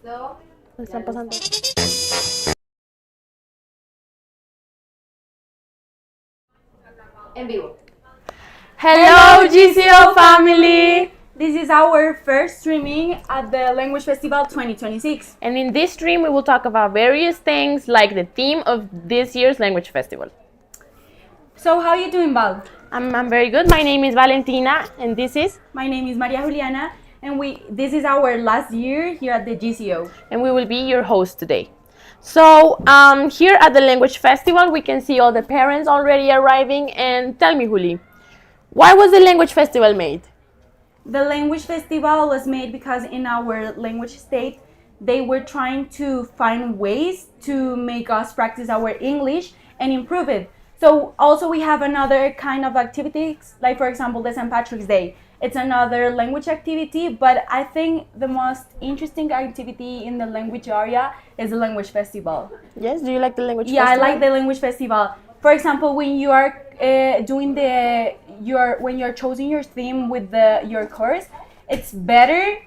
¿Qué está pasando? En vivo. Hello, GCO family! This is our first streaming at the Language Festival 2026. And in this stream, we will talk about various things like the theme of this year's language festival. So how are you doing, Val? I'm very good. My name is Valentina, and this is... My name is Maria Juliana, and this is our last year here at the GCO. And we will be your host today. So here at the language festival, we can see all the parents already arriving. And tell me, Juli, why was the language festival made? The language festival was made because in our language state, they were trying to find ways to make us practice our English and improve it. So also we have another kind of activities, like for example, the St. Patrick's Day. It's another language activity, but I think the most interesting activity in the language area is the language festival. Yes, do you like the language Yeah, festival? I like the language festival. For example, when you are when you're choosing your theme with your course, it's better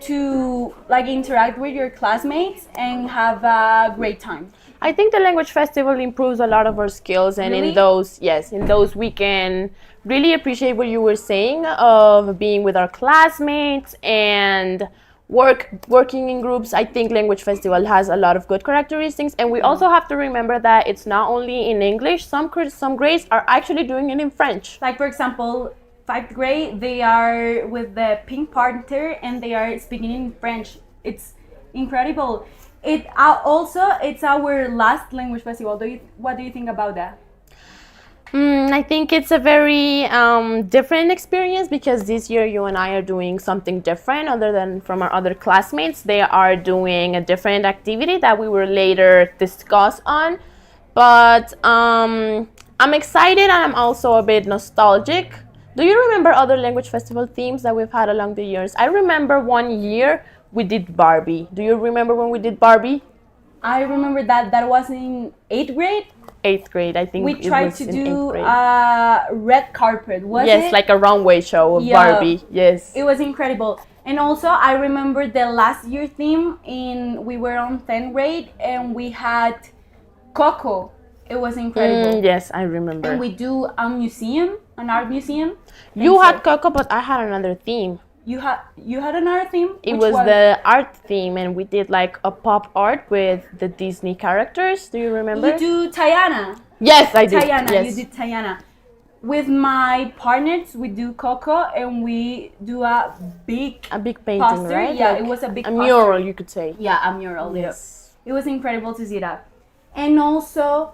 to like interact with your classmates and have a great time. I think the language festival improves a lot of our skills, and Really? in those we can really appreciate what you were saying of being with our classmates and working in groups. I think language festival has a lot of good characteristics, and we also have to remember that it's not only in English. Some grades are actually doing it in French. Like for example, 5th grade, they are with the Pink Panther and they are speaking in French. It's incredible. It's our last language festival. What do you think about that? I think it's a very different experience because this year you and I are doing something different other than from our other classmates. They are doing a different activity that we will later discuss on. But I'm excited and I'm also a bit nostalgic. Do you remember other language festival themes that we've had along the years? I remember one year we did Barbie. Do you remember when we did Barbie? I remember that was in 8th grade. 8th grade, I think. We tried to do red carpet, was it? Yes, like a runway show of Yeah. Barbie. Yes. It was incredible. And also I remember the last year theme we were on 10th grade and we had Coco. It was incredible. Yes, I remember. And we do an art museum. You had Coco, but I had another theme. You had another theme? It Which was the art theme, and we did like a pop art with the Disney characters. Do you remember? You do Tiana. Yes, I did. Tiana, Yes. you did Tiana. With my partners, we do Coco and we do a big painting, poster. right? Yeah, Like it was a big a poster. mural, you could say. Yeah, a mural. Yes. It was incredible to see that. And also,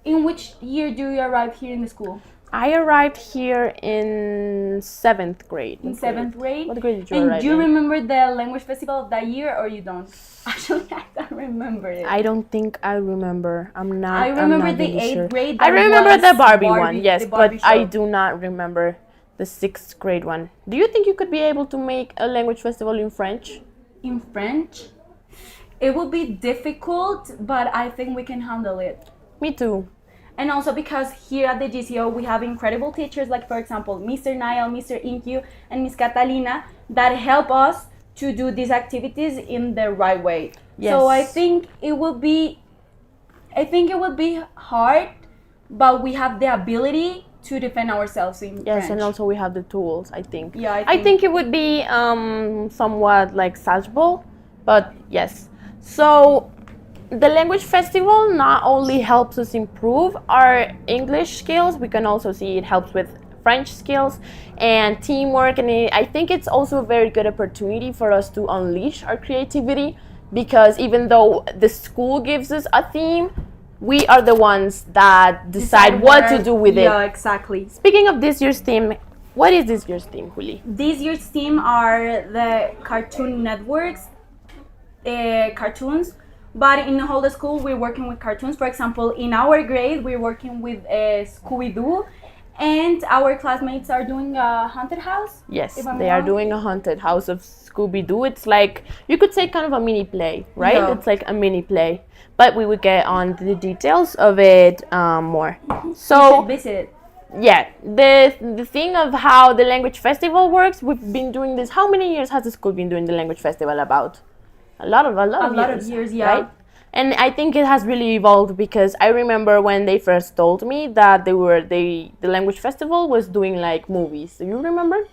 in which year do you arrive here in the school? I arrived here in 7th grade. In 7th grade? What grade did you and arrive do you in? remember the language festival of that year or you don't? Actually, I don't remember it. I don't think I remember. I remember the really 8th sure. grade. I that remember was the Barbie one, yes, the Barbie but I show. do not remember the 6th grade one. Do you think you could be able to make a language festival in French? In French? It will be difficult, but I think we can handle it. Me too. And also because here at the GCO we have incredible teachers like for example Mr. Niall, Mr. Inkyu and Miss Catalina that help us to do these activities in the right way. Yes. So I think it will be hard, but we have the ability to defend ourselves in Yes, French. and also we have the tools, I think. Yeah, I think it would be somewhat like Sajbol, but yes. So the language festival not only helps us improve our English skills, we can also see it helps with French skills and teamwork, and I think it's also a very good opportunity for us to unleash our creativity because even though the school gives us a theme, we are the ones that decide what to do with it. Yeah, exactly. Speaking of this year's theme, what is this year's theme, Juli? This year's theme are the Cartoon Network's cartoons. But in the whole school, we're working with cartoons. For example, in our grade, we're working with Scooby-Doo, and our classmates are doing a haunted house. Yes, if I'm they are wrong. doing a haunted house of Scooby-Doo. It's like, you could say kind of a mini play, right? Yeah. It's like a mini play. But we would get on the details of it more. You So, should visit. yeah, the thing of how the language festival works, we've been doing this. How many years has the school been doing the language festival about? a lot of A lot years, of years, yeah. right? And I think it has really evolved because I remember when they first told me that the language festival was doing like movies. Do you remember?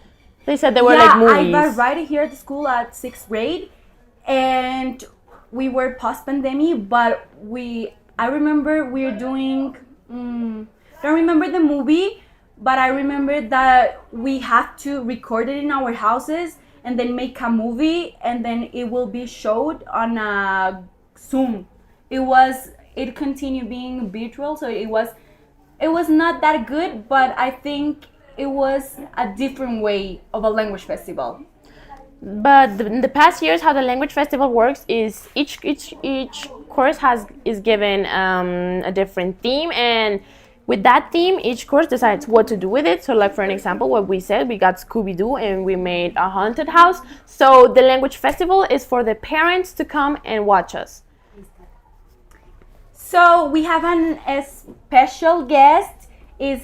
They said they were like movies. I arrived here at the school at 6th grade, and we were post pandemic, but I remember we were doing. Don't remember the movie, but I remember that we have to record it in our houses and then make a movie, and then it will be showed on a Zoom. It continued being virtual, so it was not that good, but I think it was a different way of a language festival. But in the past years, how the language festival works is each course is given a different theme, and with that theme, each course decides what to do with it. So, like for an example, what we said, we got Scooby Doo and we made a haunted house. So the language festival is for the parents to come and watch us. So we have a special guest. Is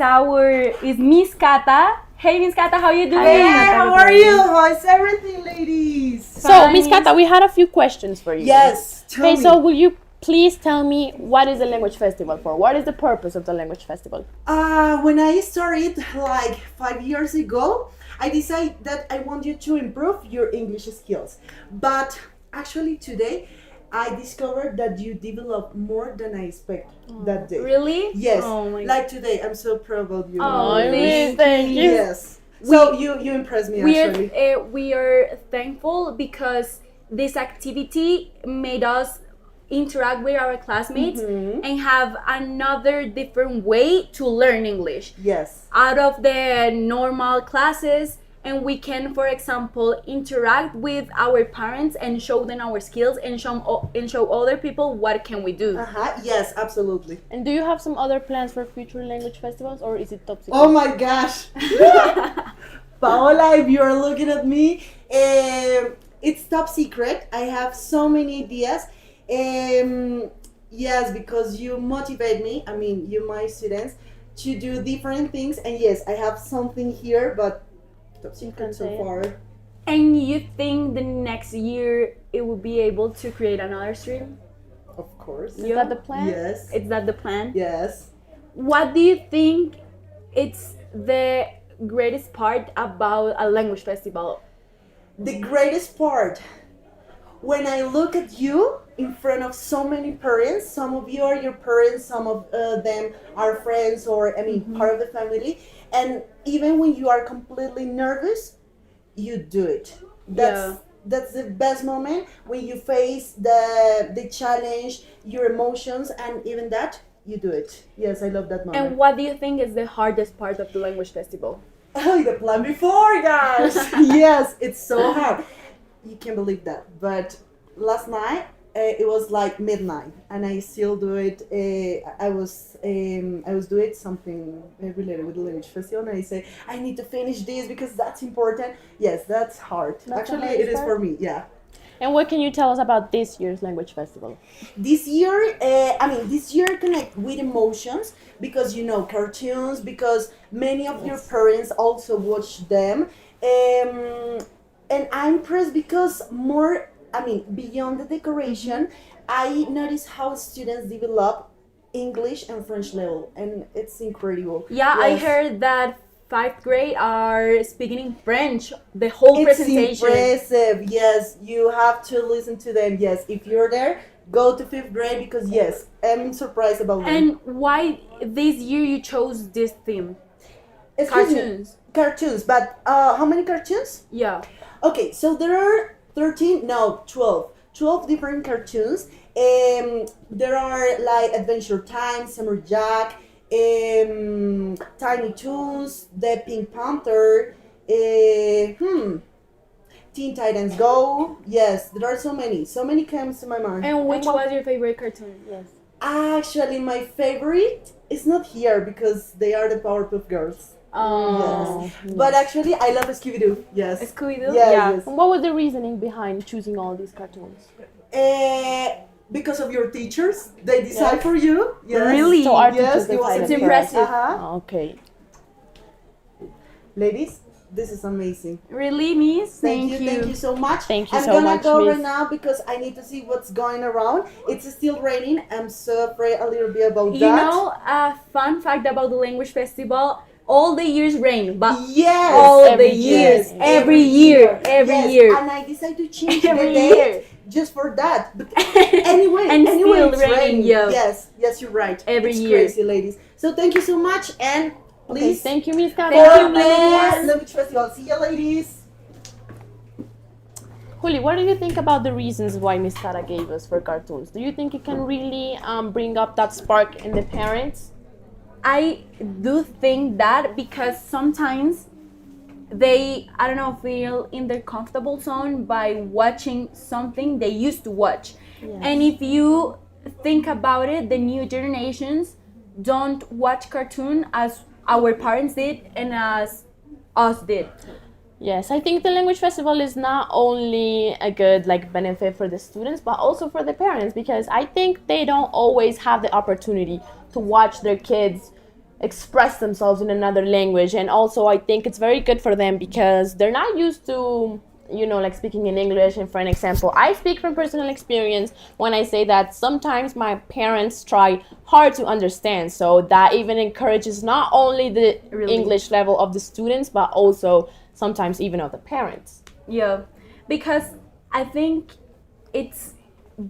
Miss Kata. Hey, Miss Kata, how you doing? Hey, how are you? How's everything, ladies? So, Miss Kata, we had a few questions for you. Yes, tell Okay, me. so will you please tell me what is the language festival for? What is the purpose of the language festival? When I started like 5 years ago, I decided that I want you to improve your English skills. But actually today, I discovered that you developed more than I expected that day. Really? Yes. Oh my like today, I'm so proud of you. Oh, thank you. Yes. So you impressed me actually. We are thankful because this activity made us interact with our classmates and have another different way to learn English Yes. out of the normal classes, and we can, for example, interact with our parents and show them our skills and show other people what can we do. Yes, absolutely. And do you have some other plans for future language festivals, or is it top secret? Oh my gosh. Paola, if you are looking at me, it's top secret. I have so many ideas. Yes, because you motivate me. I mean, you, my students, to do different things. And yes, I have something here, but top secret so far. And you think the next year it will be able to create another stream? Of course. Is that the plan? Yes. Is that the plan? Yes. What do you think it's the greatest part about a language festival? The greatest part, when I look at you in front of so many parents, some of you are your parents, some of them are friends or, I mean, part of the family. And even when you are completely nervous, you do it. That's the best moment when you face the challenge, your emotions, and even that, you do it. Yes, I love that moment. And what do you think is the hardest part of the language festival? Oh, the plan before, guys. Yes, it's so hard. You can't believe that. But last night it was like midnight, and I still do it. I was doing something related with the language festival, and I say I need to finish this because that's important. Yes, that's hard. That's the Actually, hardest it is part? for me. Yeah. And what can you tell us about this year's language festival? This year, this year connect with emotions because cartoons, because many of your parents also watch them, and I'm impressed because beyond the decoration, I notice how students develop English and French level, and it's incredible. Yeah, I Yes. heard that 5th grade are speaking in French the whole It's presentation. impressive. Yes, you have to listen to them. Yes, if you're there, go to 5th grade because yes, I'm surprised about them. And why this year you chose this theme? Excuse me. Cartoons. Cartoons, but how many cartoons? Yeah. Okay, so there are 12 different cartoons. There are like Adventure Time, Summer Jack, Tiny Toons, The Pink Panther, Teen Titans Go. Yes, there are so many comes to my mind. And which was your favorite cartoon? Yes. Actually, my favorite is not here because they are the Powerpuff Girls. Oh. Yes. But actually, I love Scooby-Doo. Yes. Scooby-Doo? Yes, Yeah. yes. And what was the reasoning behind choosing all these cartoons? Because of your teachers, they decide for you. Yes. Really? So our Yes, teachers it was decided. It's impressive. Uh-huh. Okay. Ladies, This is amazing. Really, Miss? Thank you so much. Thank you I'm so gonna much, go right Miss. now because I need to see what's going around. It's still raining. I'm so afraid a little bit about You that. know, a fun fact about the language festival: all the years rain, but Yes, all every the year. years, every year, every yes. year. And I decided to change Every the date year. just for that. But anyway, And still it's raining, yeah. Yes, you're right. Every it's year. crazy, ladies. So thank you so much, and Okay, please thank you, Miss Kata. Thank you, for Miss. the Language Festival. See you, ladies. Juli, what do you think about the reasons why Miss Kata gave us for cartoons? Do you think it can really bring up that spark in the parents? I do think that because sometimes they, I don't know, feel in their comfortable zone by watching something they used to watch. Yes. And if you think about it, the new generations don't watch cartoon as our parents did and as us did. Yes, I think the language festival is not only a good benefit for the students, but also for the parents, because I think they don't always have the opportunity to watch their kids express themselves in another language. And also I think it's very good for them because they're not used to speaking in English. And for an example, I speak from personal experience when I say that sometimes my parents try hard to understand, so that even encourages not only the Really? English level of the students, but also sometimes even of the parents. Yeah, because I think it's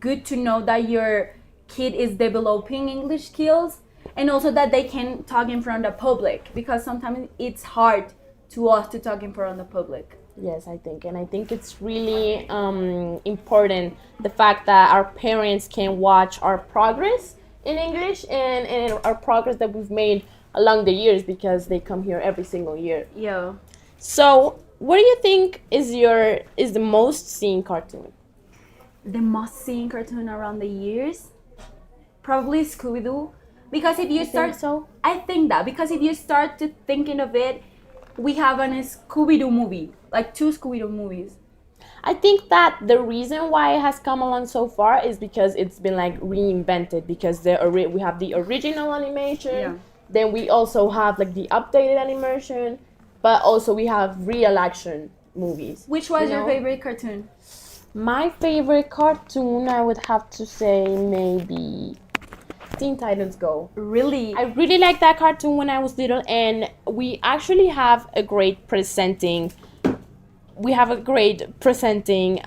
good to know that your kid is developing English skills and also that they can talk in front of the public, because sometimes it's hard to us to talk in front of the public. Yes, I think, and I think it's really important the fact that our parents can watch our progress in English and our progress that we've made along the years, because they come here every single year. Yeah. So, what do you think is the most seen cartoon? The most seen cartoon around the years? Probably Scooby-Doo. Because if you start, Think so? I think that because if you start to thinking of it, we have a Scooby-Doo movie, like 2 Scooby-Doo movies. I think that the reason why it has come along so far is because it's been reinvented, because we have the original animation, Yeah. then we also have the updated animation, but also we have real action movies. Which was You your know? favorite cartoon? My favorite cartoon, I would have to say maybe Teen Titans Go. Really? I really liked that cartoon when I was little, and we actually have a great presenting. We have a great presenting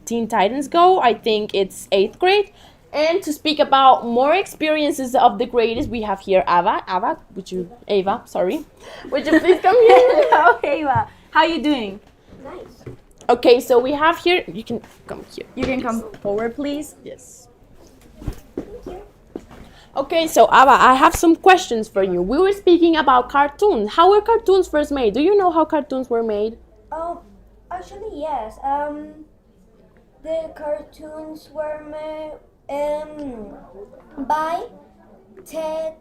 Teen Titans Go. I think it's 8th grade. And to speak about more experiences of the grades, we have here Ava, would you please come here? Hello, Eva. How you doing? Nice. Okay, so we have here, you can come here. You can come forward, please. Yes. Okay, so Ava, I have some questions for you. We were speaking about cartoons. How were cartoons first made? Do you know how cartoons were made? Oh, actually, yes. The cartoons were made by Ted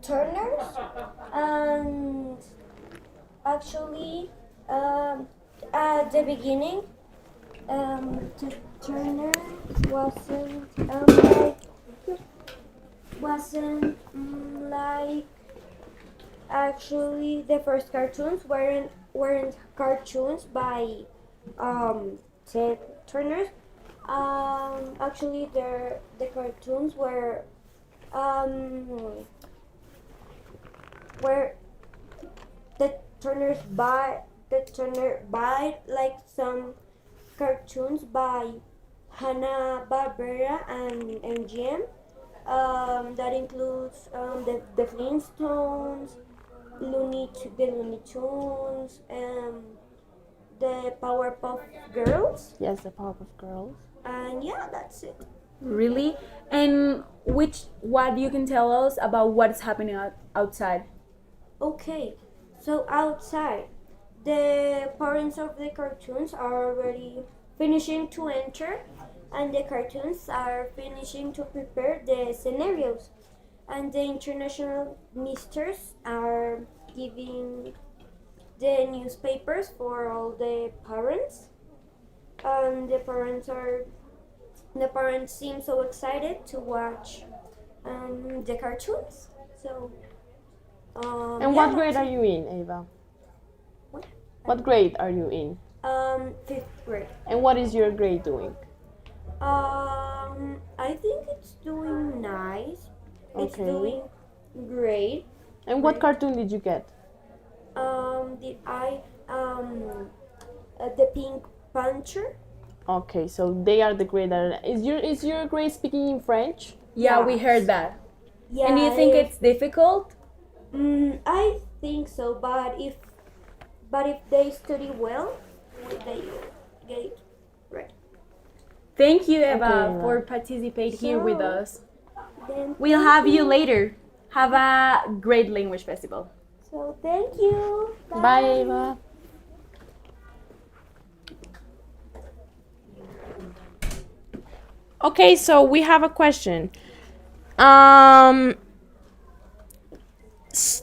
Turner, and actually, at the beginning, Ted Turner wasn't actually the first cartoons weren't cartoons by Ted Turner. Actually, the cartoons were Turner by some cartoons by Hanna-Barbera and MGM. That includes the Flintstones, the Looney Tunes, the Powerpuff Girls, Yes, the Powerpuff Girls. and yeah, that's it. Really? And what you can tell us about what's happening outside? Okay, so outside, the parents of the cartoons are already finishing to enter, and the cartoons are finishing to prepare the scenarios. And the international misters are giving the newspapers for all the parents. And the parents seem so excited to watch the cartoons. So And yeah, what grade that's are it. you in, Ava? What? What grade are you in? Fifth grade. And what is your grade doing? I think it's doing nice. It's Okay. doing great. And what cartoon did you get? Did I the Pink Panther? Okay, so they are the grade that is your grade speaking in French? Yeah, we Yes. heard that. Yeah. And you think it's difficult? I think so, but if they study well, they get it right. Thank you, Eva, Okay, Eva. for participating here with So, us. Then We'll thank have you later. Have a great language festival. So thank you. Bye, Eva. Okay, so we have a question.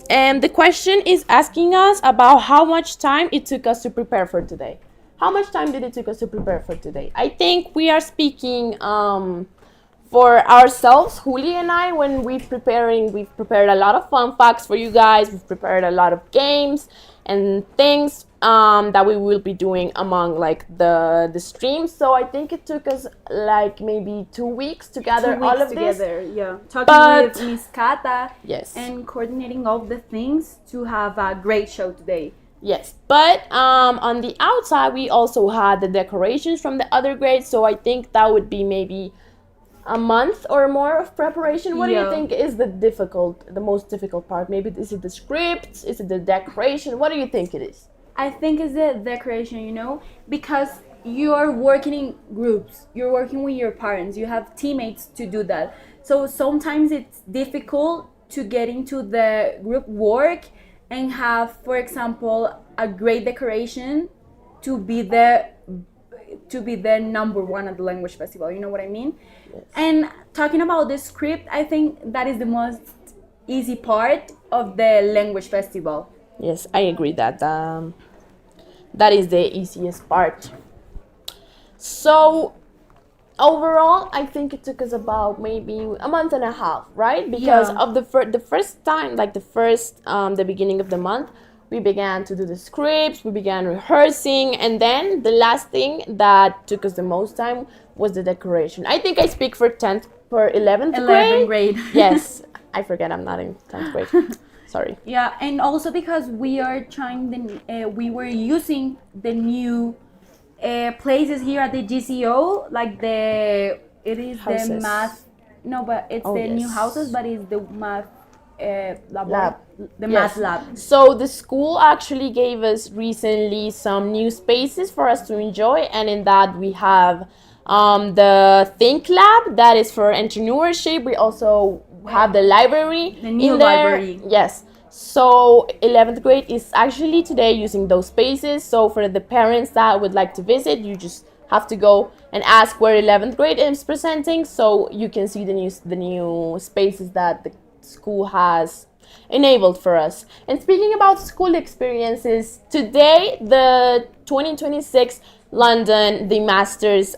And the question is asking us about how much time it took us to prepare for today. How much time did it take us to prepare for today? I think we are speaking for ourselves, Juli and I, when we've prepared a lot of fun facts for you guys. We've prepared a lot of games and things that we will be doing among like the streams. So I think it took us like maybe 2 weeks to gather 2 all weeks of this. together, yeah. Talking But- with Miss Kata Yes. and coordinating all the things to have a great show today. Yes, but on the outside we also had the decorations from the other grades, so I think that would be maybe a month or more of preparation. What do you Yeah. think is the most difficult part? Maybe is it the scripts? Is it the decoration? What do you think it is? I think it's the decoration, because you are working in groups. You're working with your parents. You have teammates to do that. So sometimes it's difficult to get into the group work and have, for example, a great decoration to be the number one at the language festival. You know what I mean? Yes. And talking about the script, I think that is the most easy part of the language festival. Yes, I agree that that is the easiest part. So overall, I think it took us about maybe a month and a half, right? Because Yeah. of the first time, like the beginning of the month, we began to do the scripts, we began rehearsing, and then the last thing that took us the most time was the decoration. I think I speak for 11th 11th grade. grade. Yes, I forget I'm not in 10th grade. Sorry. Yeah, and also because we we were using the new places here at the GCO, like it is Houses. the math. No, but it's Oh, the new yes. houses, but it's the math Lab. the Yes. math lab. So the school actually gave us recently some new spaces for us to enjoy, and in that we have the Think Lab that is for entrepreneurship. We also have the library. The new in there. library. Yes. So 11th grade is actually today using those spaces. So for the parents that would like to visit, you just have to go and ask where 11th grade is presenting, so you can see the new spaces that the school has enabled for us. And speaking about school experiences, today the 2026 London, the Masters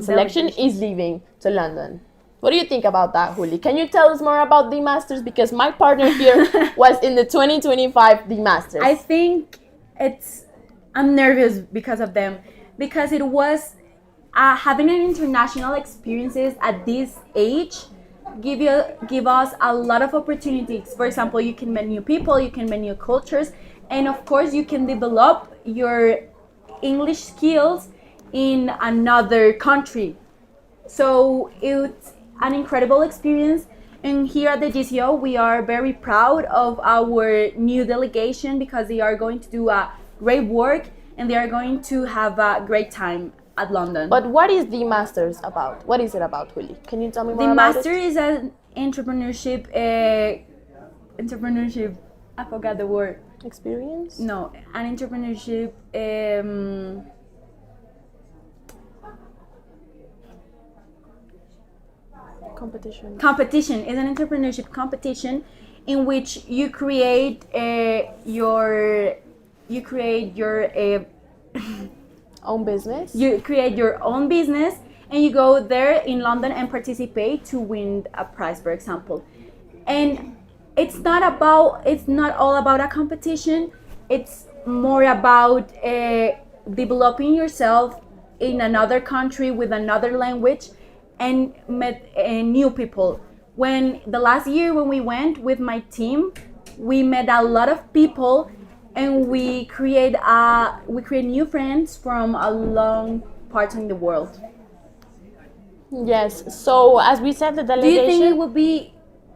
selection is leaving to London. What do you think about that, Juli? Can you tell us more about the Masters? Because my partner here was in the 2025 the Masters. I think I'm nervous because of them, because it was having an international experiences at this age give us a lot of opportunities. For example, you can meet new people, you can meet new cultures, and of course you can develop your English skills in another country. So it's an incredible experience. And here at the GCO, we are very proud of our new delegation because they are going to do a great work and they are going to have a great time at London. But what is the Masters about? What is it about, Juli? Can you tell me more The about master it? is an entrepreneurship. I forgot the word. Experience? No, an entrepreneurship. Competition. Competition is an entrepreneurship competition in which you create your Own business? you create your own business and you go there in London and participate to win a prize, for example. And it's not all about a competition. It's more about developing yourself in another country with another language and met new people. When the last year when we went with my team, we met a lot of people and we create new friends from a long parts in the world. Yes. So as we said, the Do you think it delegation. would be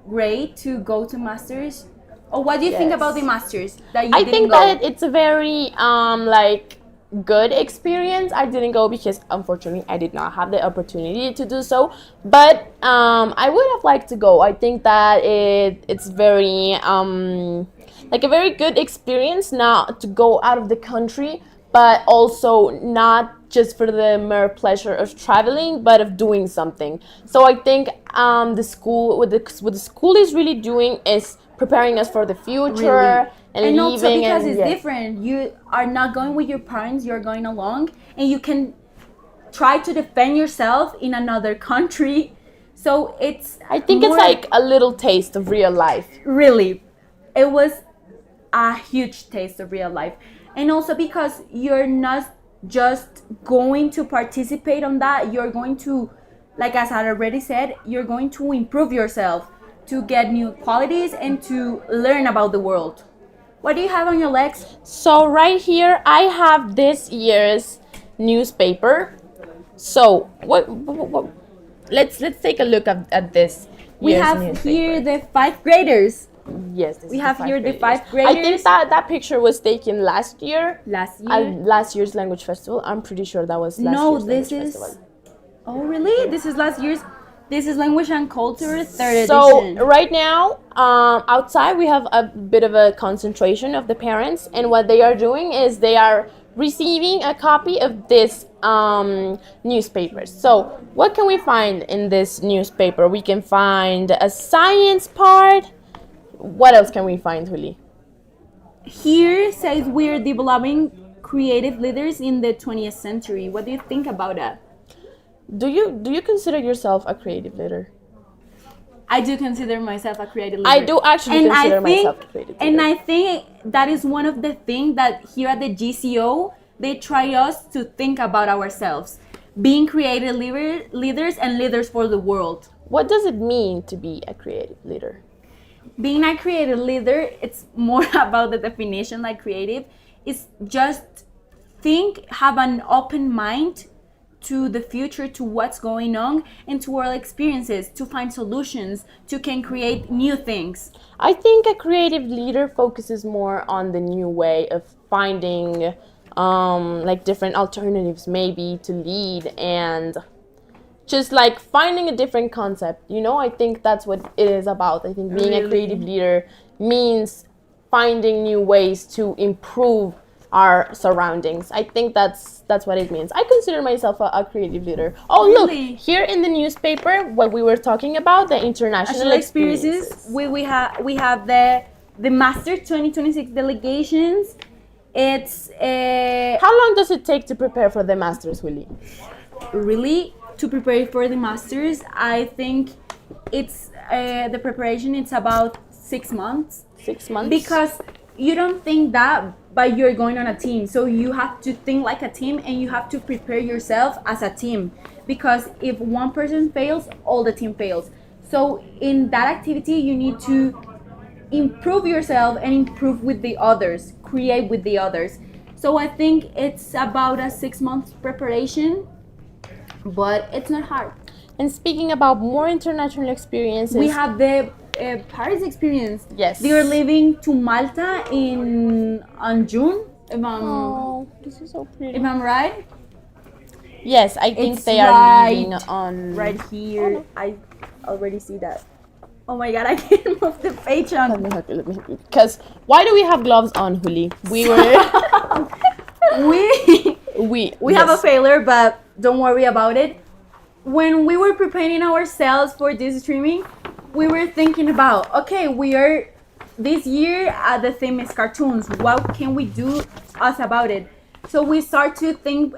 great to go to masters? Or what do you think Yes. about the masters that you I didn't think go? that it's a very like good experience. I didn't go because unfortunately I did not have the opportunity to do so. But I would have liked to go. I think that it's very like a very good experience not to go out of the country, but also not just for the mere pleasure of traveling, but of doing something. So I think the school what the school is really doing is preparing us for the future Really. and, And also leaving because and it's yes. different. You are not going with your parents, you're going along and you can try to defend yourself in another country. So it's I think more, it's like a little taste of real life. really, it was a huge taste of real life. And also because you're not just going to participate on that, you're going to, like as I already said, you're going to improve yourself to get new qualities and to learn about the world. What do you have on your legs? So right here I have this year's newspaper. So what let's take a look at this We year's have newspaper. here the 5th graders. Yes, this we is have the here the graders. 5th I graders. think that picture was taken last year. Last At year. last year's language festival. I'm pretty sure that was last No, year's this language is. festival. Oh, really? This is last year's. This is Language and Culture 3rd So edition. right now, outside we have a bit of a concentration of the parents, and what they are doing is they are receiving a copy of this newspaper. So what can we find in this newspaper? We can find a science part. What else can we find, Juli? Here says we're developing creative leaders in the 20th century. What do you think about that? Do you consider yourself a creative leader? I do consider myself a creative leader. I do actually consider myself a creative leader. And I think that is one of the things that here at the GCO, they try us to think about ourselves. Being creative leaders and leaders for the world. What does it mean to be a creative leader? Being a creative leader, it's more about the definition like creative. It's just have an open mind to the future, to what's going on, and to our experiences, to find solutions, to can create new things. I think a creative leader focuses more on the new way of finding like different alternatives maybe to lead and just like finding a different concept. You know, I think that's what it is about. I think being a creative leader means finding new ways to improve our surroundings. I think that's what it means. I consider myself a creative leader. Oh, Really? look, here in the newspaper, what we were talking about, the international experiences. We have the Master 2026 delegations. It's How long does it take to prepare for the masters, Willie? really to prepare for the Masters. I think it's the preparation. It's about 6 months. 6 months? Because you don't think that, but you're going on a team. So you have to think like a team and you have to prepare yourself as a team. Because if one person fails, all the team fails. So in that activity, you need to improve yourself and improve with the others, create with the others. So I think it's about a 6 months preparation, but it's not hard. And speaking about more international experiences, We have the Paris experience. Yes. They are leaving to Malta on June. Oh, this is so pretty. If I'm right, Yes, I think It's they are right- leaving on right here. I already see that. Oh my god, I can't move the page on. Let me because why do we have gloves on, Juli? We were We have a failure, but don't worry about it. When we were preparing ourselves for this streaming, we were thinking about, okay, we are this year the theme is cartoons. What can we do us about it? So we start to think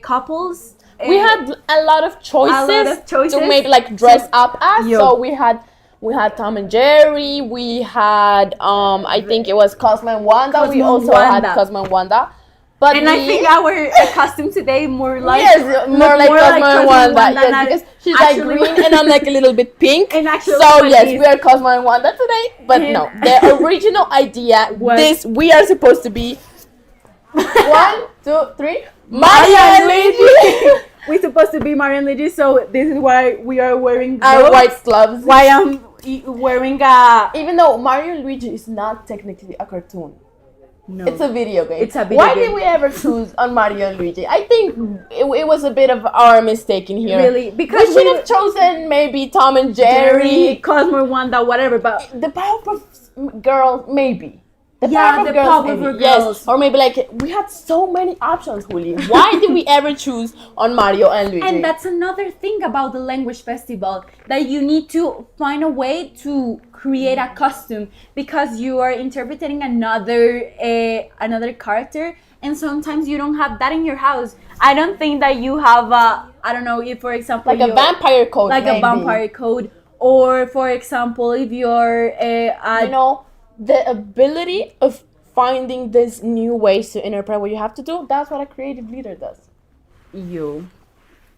couples. we had a lot of choices, choices to maybe like dress up as. Yo. So we had We had Tom and Jerry. We had I think it was Cosmo and Wanda. We Cosmo and also Wanda. had Cosmo and Wanda. But And I think our costume today more like yes, more like Cosmo and Wanda. Yes, than because she's like actually- green and I'm like a little bit pink. And actually So what yes, is- we are Cosmo and Wanda today. But And- no, the original idea Was- we are supposed to be 1, 2, 3, Mario and Luigi. We're supposed to be Mario and Luigi, so this is why we are wearing Our gloves. white gloves. Why I'm wearing a Even though Mario and Luigi is not technically a cartoon. no. It's a video game. It's a video Why game. did we ever choose on Mario and Luigi? I think it was a bit of our mistake in here. Really? We Because should have chosen maybe Tom and Jerry. Cosmo, Wanda, whatever, but The Powerpuff Girls, maybe. The Yeah, Powerpuff the Girls, Powerpuff maybe. Girls. Yes. Or maybe like we had so many options, Juli. Why did we ever choose on Mario and Luigi? and that's another thing about the language festival, that you need to find a way to create a costume because you are interpreting another character, and sometimes you don't have that in your house. I don't think that you have I don't know, if for example like a vampire coat. like maybe. a vampire code, or for example if you're You know, the ability of finding these new ways to interpret what you have to do, that's what a creative leader does.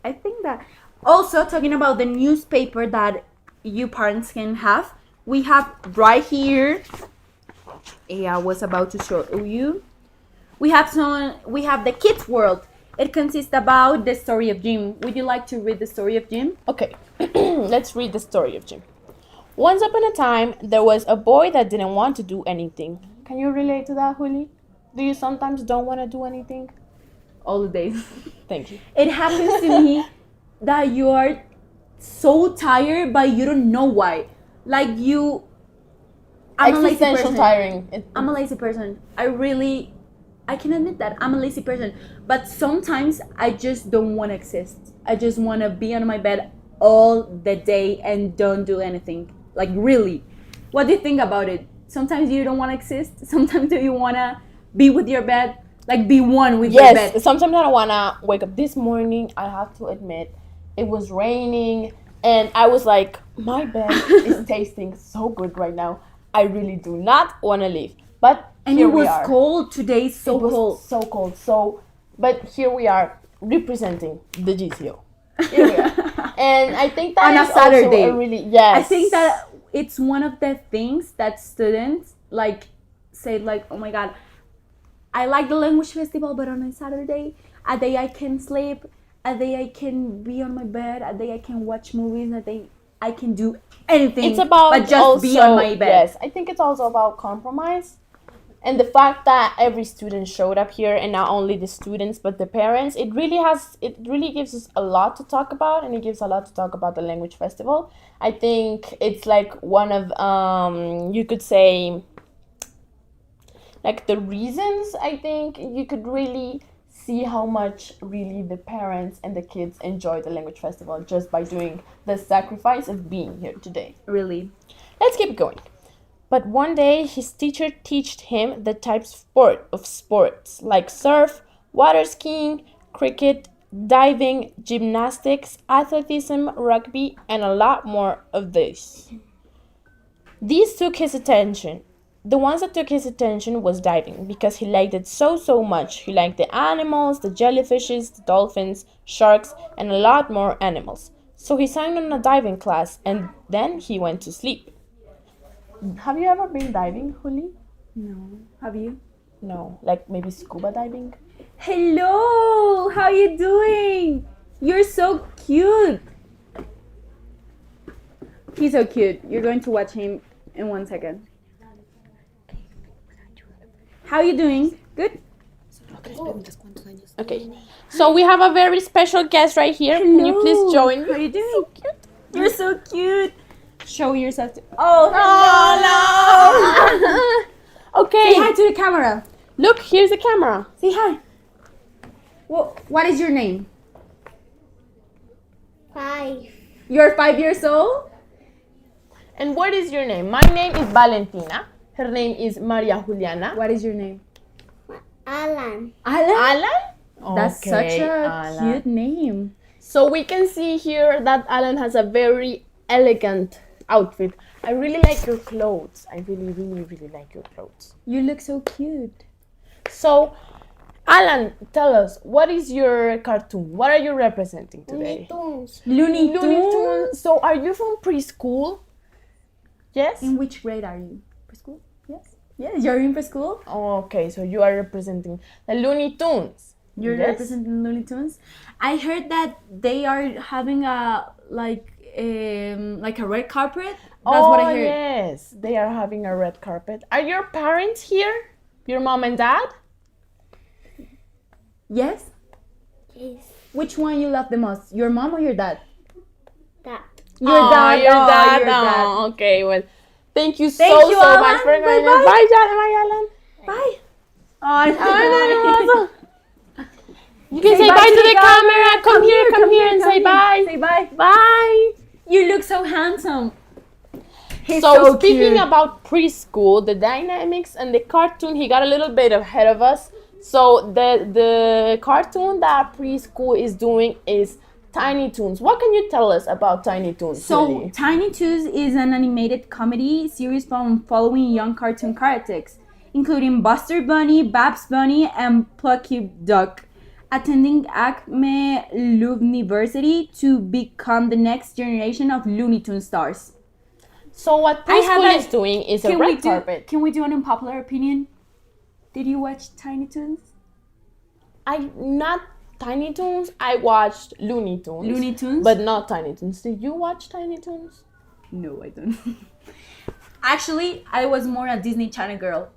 I think that also talking about the newspaper that you parents can have, we have right here. I was about to show you. We have the kids world. It consists about the story of Jim. Would you like to read the story of Jim? Okay, let's read the story of Jim. Once upon a time, there was a boy that didn't want to do anything. Can you relate to that, Juli? Do you sometimes don't want to do anything? All the days. Thank you. It happens to me that you are so tired, but you don't know why. Like you, I'm a lazy Existential person. tiring. I'm a lazy person. I can admit that I'm a lazy person. But sometimes I just don't want to exist. I just want to be on my bed all the day and don't do anything. Like really. What do you think about it? Sometimes you don't want to exist. Sometimes you want to be with your bed. Like be one with your bed. Yes, sometimes I don't want to wake up. This morning, I have to admit, it was raining and I was like, my bed is tasting so good right now. I really do not want to leave. But And here it was we are. cold today, so It was cold. so cold. But here we are representing the GCO. Here we are. And I think that On a is Saturday. also a really, yes. I think that it's one of the things that students like say like, oh my god, I like the language festival, but on a Saturday, a day I can sleep, a day I can be on my bed, a day I can watch movies, a day I can do anything. It's about but just also, be on my bed. Yes, I think it's also about compromise. And the fact that every student showed up here, and not only the students but the parents, it really gives us a lot to talk about, and it gives a lot to talk about the language festival. I think it's like one of you could say like the reasons. I think you could really see how much really the parents and the kids enjoy the language festival just by doing the sacrifice of being here today. Really. Let's keep going. But one day, his teacher taught him the types of sports like surf, water skiing, cricket, diving, gymnastics, athleticism, rugby, and a lot more of these. These took his attention. The ones that took his attention was diving because he liked it so much. He liked the animals, the jellyfishes, the dolphins, sharks, and a lot more animals. So he signed on a diving class and then he went to sleep. Have you ever been diving, Juli? No. Have you? No, like maybe scuba diving? Hello, how you doing? You're so cute. He's so cute. You're going to watch him in 1 second. How you doing? Good? Okay, so we have a very special guest right here. Can you please join How me? you doing? You're so cute. Show yourself. Oh, no! Okay, Say hi to the camera. look, here's the camera. Say hi. What is your name? 5. You're 5 years old? And what is your name? My name is Valentina. Her name is Maria Juliana. What is your name? Alan. Alan? Alan? That's such Okay, a Alan. cute name. So we can see here that Alan has a very elegant outfit. I really like your clothes. I really, really, really like your clothes. You look so cute. So, Alan, tell us, what is your cartoon? What are you representing Looney today? Tunes. Looney Tunes. Tunes. So, are you from preschool? Yes? In which grade are you? Preschool? Yes. Yes, you're in preschool. Okay, so you are representing the Looney Tunes. You're Yes? representing Looney Tunes. I heard that they are having a like a red carpet. That's what I heard. Yes, they are having a red carpet. Are your parents here? Your mom and dad? Yes. Yes. Which one you love the most? Your mom or your dad? That. Your dad. Your Oh, dad. your dad. Oh, okay, well, thank you Thank so you, much Alan. for joining Bye-bye. us. Bye, Alan. Bye, Alan. Bye. Oh, You can say bye to the camera. Come here and say bye. Say bye. Bye. You look so handsome. He's So speaking cute. about preschool, the dynamics and the cartoon, he got a little bit ahead of us. So the cartoon that preschool is doing is Tiny Toons. What can you tell us about Tiny Toons? So, Lily? Tiny Toons is an animated comedy series from following young cartoon characters, including Buster Bunny, Babs Bunny, and Plucky Duck, attending Acme University to become the next generation of Looney Tunes stars. So what I have preschool a- is doing is a red carpet. Can we do an unpopular opinion? Did you watch Tiny Toons? I not Tiny Toons. I watched Looney Tunes. Looney Tunes? But not Tiny Toons. Did you watch Tiny Toons? No, I don't. Actually, I was more a Disney Channel girl.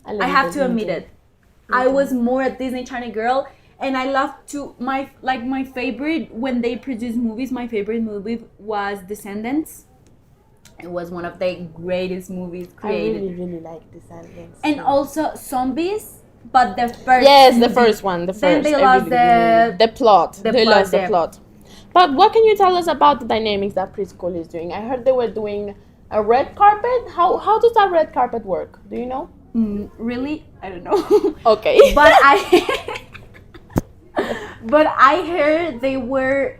I have to admit it. I was more a Disney Channel girl, and I love to my favorite when they produce movies. My favorite movie was Descendants. It was one of the greatest movies I created. really, really like Descendants. And also Zombies, but the first. Yes, the movie. first one. The first. Then they I lost the plot. the They plot lost the there. plot. But what can you tell us about the dynamics that preschool is doing? I heard they were doing a red carpet. How does that red carpet work? Do you know? Really? I don't know. Okay. But I heard they were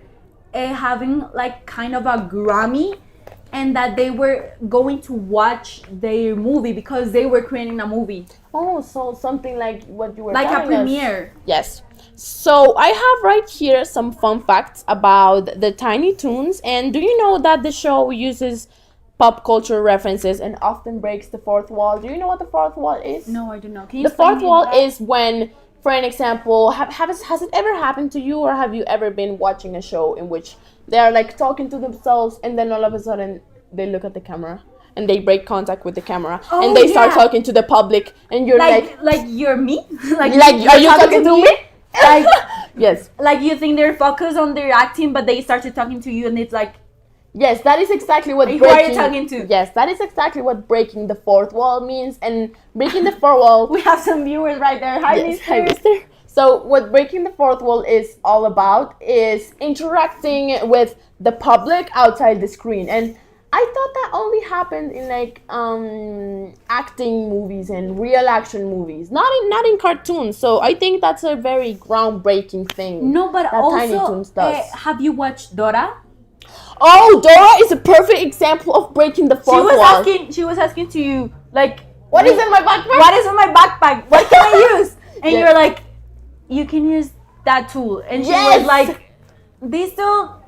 having like kind of a Grammy, and that they were going to watch their movie because they were creating a movie, Oh, so something like what you were like a telling us. premiere. Yes. So I have right here some fun facts about the Tiny Toons. And do you know that the show uses pop culture references and often breaks the fourth wall? Do you know what the fourth wall is? No, I don't know. Can you The explain fourth me wall that? is when, for an example, has it ever happened to you, or have you ever been watching a show in which they are like talking to themselves and then all of a sudden they look at the camera and they break contact with the camera Oh, and they start yeah. talking to the public and you're like you're me? like are you talking to me? Like Yes. like you think they're focused on their acting, but they started talking to you, and it's like, Yes, that is exactly what who breaking. are you talking to? Yes, that is exactly what breaking the fourth wall means. And breaking the fourth wall. We have some viewers right there. Hi, Yes, mister. hi, mister. So what breaking the fourth wall is all about is interacting with the public outside the screen. And I thought that only happened in like acting movies and real action movies, not in cartoons. So I think that's a very groundbreaking thing. No, but that Tiny also, Toons does. have you watched Dora? Oh, Dora is a perfect example of breaking the fourth wall. She was asking to you, like, What is in my backpack? What is in my backpack? What can I use? And Yes. you're like, you can use that tool. And she Yes. was like, this tool.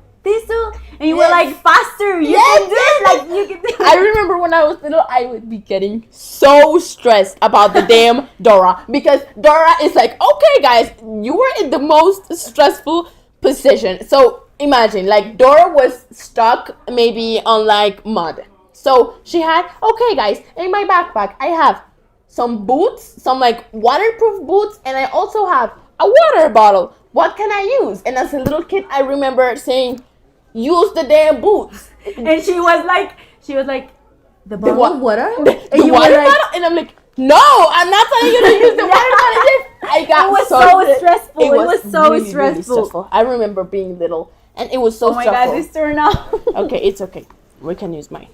And you were Yes. like, faster. You Yes, can do it. Like, you can do it. I remember when I was little, I would be getting so stressed about the damn Dora, because Dora is like, okay, guys, you were in the most stressful position. So imagine, like, Dora was stuck maybe on like mud. So she had, okay, guys, in my backpack, I have some boots, some like waterproof boots, and I also have a water bottle. What can I use? And as a little kid, I remember saying, use the damn boots. And she was like, the bottle of water? The And you water were like, bottle? And I'm like, no, I'm not telling you to use the water bottle. I got It was so stressful. It was so stressful. I remember being little, and it was so oh my stressful. God, this turned out. Okay, it's okay. We can use mine.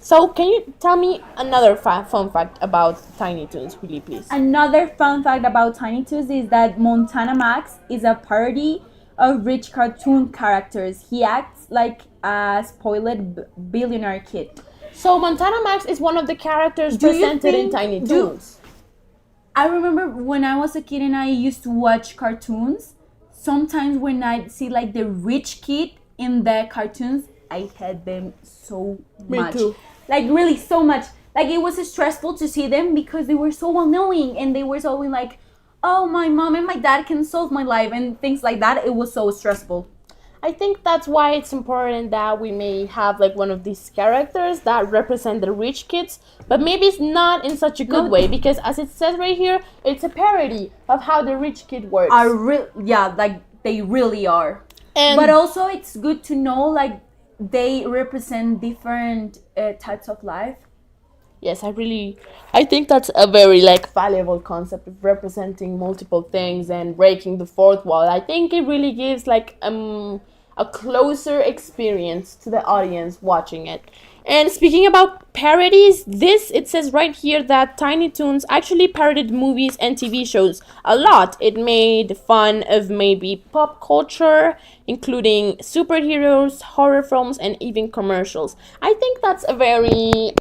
So, can you tell me another fun fact about Tiny Toons, really, please? Another fun fact about Tiny Toons is that Montana Max is a parody of rich cartoon characters. He acts like a spoiled billionaire kid. So Montana Max is one of the characters Do you presented in think- Tiny do- Toons. I remember when I was a kid and I used to watch cartoons. Sometimes when I see like the rich kid in the cartoons, I hate them so Me much. too. Like really so much. Like it was stressful to see them because they were so annoying and they were so like, oh, my mom and my dad can solve my life and things like that. It was so stressful. I think that's why it's important that we may have like one of these characters that represent the rich kids, but maybe it's not in such a good No. way because as it says right here, it's a parody of how the rich kid works. Are yeah, like they really are. And But also it's good to know like they represent different types of life. yes, I think that's a very like valuable concept of representing multiple things and breaking the fourth wall. I think it really gives like a closer experience to the audience watching it. And speaking about parodies, it says right here that Tiny Toons actually parodied movies and TV shows a lot. It made fun of maybe pop culture, including superheroes, horror films, and even commercials. I think that's a very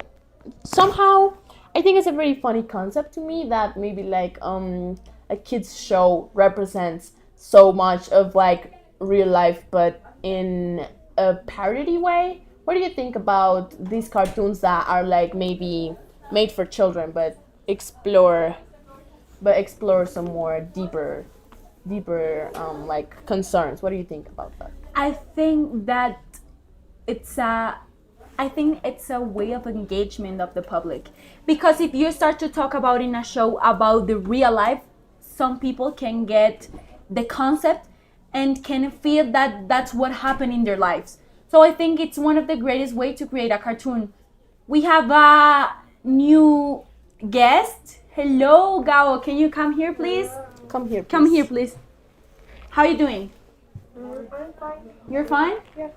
somehow I think it's a very funny concept to me that maybe like a kids show represents so much of like real life but in a parody way. What do you think about these cartoons that are like maybe made for children but explore some more deeper like concerns? What do you think about that? I think that it's a I think it's a way of engagement of the public. Because if you start to talk about in a show about the real life, some people can get the concept and can feel that that's what happened in their lives. So I think it's one of the greatest way to create a cartoon. We have a new guest. Hello, Gao. Can you come here, please? Come here, please. Come here, please. How are you doing? I'm fine. You're fine? Yeah.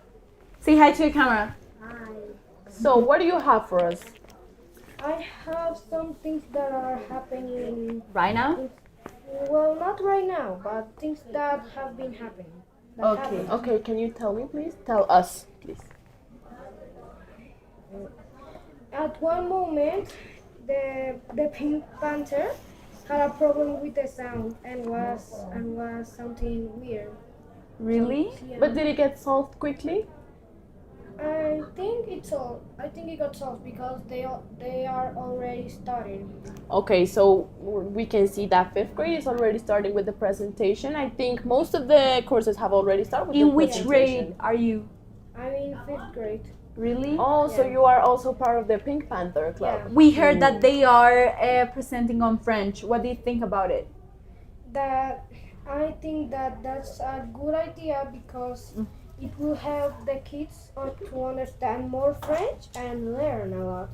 Say hi to your camera. Hi. So what do you have for us? I have some things that are happening. Right now? Well, not right now, but things that have been happening. that Okay. happened. Okay, can you tell me please? Tell us, please. At one moment, the Pink Panther had a problem with the sound and was something weird. Really? Yeah. But did it get solved quickly? I think it got solved because they are already starting. Okay, so we can see that fifth grade is already starting with the presentation. I think most of the courses have already started with the In which presentation. grade are you? I'm in 5th grade. Really? Oh, so Yeah. you are also part of the Pink Panther Club. Yeah. We heard that they are presenting on French. What do you think about it? That I think that's a good idea because it will help the kids to understand more French and learn a lot.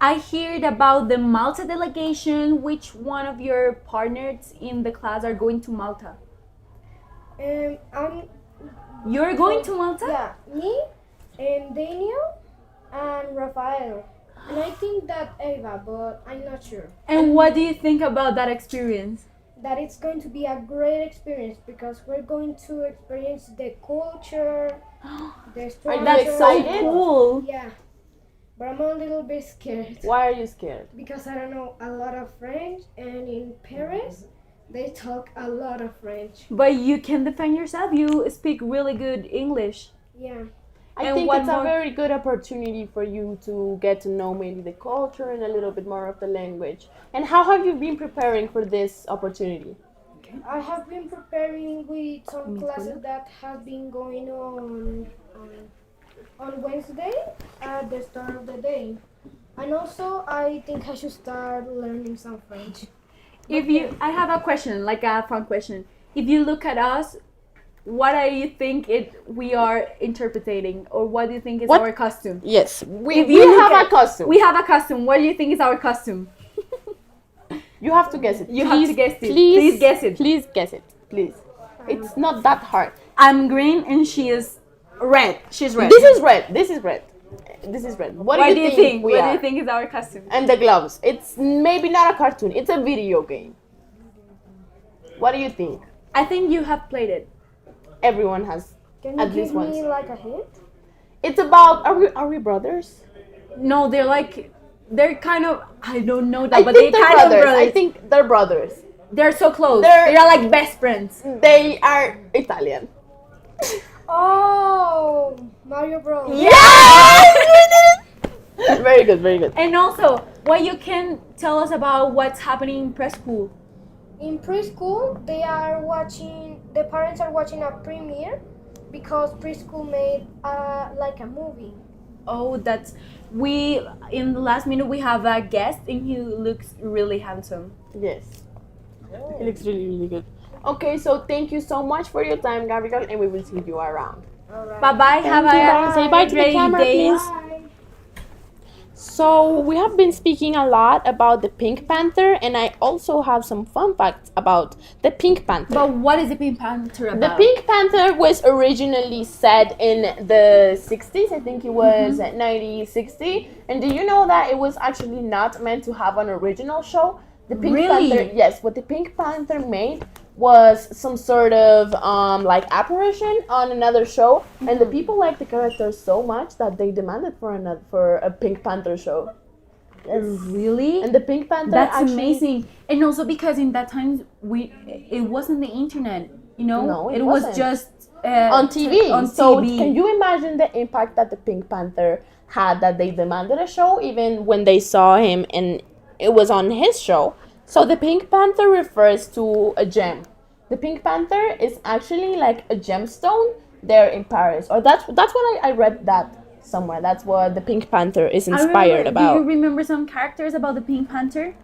I heard about the Malta delegation. Which one of your partners in the class are going to Malta? I'm You're going to Malta? yeah, me and Daniel and Rafael. And I think that Eva, but I'm not sure. And what do you think about that experience? That it's going to be a great experience because we're going to experience the culture, the structure. That's excited? Cool. Yeah, but I'm a little bit scared Why are you scared? because I don't know a lot of French, and in Paris they talk a lot of French. But you can defend yourself. You speak really good English. Yeah, I And think what it's more- a very good opportunity for you to get to know maybe the culture and a little bit more of the language. And how have you been preparing for this opportunity? I have been preparing with some classes that have been going on Wednesday at the start of the day. And also, I think I should start learning some French. I have a question, like a fun question. If you look at us, what do you think we are interpreting, or what do you think is What? our costume? Yes, If we you look have at- a costume. We have a costume. What do you think is our costume? You have to guess it. You have to guess it. Please, Please guess it. Please guess it. Please. It's not that hard. I'm green and she is red. She's red. This is red. This is red. This is red. What What do you think? we What do are? you think is our costume? And the gloves. It's maybe not a cartoon. It's a video game. What do you think? I think you have played it. Everyone has. Can you At least give me once. like a hint? It's about. Are we brothers? No, they're kind of, I don't know that, I but think they're they're kind brothers. of brothers. I think they're brothers. They're so close. They're- They're like best friends. They are Italian. Oh, Mario Bros. Yes! Very good, very good. And also, what you can tell us about what's happening in preschool? In preschool, the parents are watching a premiere because preschool made like a movie. Oh, in the last minute we have a guest and he looks really handsome. Yes. It looks really, really good. Okay, so thank you so much for your time, Gabriel, and we will see you around. Alright. Bye bye. Have you, bye. a Say bye to the great camera, day. please. Bye. So we have been speaking a lot about the Pink Panther, and I also have some fun facts about the Pink Panther. But what is the Pink Panther The about? Pink Panther was originally set in the 60s. I think it was 1960. And do you know that it was actually not meant to have an original show? The Pink Really? Panther, yes. What the Pink Panther made was some sort of like apparition on another show, and the people liked the character so much that they demanded for a Pink Panther show. Yes. Really? And the Pink Panther. That's actually, amazing. And also because in that time it wasn't the internet, you know? No, it was wasn't. just On TV. On So TV. can you imagine the impact that the Pink Panther had, that they demanded a show even when they saw him and it was on his show? So the Pink Panther refers to a gem. The Pink Panther is actually like a gemstone there in Paris. Or that's what I read that somewhere. That's what the Pink Panther is inspired about. Do you remember some characters about the Pink Panther?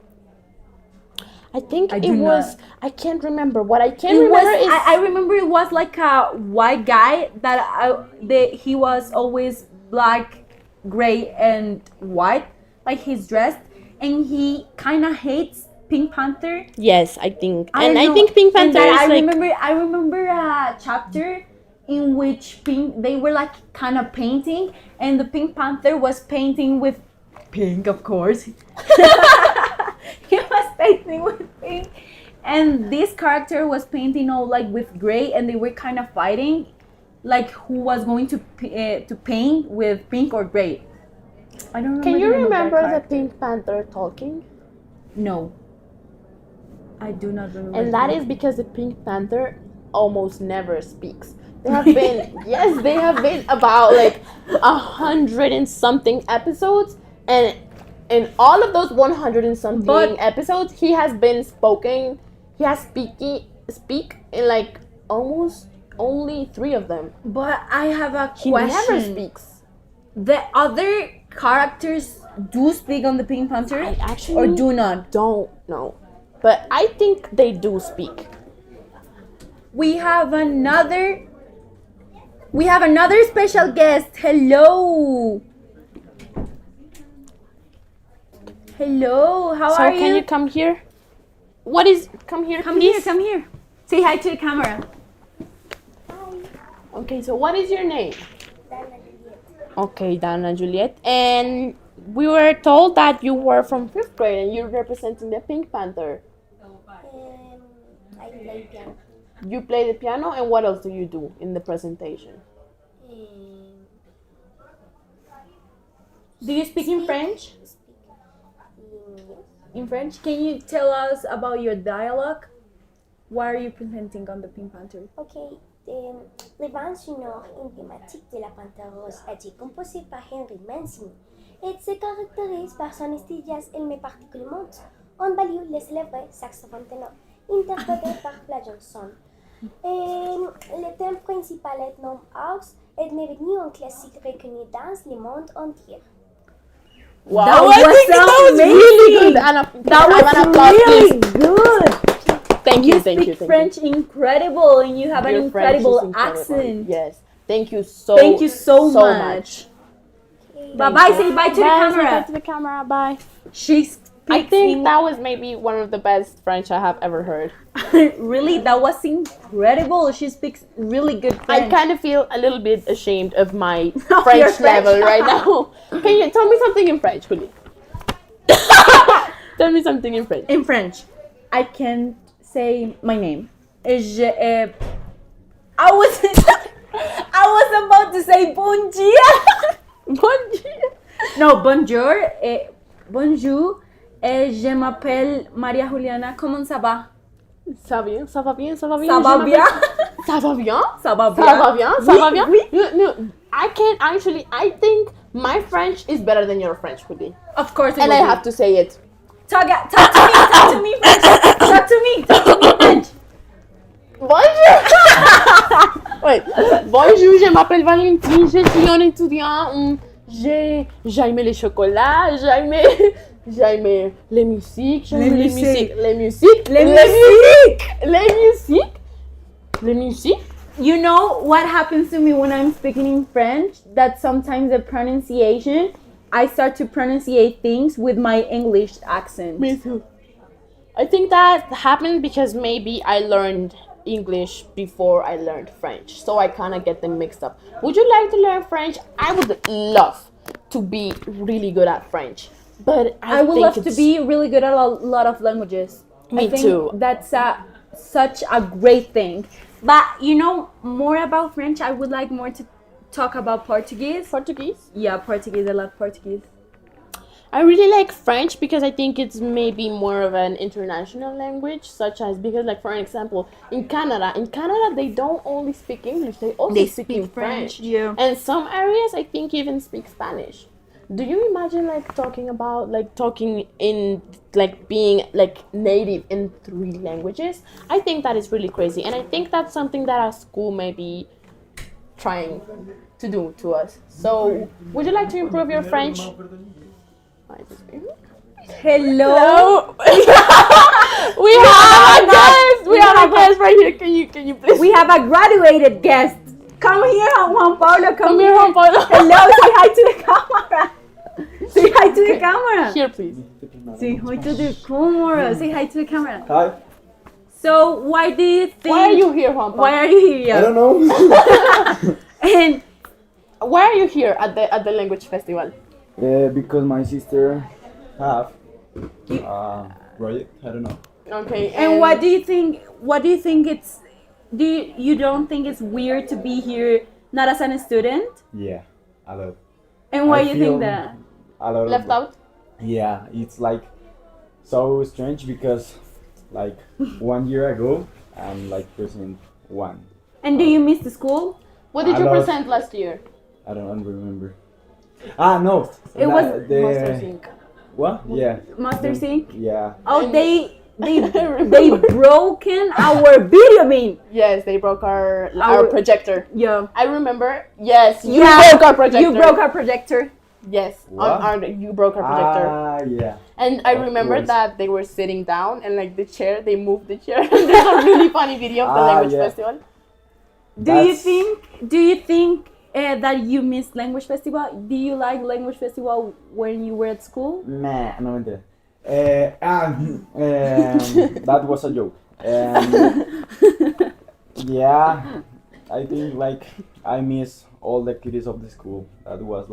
I think I it do was, I can't remember. What I can It remember was, is I remember it was like a white guy he was always black, gray, and white, like he's dressed, and he kind of hates Pink Panther. yes, I think. I And I know. think Pink And Panther that is like I remember a chapter in which they were like kind of painting, and the Pink Panther was painting with pink, of course. He was painting with pink, and this character was painting all like with gray, and they were kind of fighting, like who was going to paint with pink or gray. I don't remember. Can you the name of that remember the character. Pink Panther talking? No, I do not remember. And that is because the Pink Panther almost never speaks. They have been, yes, they have been about like 100 and something episodes, and in all of those 100 and something episodes, he has been spoken. He has speak in like almost only 3 of them. But I have a He question. never speaks. The other characters do speak on the Pink Panther, I actually or do not? don't know, but I think they do speak. We have another special guest. Hello. Hello. How So are can you come here? What is come here? Come please? here. Come here. Say hi to the camera. Okay, so what is your name? Okay, Dana Juliet. And we were told that you were from 5th grade and you're representing the Pink Panther. I play piano. You play the piano, and what else do you do in the presentation? Do you speak in French? In French? Can you tell us about your dialogue? What are you presenting on the Pink Panther? Ok, les bandes sonores emblématiques de la Panthère Rose a été composée par Henry Mancini et se caractérise par son style jazz élevé particulièrement. En baliou, le célèbre saxophone ténor, interprété par Fla Johnson. Le thème principal est nom house est devenu un classique reconnu dans le monde entier. Wow, That I think that was amazing. really good. Anna, That was really good. Thank You you, thank speak you, thank French incredible, and you have you. an Your French is incredible incredible. accent. Yes, thank you so. Thank you so much. Bye bye. Say bye to the Bye, say bye camera. to the camera. Bye. She speaks I think that was maybe one of the best French I have ever heard. really, that was incredible. She speaks really good French. I kind of feel a little bit ashamed of my Of French your French. level right now. Can you tell me something in French, Julie? Tell me something in French. In French, I can't say my name. I was about to say bon dia. Bon dia. No, bonjour. Bonjour. Je m'appelle Maria Juliana. Comment ça va? Ça va bien, ça va bien, ça va bien. Ça va bien? Ça va bien? Ça va bien? Ça va bien? Ça Oui, va bien? oui. No, I can't actually. I think my French is better than your French, Julie. Of course it And will I be. have to say it. Talk to me, French. Talk to me, French. Bonjour! Wait. Bonjour, je m'appelle Valentine, je suis un étudiant. J'aime les chocolats, j'aime les musiques, Les musiques. Les musiques. You know what happens to me when I'm speaking in French? That sometimes the pronunciation, I start to pronunciate things with my English accent. Me too. I think that happened because maybe I learned English before I learned French, so I kind of get them mixed up. Would you like to learn French? I would love to be really good at French, but I would love to be really good at a lot of languages. Me I think too. That's such a great thing. But you know, more about French, I would like more to talk about Portuguese. Portuguese. Yeah, Portuguese. I love Portuguese. I really like French because I think it's maybe more of an international language, such as because, like, for example, in Canada they don't only speak English, they also speak in French. Yeah. And some areas I think even speak Spanish. Do you imagine talking in being native in 3 languages? I think that is really crazy, and I think that's something that our school may be trying to do to us. So, would you like to improve your French? Hello. We have a guest. We have a guest right here. Can you please? We have a graduated guest. Come here, Juan Pablo. Come here, Juan Pablo. Hello. Say hi to the camera. Say hi to the camera. Here, please. Say hi to the camera. Say hi to the camera. Hi. So, why do you think? Why are you here, Juan Pablo? Why are you here? I don't know. And why are you here at the language festival? Because my sister have project. I don't know. Okay. And what do you think? What do you think it's? You don't think it's weird to be here not as a student? Yeah, a lot. And why I you feel think that? A lot left of, out? Yeah, it's like so strange because like 1 year ago I'm like present 1. And do you miss the school? What did I you love- present last year? I don't remember. No. It was Master Sync. What? Yeah. Master Sync? Yeah. Oh, And- they remember. broken our video. I mean, Yes, they broke our Our- projector. yeah. I remember. Yes, you Yeah, broke our projector. You broke our projector. Yes, What? you broke our projector. Yeah. And I Of remember course. that they were sitting down and the chair, they moved the chair. There's a really funny video of the language yeah. festival. Do you That's- think that you missed language festival? Do you like language festival when you were at school? Nah, no mentira. That was a joke. Yeah, I think I miss all the activities of the school. That was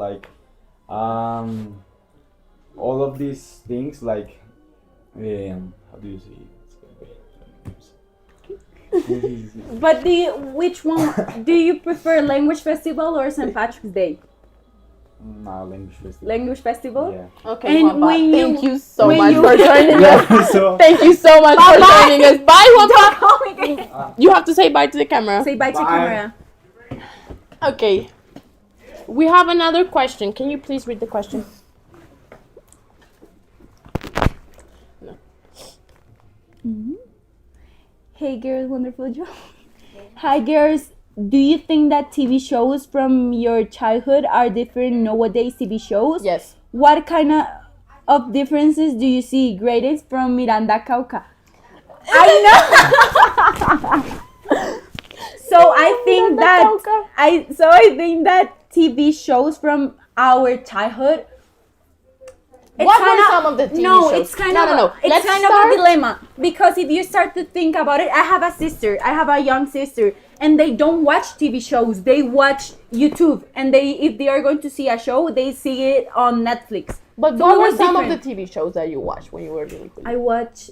all of these things how do you say it? But which one do you prefer, language festival or St. Patrick's Day? No, language festival. Language festival. Yeah. Okay, And Juanpa, when thank you- you so when much you- for joining us. Yeah, so Thank you so much for Bye-bye. joining us. Bye, Juanpa. Call me again. You have to say bye to the camera. Say bye to Bye. camera. Okay. We have another question. Can you please read the question? Hey girls, wonderful job. Hi girls, do you think that TV shows from your childhood are different nowadays TV shows? Yes. What kind of differences do you see? Greatest from Miranda Cauca. I know. So I think that TV shows from our childhood. What were some of the TV no, shows? it's kind No, of no, no. It's Let's kind start- of a dilemma because if you start to think about it, I have a sister. I have a young sister, and they don't watch TV shows. They watch YouTube, and if they are going to see a show, they see it on Netflix. But So what it were was some of different. the TV shows that you watched when you were really little? I watch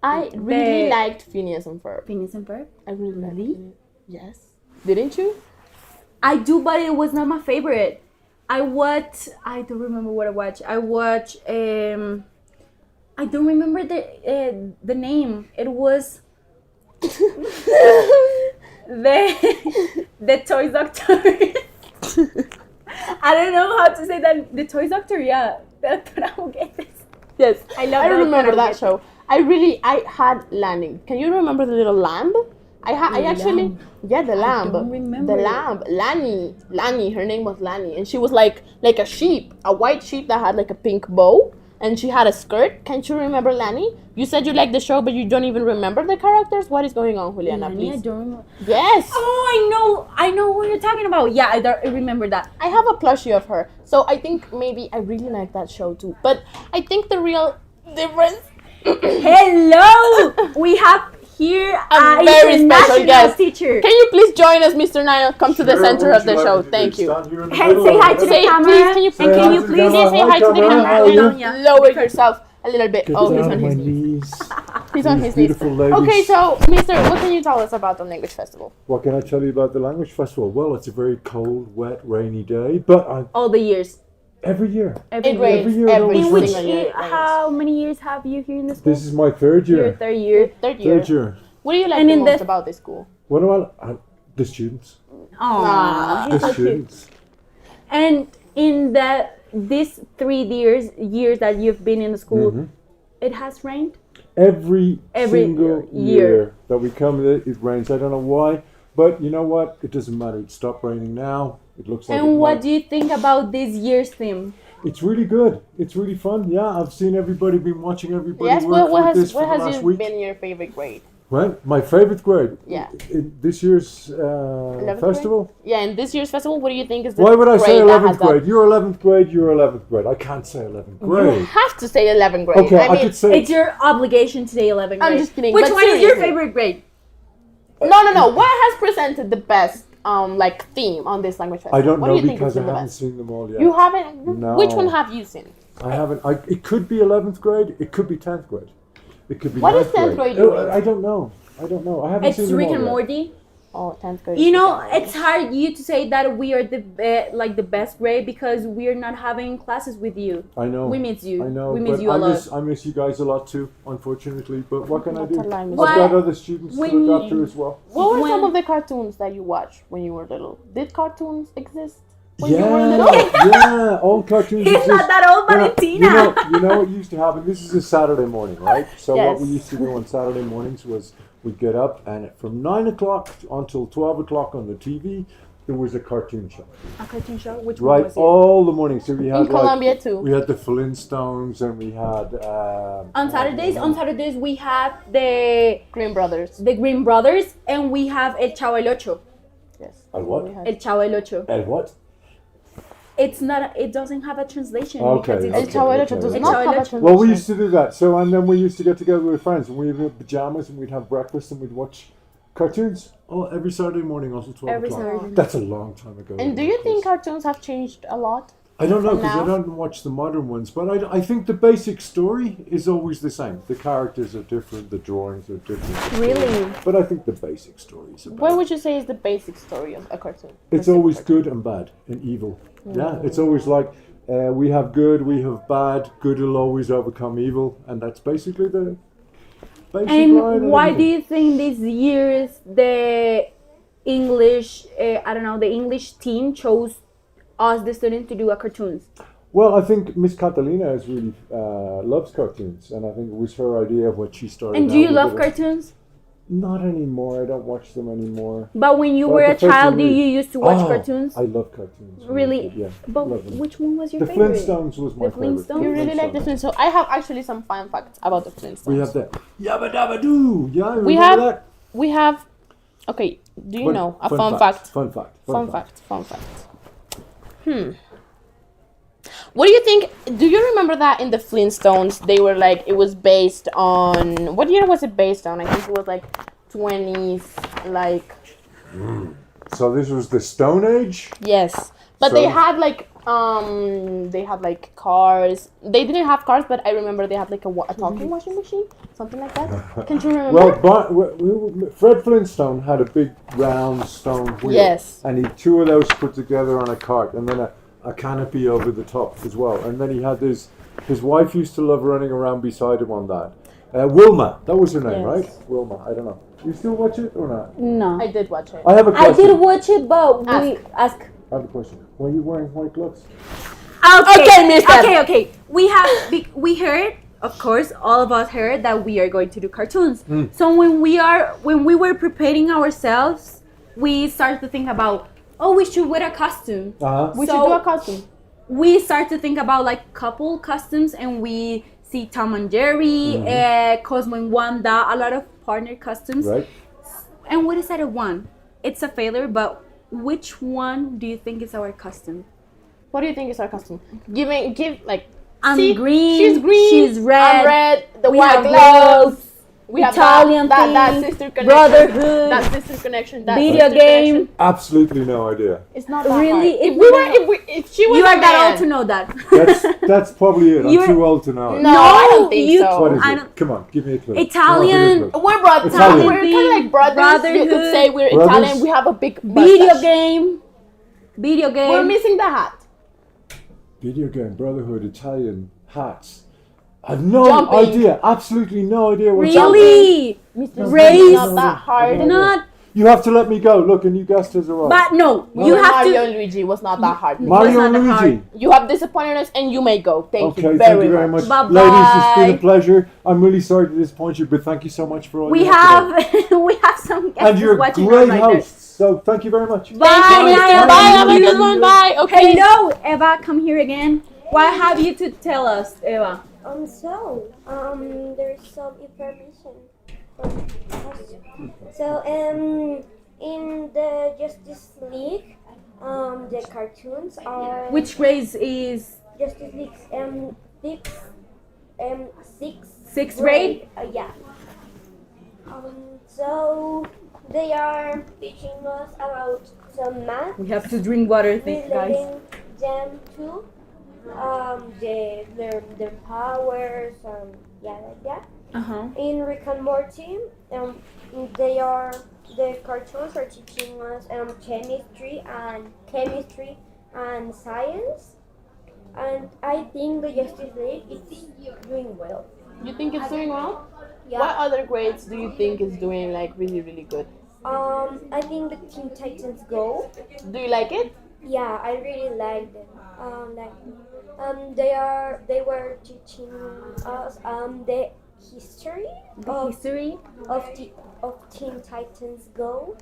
I really the- liked Phineas and Ferb. Phineas and Ferb. I really liked it. Yes. Didn't you? I do, but it was not my favorite. I don't remember what I watched. I watched. I don't remember the name. It was the Toy Doctor. I don't know how to say that. The Toy Doctor, yeah. Yes, I love I that remember kind that of show. I had Lanny. Can you remember the little lamb? I actually, yeah, the lamb. don't remember the it. lamb, Lanny. Her name was Lanny, and she was like a sheep, a white sheep that had like a pink bow, and she had a skirt. Can't you remember Lanny? You said you liked the show, but you don't even remember the characters. What is going on, Juliana? Nani, I Please. don't remember. Yes, Oh, I know who you're talking about. Yeah, I remember that. I have a plushie of her, so I think maybe I really like that show too. But I think the real difference. Hello, we have here A very special international guest. teacher. Can you please join us, Mr. Niall? Come to the center of the show. Thank you. Hey, say hi to the Say, camera. please, can you and can you please say hi to the camera. camera and Yeah. lower yourself a little bit? Oh, he's on his knees. knees. He's on his knees. Beautiful ladies. Okay, so, Mr., what can you tell us about the language festival? What can I tell you about the language festival? Well, it's a very cold, wet, rainy day, but All the years. every year. It rains Every year, every it In always which single year. how many years have you here in the school? This is my third Your year. third year. Third year. Third year. What do you like And the in most the- about this school? What do the students? Aww. The students. And in these 3 years that you've been in the school, Mhm. it has rained. Every year. single year that we come, it rains. I don't know why, but you know what? It doesn't matter. It stopped raining now. It looks like. And what do you think about this year's theme? It's really good. It's really fun. Yeah, I've seen everybody, been watching everybody Yes, work what with this for the has last you week. been your favorite grade? Right, my favorite grade. Yeah. In this year's 11th festival. Yeah, in this year's festival, what do you think is the Why would I say grade that 11th has that- grade? You're 11th grade. You're 11th grade. I can't say 11th You grade. have to say 11th grade. Okay, I mean, could say. It's your obligation to say 11th grade. I'm just kidding, Which but one is your seriously. favorite grade? No. What has presented the best like theme on this language festival? I don't what know do you think because has I been the haven't best? seen them all yet. You haven't. No. Which one have you seen? I haven't. It could be 11th grade. It could be 10th grade. It could be. What is 9th 10th grade Oh, doing? I don't know. I haven't It's seen them Rick all and yet. Morty. Oh, 10th grade. You know, it's hard you to say that we are the the best grade because we are not having classes with you. I know. We miss you. I know. We miss but you a lot. I miss you guys a lot too, unfortunately. But what can I That's do? a lie, Miss I've got Kata. other students to When look after as well. What were some when- of the cartoons that you watched when you were little? Did cartoons exist when Yeah, you were little? yeah, all cartoons He's exist. not that old, You know- Valentina. You know what used to happen? This is a Saturday morning, right? So what Yes. we used to do on Saturday mornings was we'd get up and from 9 o'clock until 12 o'clock on the TV, there was a cartoon show. A cartoon show? Which one Right, was it? all the morning. So we had In Colombia too. we had the Flintstones and we had On Saturdays we have the Green Brothers. Green Brothers and we have El Chavo el Ocho. Yes. El what? We had- El Chavo el Ocho. And what? It's not. It doesn't have a translation. Okay, because it's- El okay. Chavo el Ocho does El not Chavo el have a Ocho. translation. Well, we used to do that. So, and then we used to get together with friends and we'd have pajamas and we'd have breakfast and we'd watch cartoons every Saturday morning until 12 Every o'clock. Saturday. That's a long time ago. And do you think cartoons have changed a lot? I don't know from because I now? don't watch the modern ones, but I think the basic story is always the same. The characters are different, the drawings are different. Really? But I think the basic story is about. What would you say is the basic story of a cartoon? It's always good and bad and evil. Yeah, it's always like we have good, we have bad. Good will always overcome evil, and that's basically the basic line. And of why do everything. you think this year's the English? I don't know. The English team chose us, the students, to do a cartoons. Well, I think Miss Catalina is really loves cartoons, and I think it was her idea of what she started. And do out you with love it. cartoons? Not anymore. I don't watch them anymore. But when you Well, were the a first child, one do is- you used to watch Oh, cartoons? I love cartoons. Really? Yeah. But love them. which one was your The favorite? Flintstones was my The favorite. Flintstones? You really like the Flintstones. So I have actually some fun facts about the Flintstones. We have that Yabba Dabba Doo. Yeah, We remember have- that? We have. Okay. Do you Fun- know a fun fact? Fun fact. Fun fact. Fun fact. What do you think? Do you remember that in the Flintstones they were like it was based on what year was it based on? I think it was like 20s, like So this was the Stone Age. yes. But So- they had like cars. They didn't have cars, but I remember they had like a talking washing machine, something like that. Can you remember? Well, Fred Flintstone had a big round stone wheel. Yes. And he had two of those put together on a cart, and then a canopy over the top as well. And then he had his wife used to love running around beside him on that. Wilma, that was her name, Yes. right? Wilma, I don't know. You still watch it or not? No. I did watch it. I have a I question. did watch it, but we ask. I have a question. Why are you wearing white gloves? Okay, mister. Okay. We heard, of course, all of us heard that we are going to do cartoons. So when we were preparing ourselves, we started to think about, we should wear a costume. We should do a costume. We start to think about like couple costumes, and we see Tom and Jerry, Cosmo and Wanda, a lot of partner costumes. Right. And we decided one. It's a failure, but which one do you think is our costume? What do you think is our costume? Give like. I'm See, green. She's green. She's red. I'm red. The We white have gloves. gloves. We have Italian that thing, sister connection. brotherhood, That sister connection. That video sister game. connection. Absolutely no idea. It's not that Really? hard. If she was You a are that man, old to know that. That's probably it. I'm You're- too old to know it. No, I don't think you- so. What is I it? don't- Come on, give me a clue. Italian. Come on, We're brothers. Italian. We're kind of like brothers. You could Brotherhood. say we're Brothers. Italian. We have a big Video mustache. game. Video game. We're missing the hat. Video game, Brotherhood, Italian, hats. I have no Jumping. idea. Absolutely no idea what's Really? Mr. Race. Not that hard. Not. You have to let me go. Look, and you guessed as well. But no, You you have Mario to. and Luigi was not that hard. Mario and not that Luigi. You have disappointed us, and you may go. Thank Okay, you thank you very much. Bye-bye. Ladies, it's been a pleasure. I'm really sorry to disappoint you, but thank you so much for all We your help today. have we have some guests And you're a watching great us right there. host. So thank you very much. Bye. Thank you, Bye. Mr. Bye. Have a good one. Bye. Okay. Hello, Eva. Come here again. What have you to tell us, Eva? There's some information from us. So, in the Justice League, the cartoons are Which grade is Justice League, sixth grade? Yeah. So they are teaching us about some math, We have to drink water, guys. relating them to their powers, like that. In Rick and Morty, the cartoons are teaching us chemistry and science, and I think the Justice League is doing well. You think it's doing well? Yeah. What other grades do you think is doing like really, really good? I think the Teen Titans Go. Do you like it? Yeah, I really like them. They were teaching us the history History. of Teen Titans Go.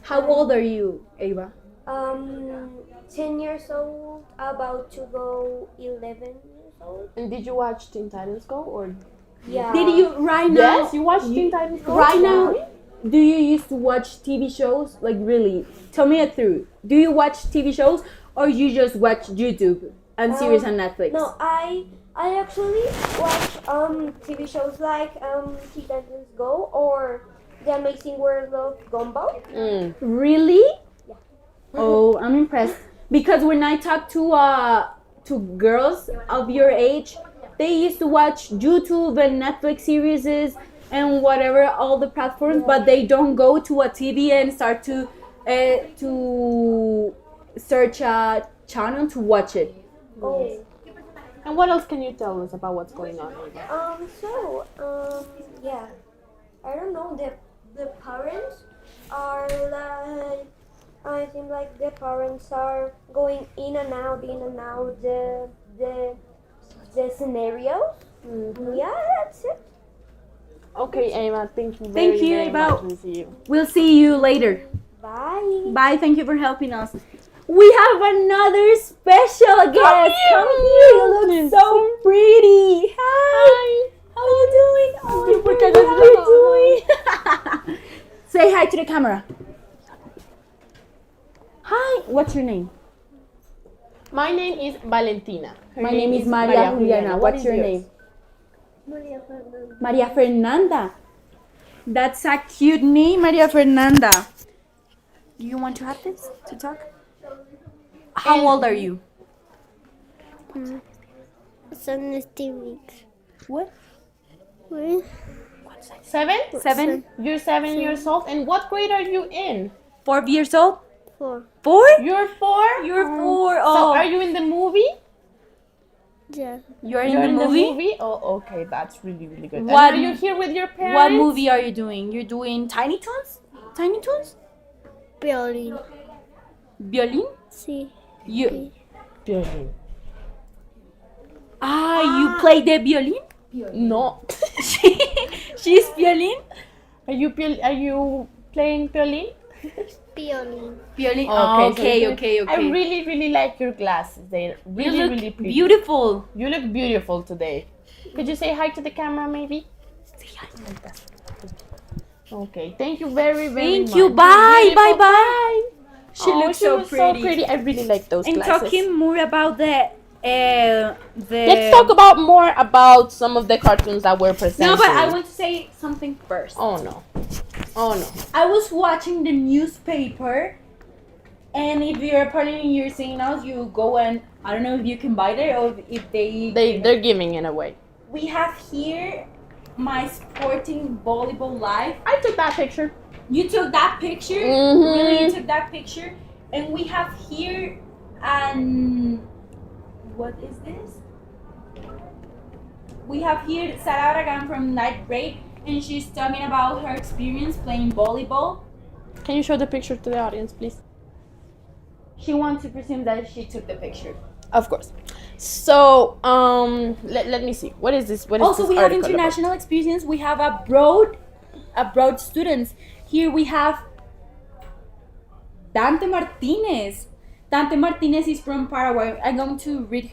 How old are you, Eva? 10 years old, about to go 11 years old. And did you watch Teen Titans Go or? Yeah. Did you right now? Yes, you watched Teen Titans Go. Right Yeah. now, do you used to watch TV shows? Like really? Tell me it through. Do you watch TV shows or you just watch YouTube and series on Netflix? No, I actually watch TV shows like Teen Titans Go or The Amazing World of Gumball. Really? Yeah. Oh, I'm impressed. Because when I talk to girls of your age, they used to watch YouTube and Netflix series and whatever, all the platforms, but they don't go to a TV and start to search a channel to watch it. Oh. And what else can you tell us about what's going on? Yeah, I don't know. The parents are like, I think like the parents are going in and out the scenarios. Yeah, that's it. Okay, Emma, thank you Thank you, very Eva. much. We'll see you. We'll see you later. Bye. Bye, thank you for helping us. We have another special guest. Come here, you look so pretty. Hi. How you doing? Oh, how you doing? Say hi to the camera. Hi. What's your name? My name is Valentina. Her My name is Maria Juliana. What's your name? Maria Fernanda. That's a cute name, Maria Fernanda. Do you want to have this to talk? How old are you? 7 weeks. What? Well, 7? 7? You're 7 years old. And what grade are you in? 4 years old? 4. 4? You're 4? You're 4. So Oh, are you in the movie? Yeah. you're You're in the movie? Oh, okay. That's really, really good. What- And are you here with your parents? What movie are you doing? You're doing Tiny Toons? Tiny Toons? Violín. Violin? Sí. You Violin. you play the violin? No. She's violin? Are you playing violin? Violín. Violin. Oh, Okay. I really, really like your glasses. They're really, You look really pretty. beautiful. You look beautiful today. Could you say hi to the camera, maybe? Okay. Thank you very, very much. Thank you. You're Bye. beautiful. Bye. She Oh, looks so was pretty. I really like those And glasses. talking more about the Let's talk about more about some of the cartoons that were presented. No, but I want to say something first. Oh no. Oh no. I was watching the newspaper, and if you're partnering your signals, you go and I don't know if you can buy it or if They're giving it away. We have here my sporting volleyball life. I took that picture. You took that picture? Mhm. Really, you took that picture? And we have here what is this? We have here Sarah Aragan from 9th grade, and she's talking about her experience playing volleyball. Can you show the picture to the audience, please? She wants to presume that she took the picture. Of course. So, let me see. What is this? What is Also, this we have article about? international experience. We have abroad students. Here we have Dante Martinez. Dante Martinez is from Paraguay. I'm going to read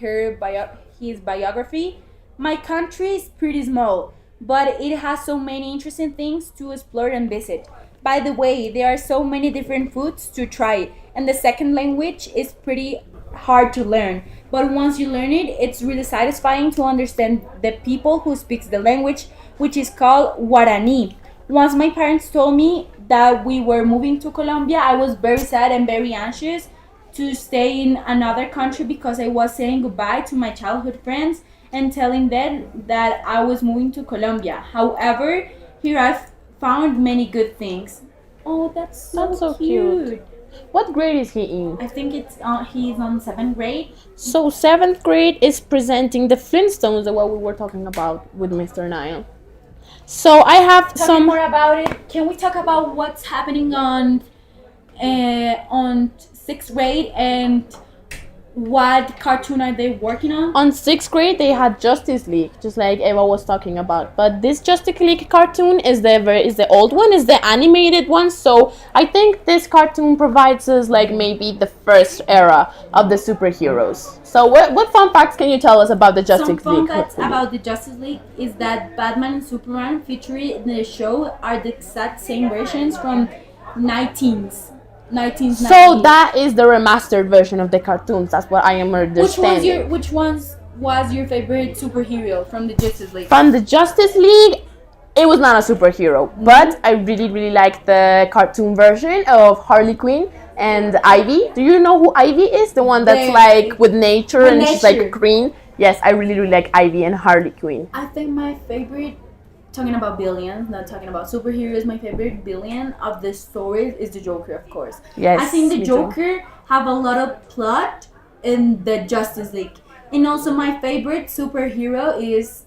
his biography. My country is pretty small, but it has so many interesting things to explore and visit. By the way, there are so many different foods to try, and the second language is pretty hard to learn. But once you learn it, it's really satisfying to understand the people who speaks the language, which is called Guarani. Once my parents told me that we were moving to Colombia, I was very sad and very anxious to stay in another country because I was saying goodbye to my childhood friends and telling them that I was moving to Colombia. However, here I've found many good things. Oh, that's so cute. What grade is he in? I think he's on 7th grade. So 7th grade is presenting the Flintstones, what we were talking about with Mr. Nile. So I have Talking some more about it. Can we talk about what's happening on 6th grade and what cartoon are they working on? On 6th grade, they had Justice League, just like Eva was talking about. But this Justice League cartoon is the old one, is the animated one. So I think this cartoon provides us like maybe the first era of the superheroes. So what fun facts can you tell us about the Justice Some League? fun facts about the Justice League is that Batman and Superman featured in the show are the exact same versions from 1990s. So that is the remastered version of the cartoons. That's what I am understanding. Which ones was your favorite superhero from the Justice League? From the Justice League, it was not a superhero, but I really, really like the cartoon version of Harley Quinn and Ivy. Do you know who Ivy is? The one that's like with nature and she's like green. Yes, I really, really like Ivy and Harley Quinn. I think my favorite, talking about villains, not talking about superheroes, my favorite villain of the stories is the Joker, of course. Yes, I think the me too. Joker have a lot of plot in the Justice League. And also my favorite superhero is,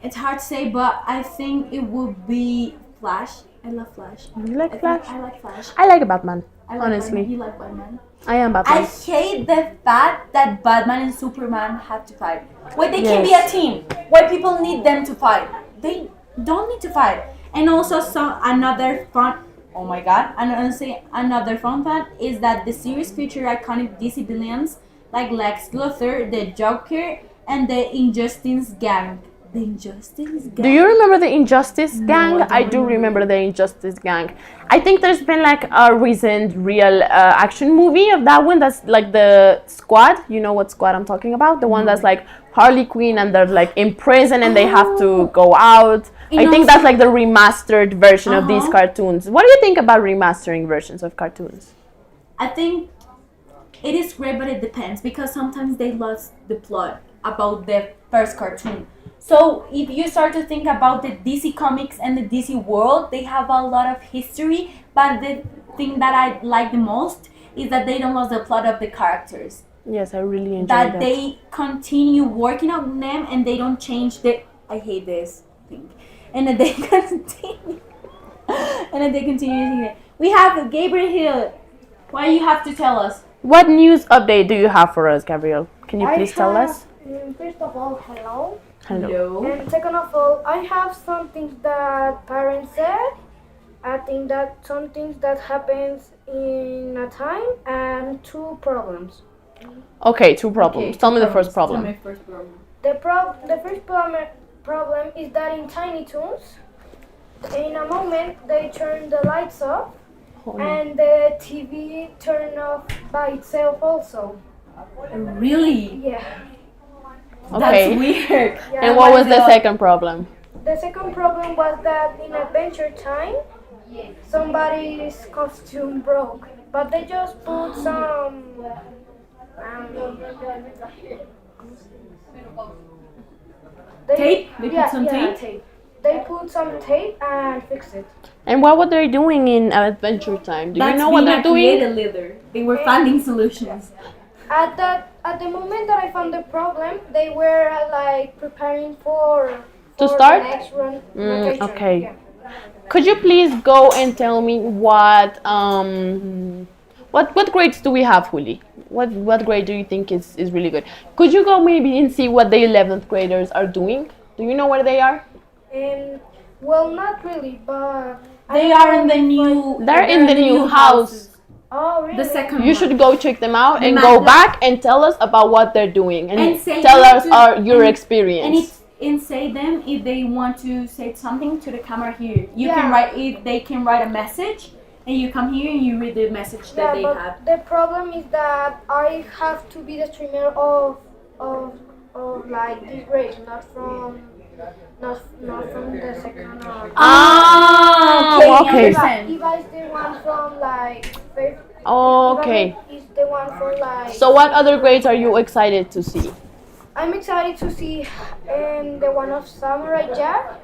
it's hard to say, but I think it would be Flash. I love Flash. You like Flash? I like Flash. I like Batman, I like honestly. Batman. You like Batman? I am I Batman. hate the fact that Batman and Superman have to fight. Why they can be a Yes. team? Why people need them to fight? They don't need to fight. And also another fun. Oh my god! And honestly, another fun fact is that the series featured iconic DC villains like Lex Luthor, the Joker, and the Injustice Gang. The Injustice Gang. Do you remember the Injustice Gang? I don't I do remember the Injustice Gang. I think there's been like a recent real action movie of that one that's like the Squad. You know what Squad I'm talking about? The one that's like Harley Quinn and they're like in prison and they have to go out. And I think also- that's like the remastered version of these cartoons. What do you think about remastering versions of cartoons? I think it is great, but it depends because sometimes they lost the plot about the first cartoon. So if you start to think about the DC comics and the DC world, they have a lot of history. But the thing that I like the most is that they don't lose the plot of the characters. Yes, I really enjoy That that. they continue working on them and they don't change the. I hate this thing, and that they continue. And then they continue. We have Gabriel here. Why you have to tell us? What news update do you have for us, Gabriel? Can you please tell us? First of all, hello. Hello. And second of all, I have some things that parents said. I think that some things that happens in a time and two problems. Okay, two problems. Tell me the first problem. The first problem is that in Tiny Toons, in a moment they turn the lights off and the TV turn off by itself also. Really? Yeah. Okay. That's weird. Yeah. And what was the second problem? The second problem was that in Adventure Time, somebody's costume broke, but they just put some. Tape? They put some tape? tape. They put some tape and fixed it. And what were they doing in Adventure Time? Do you know what they're doing? Creative leader. They were finding solutions. At the moment that I found the problem, they were like preparing for start? the next run. Okay. Yeah. Could you please go and tell me what grades do we have, Juli? What grade do you think is really good? Could you go maybe and see what the 11th graders are doing? Do you know where they are? Well, not really, but They are in the new. They're in the new house. Oh, really? The second. You should go check them out and map go them. back and tell us about what they're doing and say tell them us to- your and- experience. And say them if they want to say something to the camera here. You Yeah. can write if they can write a message, and you come here and you read the message that they but have. the problem is that I have to be the streamer of like this grade, not from the second or. Okay. Understand. Eva is the one from like fifth. Okay. Eva is the one for like. So what other grades are you excited to see? I'm excited to see the one of Samurai Jack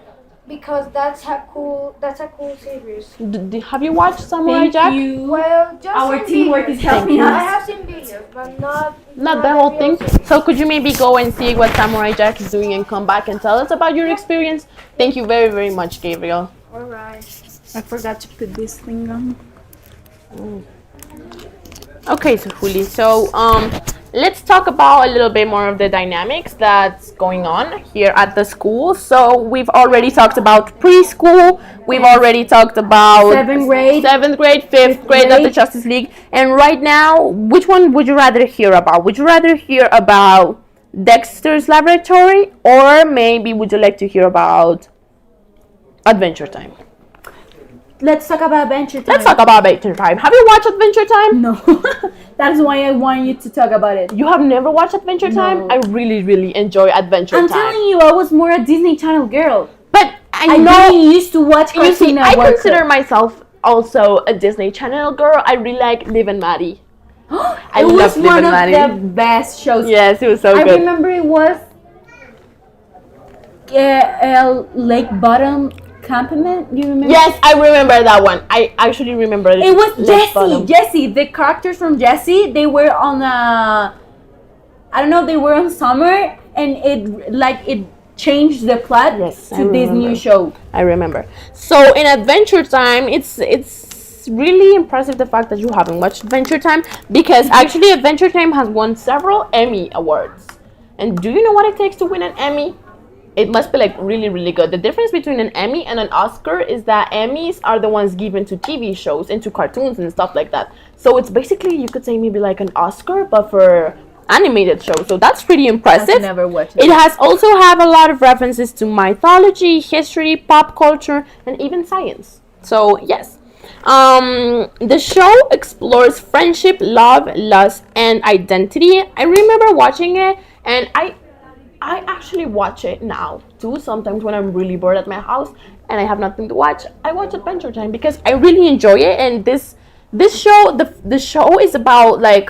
because that's a cool series. Have you watched Samurai Jack? Thank you. Well, just Our in teamwork videos. is helping I us. have seen videos, but Not the whole thing. So could you maybe go and see what Samurai Jack is doing and come back and tell us about your experience? Thank you very, very much, Gabriel. Alright. I forgot to put this thing on. Okay, so Juli, so let's talk about a little bit more of the dynamics that's going on here at the school. So we've already talked about preschool. We've already talked about 7th grade. 7th grade, 5th grade of the Justice League. And right now, which one would you rather hear about? Would you rather hear about Dexter's Laboratory, or maybe would you like to hear about Adventure Time? Let's talk about Adventure Time. Let's talk about Adventure Time. Have you watched Adventure Time? No. That's why I want you to talk about it. You have never watched Adventure Time? No. I really, really enjoy Adventure I'm Time. telling you, I was more a Disney Channel girl. But I I know, really used to watch you Cartoon see, I Network. consider myself also a Disney Channel girl. I really like Liv and Maddie. I It was love Liv one and of Maddie. the best shows. Yes, it was so I good. remember it was Lake Bottom Campament. Do you remember? Yes, I remember that one. I actually remember it. It was Left Bottom. Jessie. The characters from Jessie, they were on I don't know, they were on summer, and it changed the plot Yes, I to this remember. new show. I remember. So in Adventure Time, it's really impressive the fact that you haven't watched Adventure Time, because actually Adventure Time has won several Emmy awards. And do you know what it takes to win an Emmy? It must be like really, really good. The difference between an Emmy and an Oscar is that Emmys are the ones given to TV shows and to cartoons and stuff like that. So it's basically, you could say maybe like an Oscar, but for animated shows. So that's pretty impressive. I've never watched it. It has also have a lot of references to mythology, history, pop culture, and even science. So yes. The show explores friendship, love, lust, and identity. I remember watching it, and I actually watch it now too. Sometimes when I'm really bored at my house and I have nothing to watch, I watch Adventure Time because I really enjoy it. And this show, the show is about, like,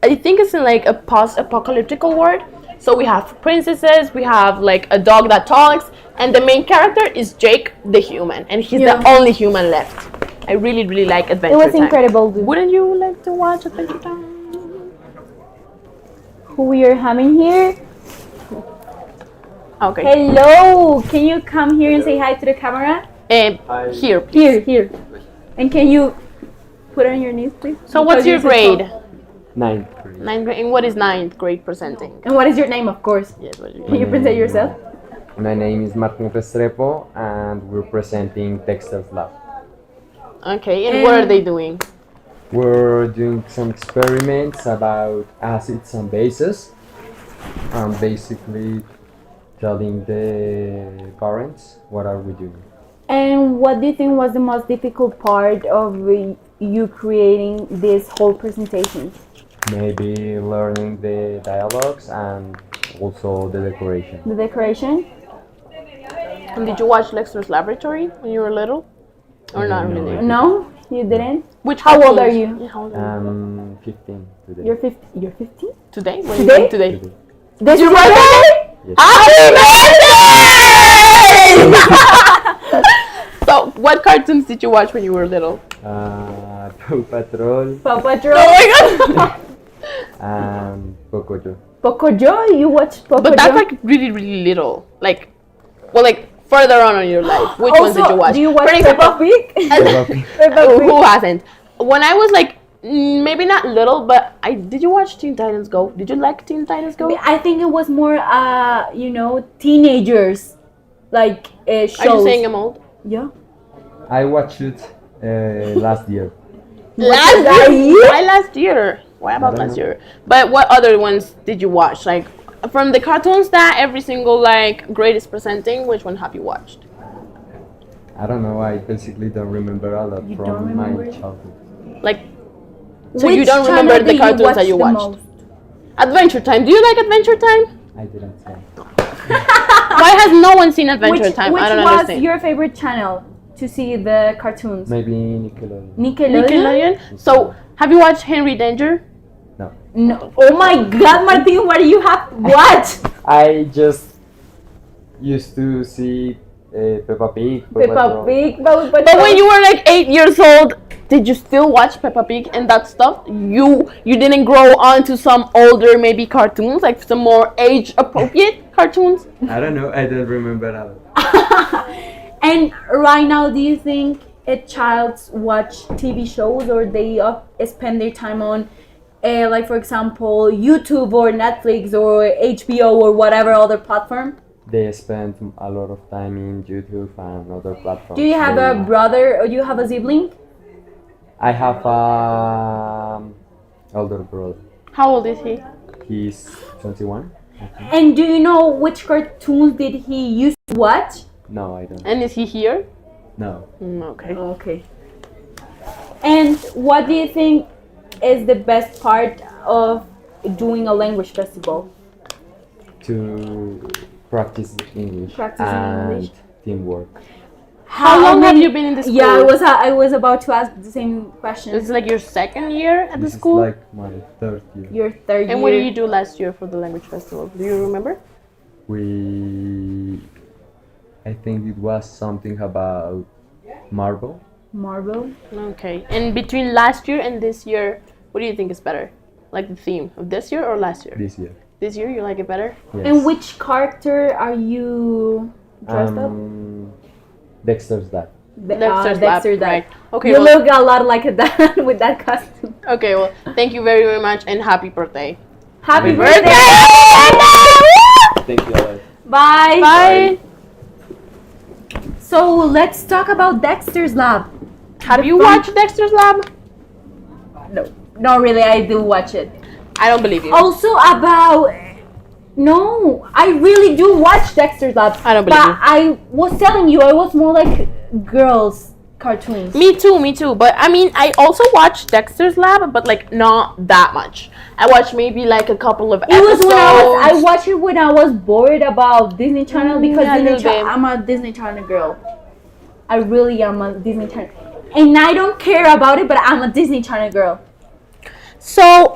I think it's in like a post-apocalyptic world. So we have princesses, we have like a dog that talks, and the main character is Jake the human, and he's the only human left. I really, really like Adventure It was Time. incredible, dude. Wouldn't you like to watch Adventure Time? Who we are having here? Okay. Hello, can you come here and say hi to the camera? Here, please. Here. And can you put on your knees, please? So what's your grade? 9th grade. 9th grade. And what is 9th grade presenting? And what is your name, of course? Yes, what is your Can you present yourself? My name is Martin Restrepo and we're presenting Dexter's Lab. Okay, and what are they doing? We're doing some experiments about acids and bases and basically telling the parents what are we doing. And what do you think was the most difficult part of you creating this whole presentation? Maybe learning the dialogues and also the decoration. The decoration? And did you watch Dexter's Laboratory when you were little? Or not No, really? I No, you didn't? Which How old cartoons? are you? Yeah, how old are you? I'm 15 today. You're 50. You're 50? Today? When Today? You today? Today. This is your birthday? Yes. Happy birthday! So, what cartoons did you watch when you were little? Paw Patrol Paw Patrol. Oh my god! and Pocoyo. Pocoyo? You watched Pocoyo? But that's like really, really little. Like, well, like further on in your life. Which ones did you watch? Do you watch For example, Peppa Pig? Peppa Pig. Peppa Pig. who hasn't? When I was like, maybe not little, but did you watch Teen Titans Go? Did you like Teen Titans Go? I think it was more, teenagers, like shows. Are you saying I'm old? Yeah. I watched it last year. Last year? Why last year? Why about I don't last know. year? But what other ones did you watch? Like, from the cartoons that every single like grade is presenting, which one have you watched? I don't know, I basically don't remember a lot You from don't my remember? childhood. Like, so Which you don't channel remember do the you cartoons watch that you the watched? most? Adventure Time. Do you like Adventure Time? I didn't say. Why has no one seen Adventure Time? Which I don't was understand. your favorite channel to see the cartoons? Maybe Nickelodeon. Nickelodeon? Nickelodeon. So, have you watched Henry Danger? No. No. Oh my God, Martin, what do you have? What? I just used to see Peppa Pig. Paw Peppa Patrol. Pig. But when you were like 8 years old, did you still watch Peppa Pig and that stuff? You didn't grow on to some older maybe cartoons, like some more age appropriate cartoons? I don't know, I don't remember a lot. And right now, do you think a child watch TV shows or they spend their time on, like for example, YouTube or Netflix or HBO or whatever other platform? They spend a lot of time in YouTube and other platforms. Do you have a brother or you have a sibling? I have a older brother. How old is he? He's 21. And do you know which cartoons did he used to watch? No, I don't. And is he here? No. Okay. Okay. And what do you think is the best part of doing a language festival? To practice English Practicing and English. teamwork. How long have you been in the school? Yeah, I was about to ask the same question. It's like your second year at the This school? is like my third year. Your third And year. what did you do last year for the language festival? Do you remember? I think it was something about marble. Marble. Okay. And between last year and this year, what do you think is better? Like the theme of this year or last year? This year. This year, you like it better? Yes. And which character are you dressed up? Dexter's Dad. Dexter's Lab, Dexter's Dad. right. Okay, You well, look a lot like a dad with that costume. okay, well, thank you very, very much and happy birthday. Happy birthday! birthday! Thank you, Alex. Bye. Bye! So let's talk about Dexter's Lab. Have you watched Dexter's Lab? No, not really. I do watch it. I don't believe you. Also about no, I really do watch Dexter's Lab. I don't believe but you. I was telling you, I was more like girls cartoons. Me too. But I mean, I also watched Dexter's Lab, but like not that much. I watched maybe like a couple of It episodes. was when I watched it when I was bored about Disney Channel because yeah, Disney little bit. I'm a Disney Channel girl. I really am a Disney Channel, and I don't care about it, but I'm a Disney Channel girl. So,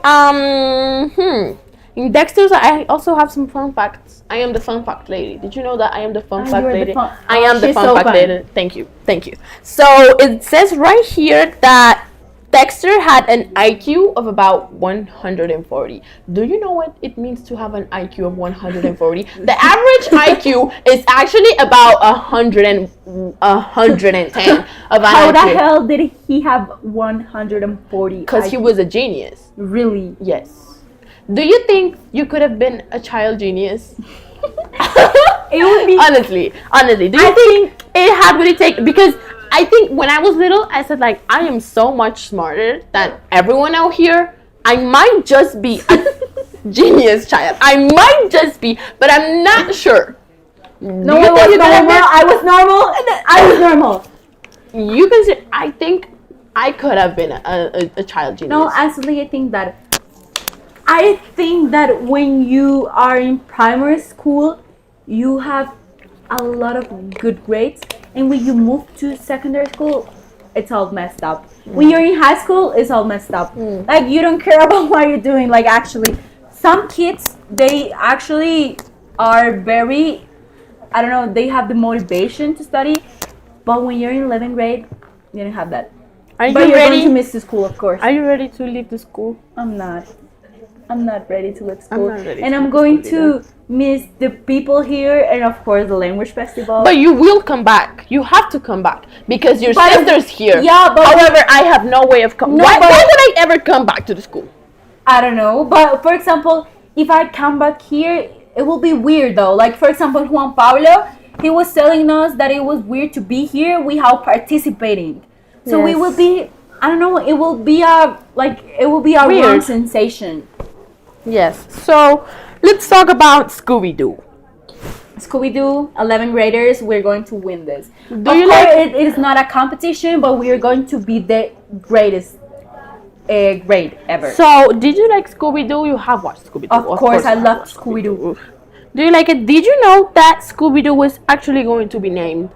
In Dexter's, I also have some fun facts. I am the fun fact lady. Did you know that I am the fun fact lady? I am the she's fun so fact fun. lady. Thank you. So it says right here that Dexter had an IQ of about 140. Do you know what it means to have an IQ of 140? The average IQ is actually about 110 of an How IQ. the hell did he have 140? Because he was a genius. Really? Yes. Do you think you could have been a child genius? It would be. Honestly, do you think it had what it take? Because I think when I was little, I said like, I am so much smarter than everyone out here. I might just be a genius child. I might just be, but I'm not sure. No, I was normal. I was normal. You can say, I think I could have been a child genius. No, actually, I think that when you are in primary school, you have a lot of good grades, and when you move to secondary school, it's all messed up. When you're in high school, it's all messed up. Like, you don't care about what you're doing. Like, actually, some kids, they actually are very, I don't know, they have the motivation to study, but when you're in 11th grade, you don't have that. Are But you you're ready? going to miss the school, of course. Are you ready to leave the school? I'm not ready to leave school. not ready And to I'm leave going school to miss the people here and of course the language festival. But you will come back. You have to come back because your But- sister's here. Yeah, but However, I have no way of coming. No, why but- would I ever come back to the school? I don't know. But for example, if I come back here, it will be weird though. Like for example, Juan Pablo, he was telling us that it was weird to be here without participating. So we Yes. will be, I don't know, it will be a wrong Weird. sensation. Yes. So let's talk about Scooby-Doo. Scooby-Doo, 11th graders, we're going to win this. Do Of you course, like- it is not a competition, but we are going to be the greatest grade ever. So did you like Scooby-Doo? You have watched Scooby-Doo. Of course, I you have love watched Scooby-Doo. Do you like it? Did you know that Scooby-Doo was actually going to be named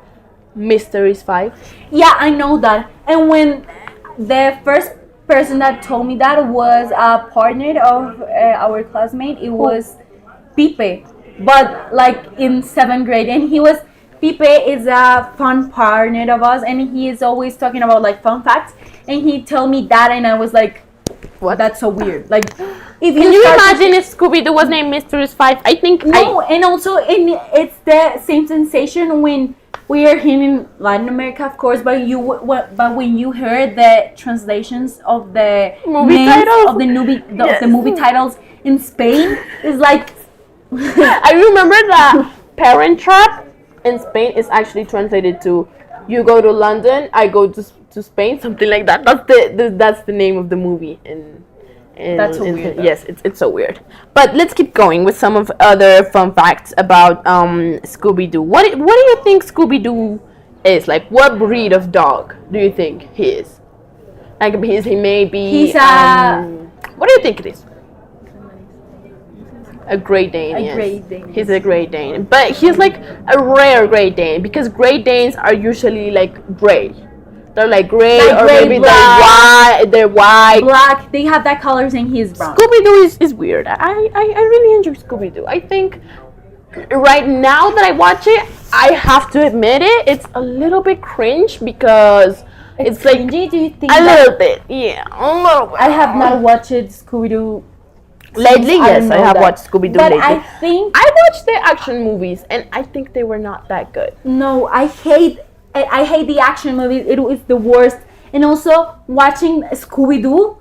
Mysteries 5? Yeah, I know that. And when the first person that told me that was a partner of our classmate, it was Pipe, but like in 7th grade, and Pipe is a fun partner of us, and he is always talking about like fun facts, and he told me that, and I was like, What? that's so weird. Like, if Can you start to- imagine if Scooby-Doo was named Mysteries 5? I think No, and also it's the same sensation when we are here in Latin America, of course, but when you heard the translations of the Movie names titles? of the Yes. the movie titles in Spain, it's like I remember that Parent Trap in Spain is actually translated to "You go to London, I go to Spain," something like that. That's the name of the movie. That's so weird, though. Yes, it's so weird. But let's keep going with some of other fun facts about Scooby-Doo. What do you think Scooby-Doo is? Like, what breed of dog do you think he is? Like, he may be. He's a- What do you think it is? A Great Dane. A Yes. Great Dane. He's a Great Dane, but he's like a rare Great Dane because Great Danes are usually like gray. They're like gray, Like or gray, maybe black. they're white. black. They have that colors, and he's brown. Scooby-Doo is weird. I really enjoy Scooby-Doo. I think right now that I watch it, I have to admit it, it's a little bit cringe because it's like cringy? Do you think a that- little bit, yeah, a little bit. I have not watched Scooby-Doo lately. I Yes, don't I know have that. watched Scooby-Doo But lately. I think I watched the action movies and I think they were not that good. no, I hate the action movies. It is the worst. And also watching Scooby-Doo,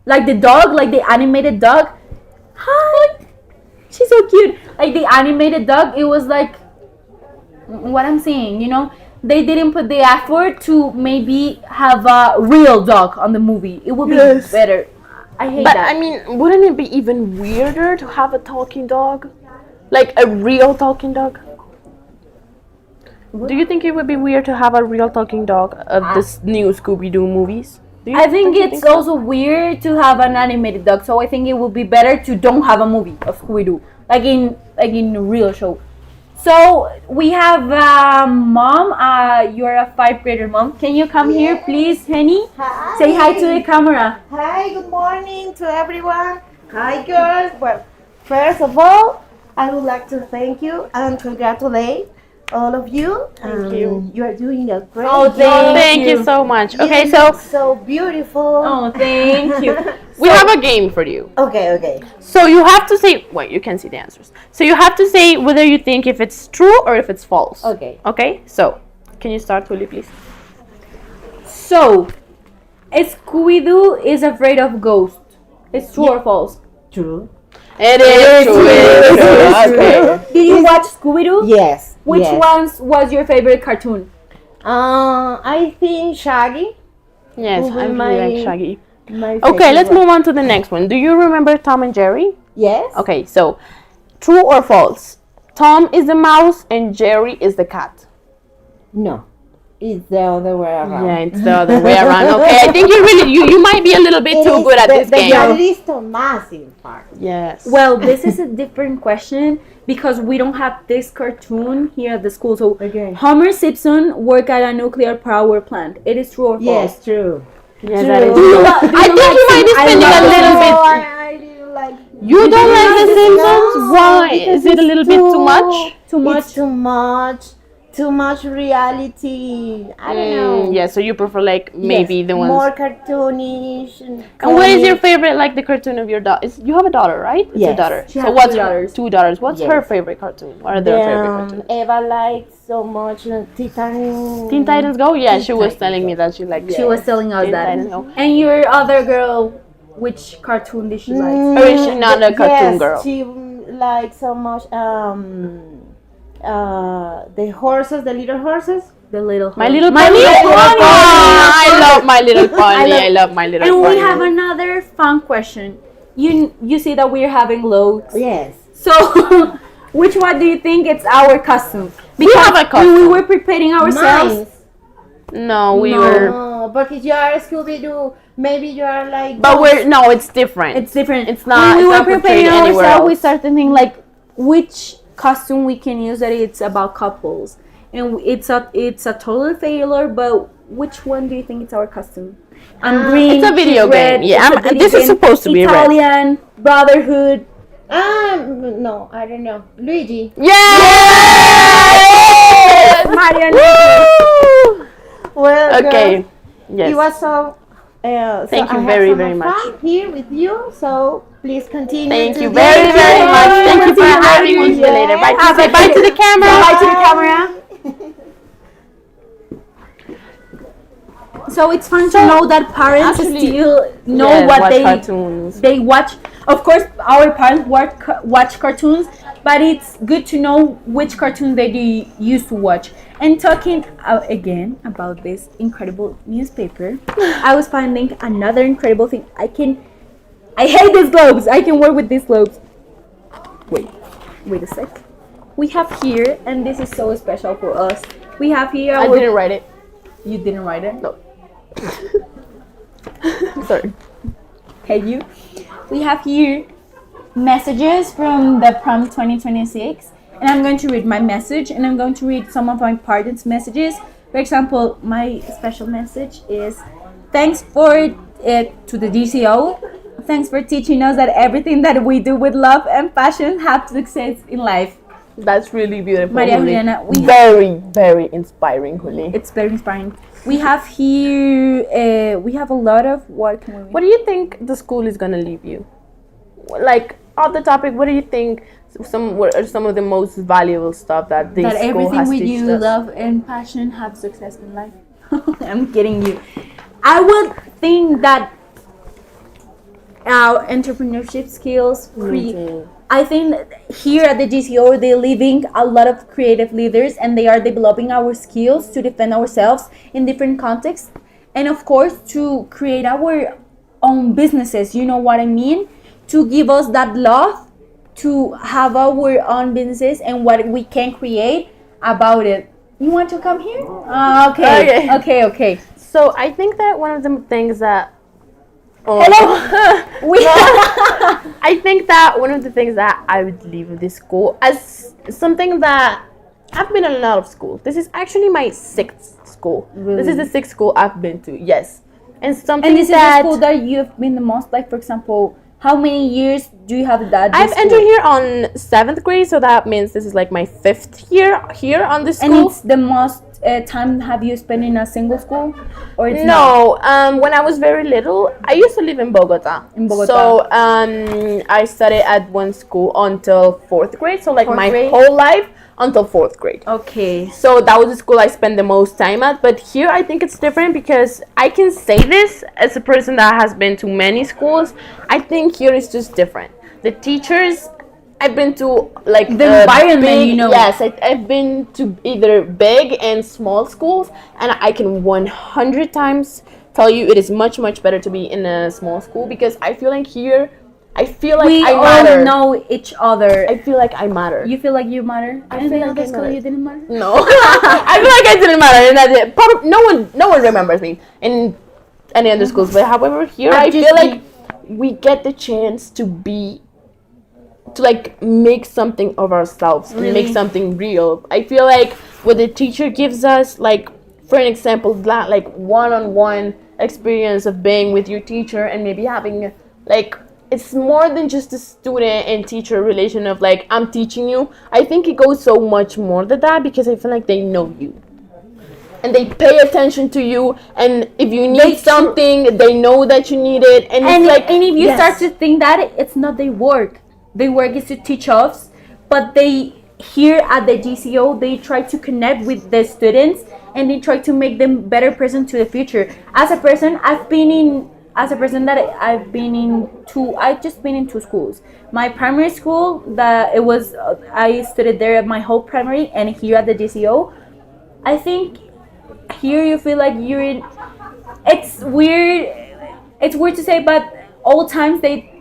like the dog, like the animated dog. Hi, she's so cute. Like the animated dog, it was like what I'm saying. You know, they didn't put the effort to maybe have a real dog on the movie. It would be Yes. better. I hate But that. I mean, wouldn't it be even weirder to have a talking dog? Like a real talking dog? Do you think it would be weird to have a real talking dog of this new Scooby-Doo movies? Do you- I think don't you it's so? also weird to have an animated dog, so I think it would be better to don't have a movie of Scooby-Doo, like in a real show. So we have mom. You're a 5th grader mom. Can you come here, please, Henny? Hi. Say hi to the camera. Hi, good morning to everyone. Hi, girls. Well, First of all, I would like to thank you and congratulate all of you. Thank you. You are doing a great Oh, job. Thank you so much. You Okay, look so so beautiful. Oh, thank you. we have a game for you. Okay. So you have to say, wait, you can see the answers. So you have to say whether you think if it's true or if it's false. Okay. Okay, so can you start, Willie, please? So, Scooby-Doo is afraid of ghosts. It's true or false? True. It is true. Okay. Did you watch Scooby-Doo? Yes. Which yes. ones was your favorite cartoon? I think Shaggy. Yes, Will be I really my- like Shaggy. My Okay, let's favorite. move on to the next one. Do you remember Tom and Jerry? Yes. Okay, so true or false? Tom is the mouse and Jerry is the cat. No. It's the other way around. Yeah, it's the other way around. Okay, I think you might be a little bit too good at this game. The is Tomás, in fact. Yes. Well, this is a different question because we don't have this cartoon here at the school. So, Okay. Homer Simpson work at a nuclear power plant. It is true or false? Yes, true. Yeah, that is True. true. I think you might be spending a little bit. I didn't like. You don't like The Simpsons? Why? because Is it a it's little bit too much? Too much. It's too much. Too much reality. I don't know. Yeah, so you prefer like maybe Yes, the ones. more cartoonish. And what is your comic. favorite, like the cartoon of your daughter? You have a daughter, right? It's a Yes. daughter. She So has what's two daughters. Two daughters. What's Yes. her favorite cartoon? What are their favorite cartoons? Eva likes so much Titan. Teen Titans Go? Yeah, Teen she was Titans telling me Go. that she liked She was telling us Teen that. Titans Go. And your other girl, which cartoon did she like? Or is she not a cartoon yes, girl? She likes so much the horses, the little horses. The Little My Horse. Little Pony? I love My Little Pony. I love My Little And Pony. we have another fun question. You see that we're having loads. Yes. So, which one do you think it's our costume? We have a when we costume. were preparing ourselves, No, we were. No, because you are Scooby Doo. Maybe you are like. But we're no, it's different. it's different. It's not- When we it's were not portrayed preparing anywhere ourselves, we else. started thinking like which costume we can use that it's about couples, and it's a total failure. But which one do you think it's our costume? I'm green. It's a video she's red, game. Yeah, it's a and video this is game. supposed to be red. Italian brotherhood. No, I don't know. Luigi. Yes! Mario and Woo! Well, Okay. girl, Yes. it was so. Thank so you I very, had so very much. fun here with you. So please continue. Thank to you do very, it. very much. Thank you for See you having later. us. See you later. Bye. Have Say a bye good- to the camera. Say bye to the camera. So it's fun to know that parents Actually, still know Yes, what watch they cartoons. they watch. Of course, our parents watch cartoons, but it's good to know which cartoon they used to watch. And talking again about this incredible newspaper, I was finding another incredible thing. I hate these globes. I can work with these globes. Wait a sec. We have here, and this is so special for us. We have here. I didn't write it. You didn't write it? No. Sorry. Hey, you. We have here messages from the prom 2026, and I'm going to read my message, and I'm going to read some of my parents' messages. For example, my special message is, thanks for it to the DCO. Thanks for teaching us that everything that we do with love and passion have success in life. That's really beautiful. Maria Juli. Juliana, Very, very inspiring, Juli. It's very inspiring. We have here, we have a lot of, what can we read? What do you think the school is gonna leave you? Like, off the topic, what do you think what are some of the most valuable stuff that this That school everything has with teached you, us? love and passion have success in life. I'm kidding you. I would think that our entrepreneurship skills, I think that here at the GCO they're leaving a lot of creative leaders, and they are developing our skills to defend ourselves in different contexts, and of course to create our own businesses. You know what I mean? To give us that love to have our own businesses and what we can create about it. You want to come here? Okay. So I think that one of the things that Hello. I think that one of the things that I would leave this school as something that I've been in a lot of schools. This is actually my 6th school. Really? This is the 6th school I've been to. Yes, and something And this is the that school that you've been the most, like, for example, How many years do you have that? I've entered here on 7th grade, so that means this is like my 5th year here on this school. And it's the most time have you spent in a single school, or it's not? No, when I was very little, I used to live in Bogota. So I studied at one school until 4th grade. So like my whole life until 4th grade. Okay. So that was the school I spent the most time at. But here I think it's different because I can say this as a person that has been to many schools. I think here it's just different. The teachers, I've been to like the environment, big, you know. Yes, I've been to either big and small schools, and I can 100 times tell you it is much better to be in a small school because I feel like here, I feel like I matter. We all know each other. I feel like I matter. You feel like you matter? I feel like I matter. You didn't matter? No, I feel like I didn't matter, and that no one remembers me in any other schools. But however, here I feel like we get the chance to like make something of ourselves and make something real. I feel like what the teacher gives us, like for an example, that like one-on-one experience of being with your teacher and maybe having like, it's more than just a student and teacher relation of like, I'm teaching you. I think it goes so much more than that because I feel like they know you and they pay attention to you, and if you need something, they know that you need it, and it's like, and if you start to think that it's not their work. Their work is to teach us, but they here at the GCO they try to connect with the students and they try to make them better person to the future. As a person, I've just been in two schools. My primary school, I studied there my whole primary, and here at the GCO, I think here you feel like you're in. It's weird to say, but all times they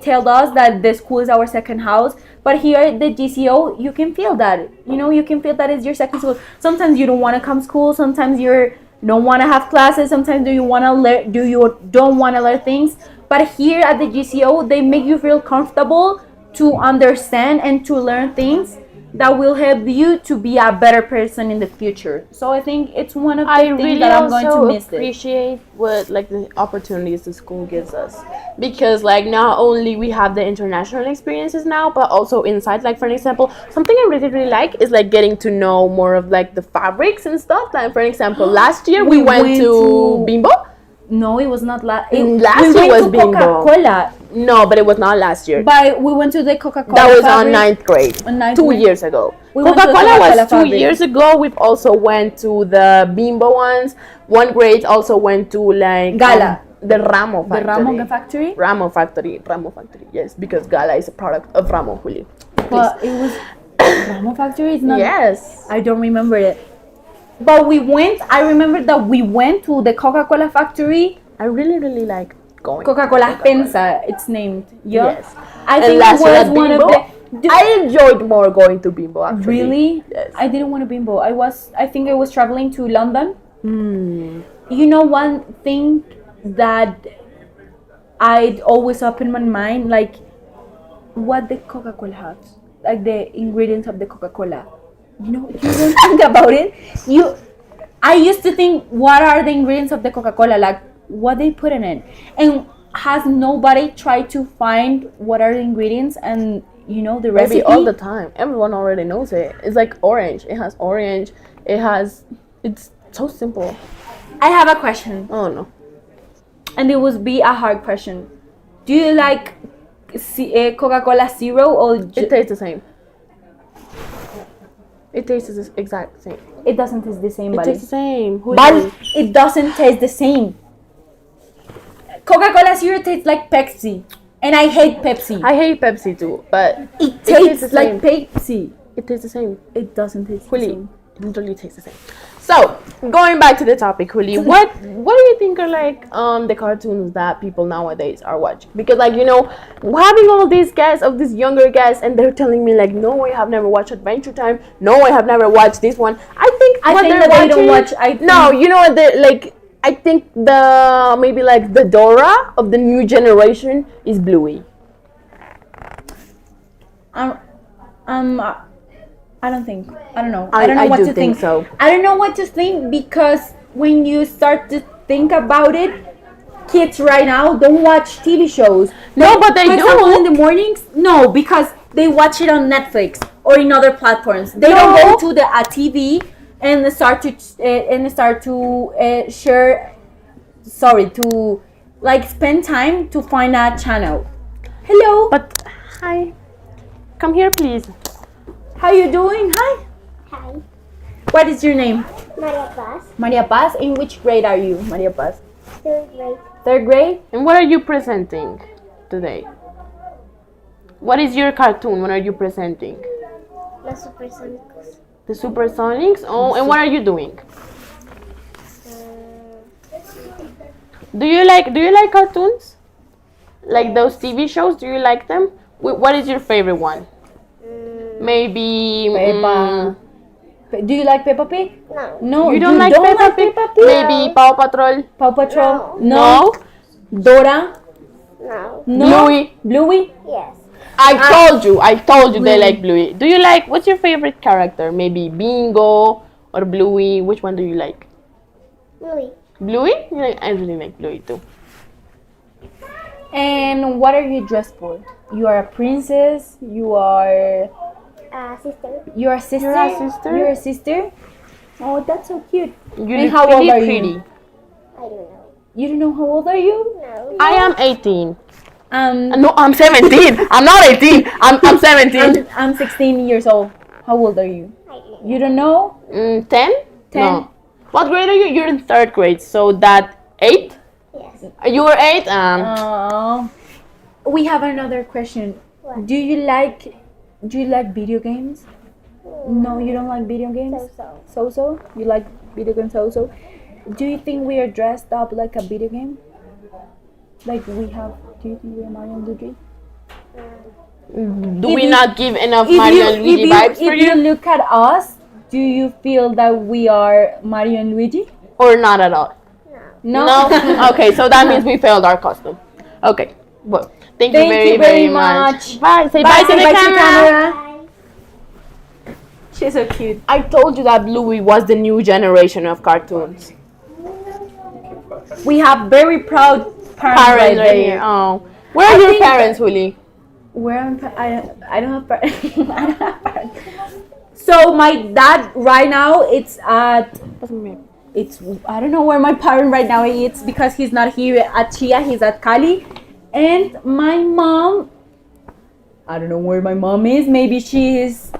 tell us that the school is our second house, but here at the GCO you can feel that, you can feel that it's your second school. Sometimes you don't want to come to school, sometimes you don't want to have classes, sometimes you don't want to learn things, but here at the GCO they make you feel comfortable to understand and to learn things that will help you to be a better person in the future. So I think it's one of the things that I'm going to miss. I really appreciate what like the opportunities the school gives us, because like not only we have the international experiences now, but also inside, like for an example, something I really like is like getting to know more of like the fabrics and stuff. Like for example, last year we went to Bimbo. No, it was not last year was Bimbo. Coca-Cola. No, but it was not last year. But we went to the Coca-Cola. That was fabric. on 9th grade. 2 years ago. Coca-Cola was 2 years ago. We've also went to the Bimbo ones. 1 grade also went to like Gala. The Ramo factory. The Ramo factory? Ramo factory, yes, because Gala is a product of Ramo, Julio. But it was Ramo factory? It's not. Yes. I don't remember it. But I remember that we went to the Coca-Cola factory. I really like going. Coca-Cola Pensa, it's named. Yeah? Yes. I think it was one of the... I enjoyed more going to Bimbo, actually. Really? Yes. I didn't want to Bimbo. I think I was traveling to London. You know, one thing that I'd always open my mind, like what the Coca-Cola has, like the ingredients of the Coca-Cola. You don't think about it. I used to think, what are the ingredients of the Coca-Cola, like what they put in it, and has nobody tried to find what are the ingredients and the recipe? All the time. Everyone already knows it. It's like orange. It has orange. It's so simple. I have a question. Oh no. And it would be a hard question. Do you like Coca-Cola Zero or... It tastes the same. It tastes the exact same. It doesn't taste the same, It tastes the same. But it doesn't taste the same. Coca-Cola Zero tastes like Pepsi. And I hate Pepsi. I hate Pepsi too, but it tastes like Pepsi. It tastes the same. It doesn't taste the same. It literally tastes the same. So, going back to the topic, Juli, what do you think are like the cartoons that people nowadays are watching? Because like having all these guests, of these younger guests, and they're telling me like, no, I have never watched Adventure Time. No, I have never watched this one. I think they don't watch. No, you know what? I think maybe like the Dora of the new generation is Bluey. I don't think. I don't know. I don't know what to think. So. I don't know what to think, because when you start to think about it, kids right now don't watch TV shows. No, but they For example, do. in the mornings, no, because they watch it on Netflix or in other platforms. They don't No. go to the TV and start to share. Sorry, to like spend time to find a channel. Hello, But hi, come here, please. how you doing? Hi. Hi, What is your name? Maria Paz, Maria Paz. In which grade are you, Maria Paz? third grade. Third grade. And what are you presenting today? What is your cartoon? What are you presenting? Los Supersónicos. The Supersonics. Oh, and what are you doing? Do you like cartoons? Like those TV shows? Do you like them? What is your favorite one? Maybe. Peppa. Do you like Peppa Pig? No. No, You don't like Peppa Pig? Maybe Paw Patrol. Paw Patrol? No. Dora? No. No. Bluey. Bluey? Yes. I told you they like Bluey. Do you like? What's your favorite character? Maybe Bingo or Bluey. Which one do you like? Louis. Bluey? I really like Bluey too. And what are you dressed for? You are a princess. You are. Sister. You're a sister. You're a sister? You're a sister. Oh, that's so cute. You And look how old really are you? pretty. I don't know. You don't know how old are you? No. I am 18. Um, No, I'm 17. I'm not 18. I'm 17. I'm 16 years old. How old are you? I don't know. You don't know? 10? 10. No. What grade are you? You're in third grade. So that 8? Yes. You were 8? We have another question. What? Do you like video games? No, you don't like video games? So. So? You like video games so? Do you think we are dressed up like a video game? Like we have, do you think we are Mario and Luigi? Do we not give enough Mario and Luigi vibes for If you you? look at us, do you feel that we are Mario and Luigi? Or not at all? No. No? Okay, so that means we failed our costume. Okay. Well, thank you Thank very, you very very much. much. Bye. Say Bye, bye, to say the bye to the camera. camera. She's so cute. I told you that Bluey was the new generation of cartoons. We have very proud parents Parents right there. here. Oh. Where are I your think- parents, Willie? Where I don't have parents. I don't have parents. So my dad right now it's I don't know where my parent right now is because he's not here at Chia, he's at Cali. And my mom, I don't know where my mom is. Maybe she's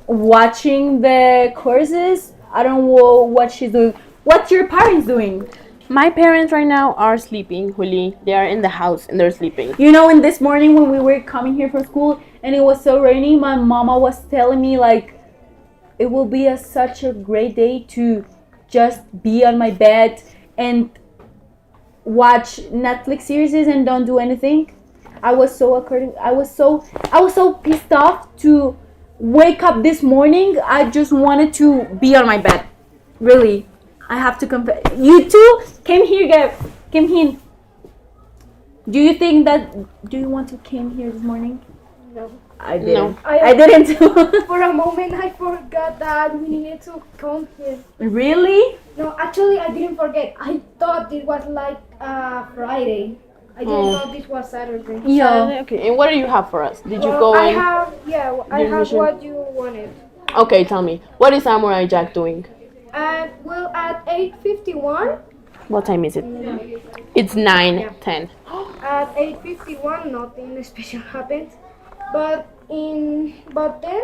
watching the courses. I don't know what she's doing. What's your parents doing? My parents right now are sleeping, Willie. They are in the house and they're sleeping. You know, in this morning when we were coming here from school and it was so rainy, my mama was telling me like it will be such a great day to just be on my bed and watch Netflix series and don't do anything. I was so pissed off to wake up this morning. I just wanted to be on my bed. Really. I have to compare. You two came here, guys. Came here. Do you think that? Do you want to came here this morning? No. I didn't. No. I didn't. For a moment, I forgot that we needed to come here. Really? No, actually, I didn't forget. I thought it was like Friday. I didn't know this was Saturday. Yeah. Okay, and what do you have for us? Did you Well, go I in? have mission? what you wanted. Okay, tell me. What is Samurai Jack doing? At 8:51. What time is it? It's 9:10. At 8:51, nothing special happened. But then,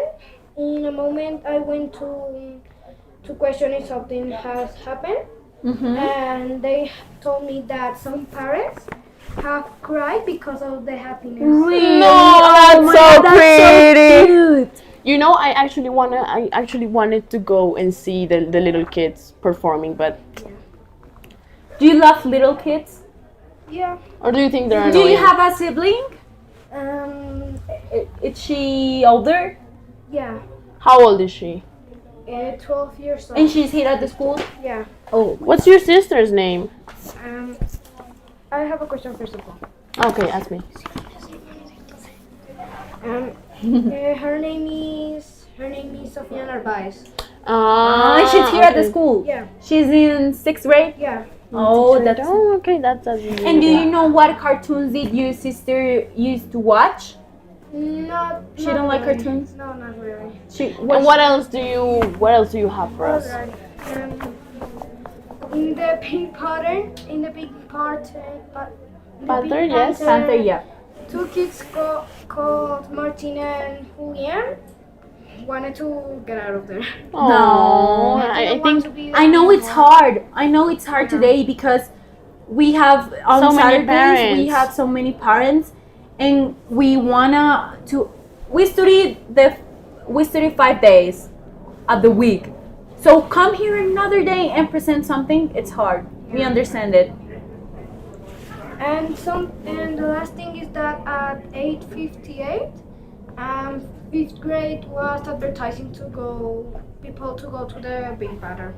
in a moment, I went to question if something has happened, and they told me that some parents have cried because of the happiness. Really? No, that's so That's pretty. so cute. You know, I actually wanted to go and see the little kids performing, but Do you love little kids? Yeah. or do you think they're Do annoying? you have a sibling? Is she older? Yeah. How old is she? 12 years old. And she's here at the school? Yeah. Oh. What's your sister's name? I have a question first of all. Okay, ask me. Her name is Sofia Narvaez. She's here at the okay. school. Yeah. She's in 6th grade. Yeah. Oh, that's. Oh, okay, that's really And do good. you know what cartoons did your sister used to watch? She don't like really. cartoons. No, not really. And what else do you have for us? Alright. In the pink pattern, in the pink part, Panther, yes. Panther, yeah. two kids called Martina and Julian wanted to get out of there. Oh, They I didn't want think to be I know there it's anymore. hard. I know it's hard today because we have on So many Saturdays we parents. have so many parents, and we wanna to. We study 5 days of the week. So come here another day and present something. It's hard. We understand it. And the last thing is that at 8:58, fifth grade was advertising people to go to the big pattern.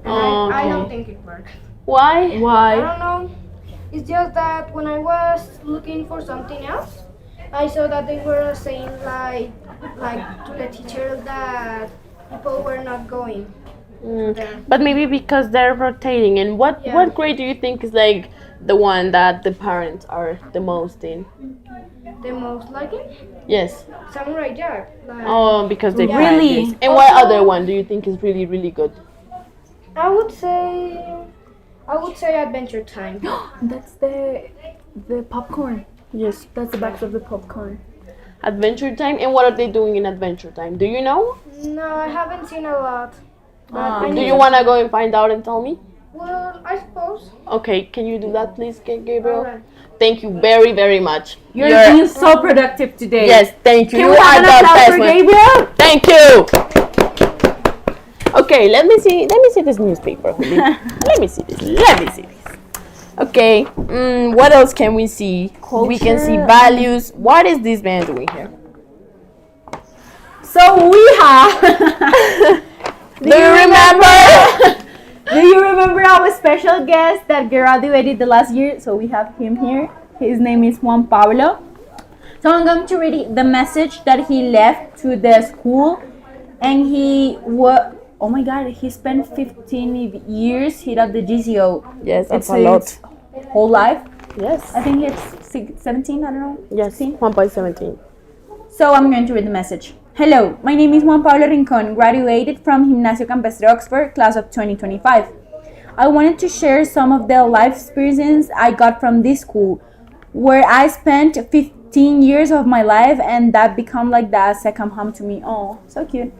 And I don't Okay. think it worked. Why? I Why? don't know. It's just that when I was looking for something else, I saw that they were saying like to the teacher that people were not going there. But maybe because they're rotating. And what Yeah. what grade do you think is like the one that the parents are the most in? The most liking Yes. Samurai Jack. Like, Oh, because they Yeah. practice. Really? And what Also- other one do you think is really really good? I would say Adventure Time. That's the popcorn. Yes. That's the box of the popcorn. Adventure Time. And what are they doing in Adventure Time? Do you know? No, I haven't seen a lot. But I Do need you to- want to go and find out and tell me? Well, I suppose. Okay, can you do that, please, Gabriel? Alright. Thank you very, very much. You're being so productive today. Yes, thank you. Can You we have are an the applause best for one. Gabriel? Thank you. Okay, let me see this newspaper. Juli. Let me see this. Okay, what else can we see? We can see Culture. values. What is this man doing here? So we have. Do you remember? Do you remember our special guest that graduated the last year? So we have him here. His name is Juan Pablo. So I'm going to read the message that he left to the school, and oh my God, he spent 15 years here at the GCO. Yes, that's It's a lot. his whole life. Yes. I think it's 17. I don't know. Yes. 16. 1.17. So I'm going to read the message. Hello, my name is Juan Pablo Rincon, graduated from Gimnasio Campestre, Oxford, class of 2025. I wanted to share some of the life experiences I got from this school, where I spent 15 years of my life, and that become like the second home to me. Oh, so cute.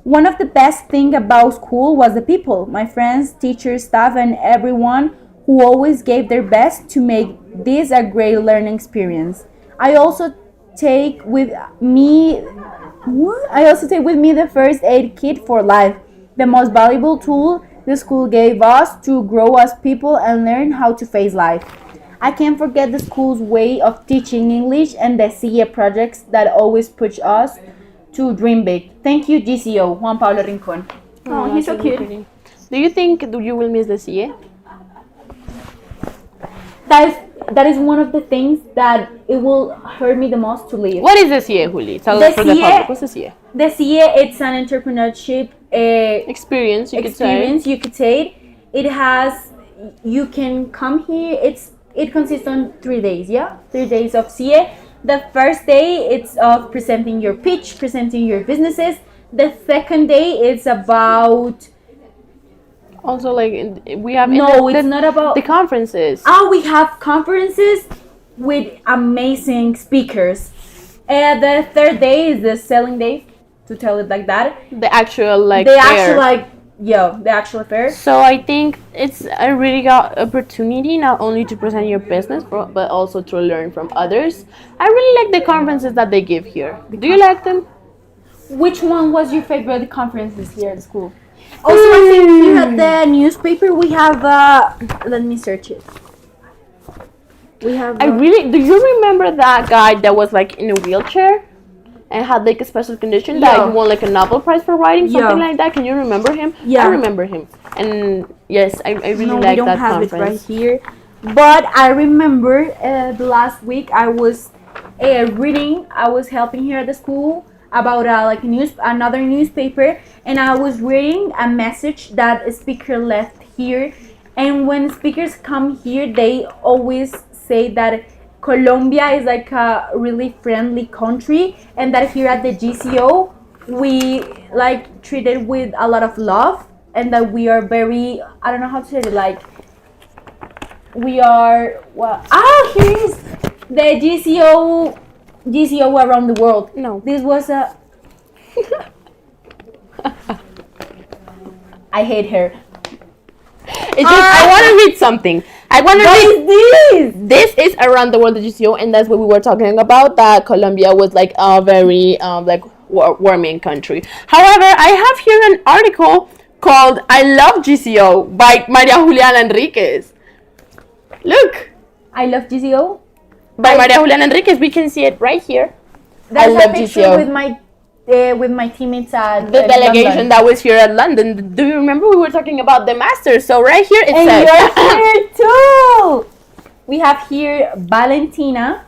One of the best things about school was the people, my friends, teachers, staff, and everyone who always gave their best to make this a great learning experience. I also take with me the first aid kit for life, the most valuable tool the school gave us to grow as people and learn how to face life. I can't forget the school's way of teaching English and the CE projects that always push us to dream big. Thank you, GCO, Juan Pablo Rincon. Oh, he's so cute. Do you think you will miss the CA? That is one of the things that it will hurt me the most to leave. What is the CA, Juli? Tell The us for the CA public. What's the CA? The CA, it's an entrepreneurship Experience, you experience, you could say. It has, you can come here. It consists on 3 days, yeah? 3 days of CA. The first day, it's of presenting your pitch, presenting your businesses. The second day, it's about... Also, like, we have... No, it's not about... The conferences. We have conferences with amazing speakers. The third day is the selling day, to tell it like that. The actual, like, The fair. actual fair. So I think it's a really good opportunity not only to present your business, but also to learn from others. I really like the conferences that they give here. Do you like them? Which one was your favorite conferences here at school? Also, I think you had the newspaper. We have, let me search it. We have... Do you remember that guy that was like in a wheelchair and had like a special condition that he won like a Nobel Prize for writing, something like that? Can you remember him? Yeah. I remember him. And yes, I really No, like we don't that have conference. it right here. But I remember the last week I was reading. I was helping here at the school about another newspaper, and I was reading a message that a speaker left here, And when speakers come here, they always say that Colombia is like a really friendly country, and that here at the GCO we like treated with a lot of love, and that we are very, I don't know how to say it, like we are, well, here is the GCO around the world. No. This was a I hate her. It's just, I want to read something. I want to read this. This is around the world the GCO, and that's what we were talking about. That Colombia was like a very warming country. However, I have here an article called "I Love GCO" by Maria Juliana Enriquez. Look, I love GCO. by Maria Juliana Enriquez. We can see it right here. There's I love a picture GCO. with my teammates at The delegation London. that was here at London. Do you remember we were talking about the Masters? So right here it And says. you're here too. We have here Valentina,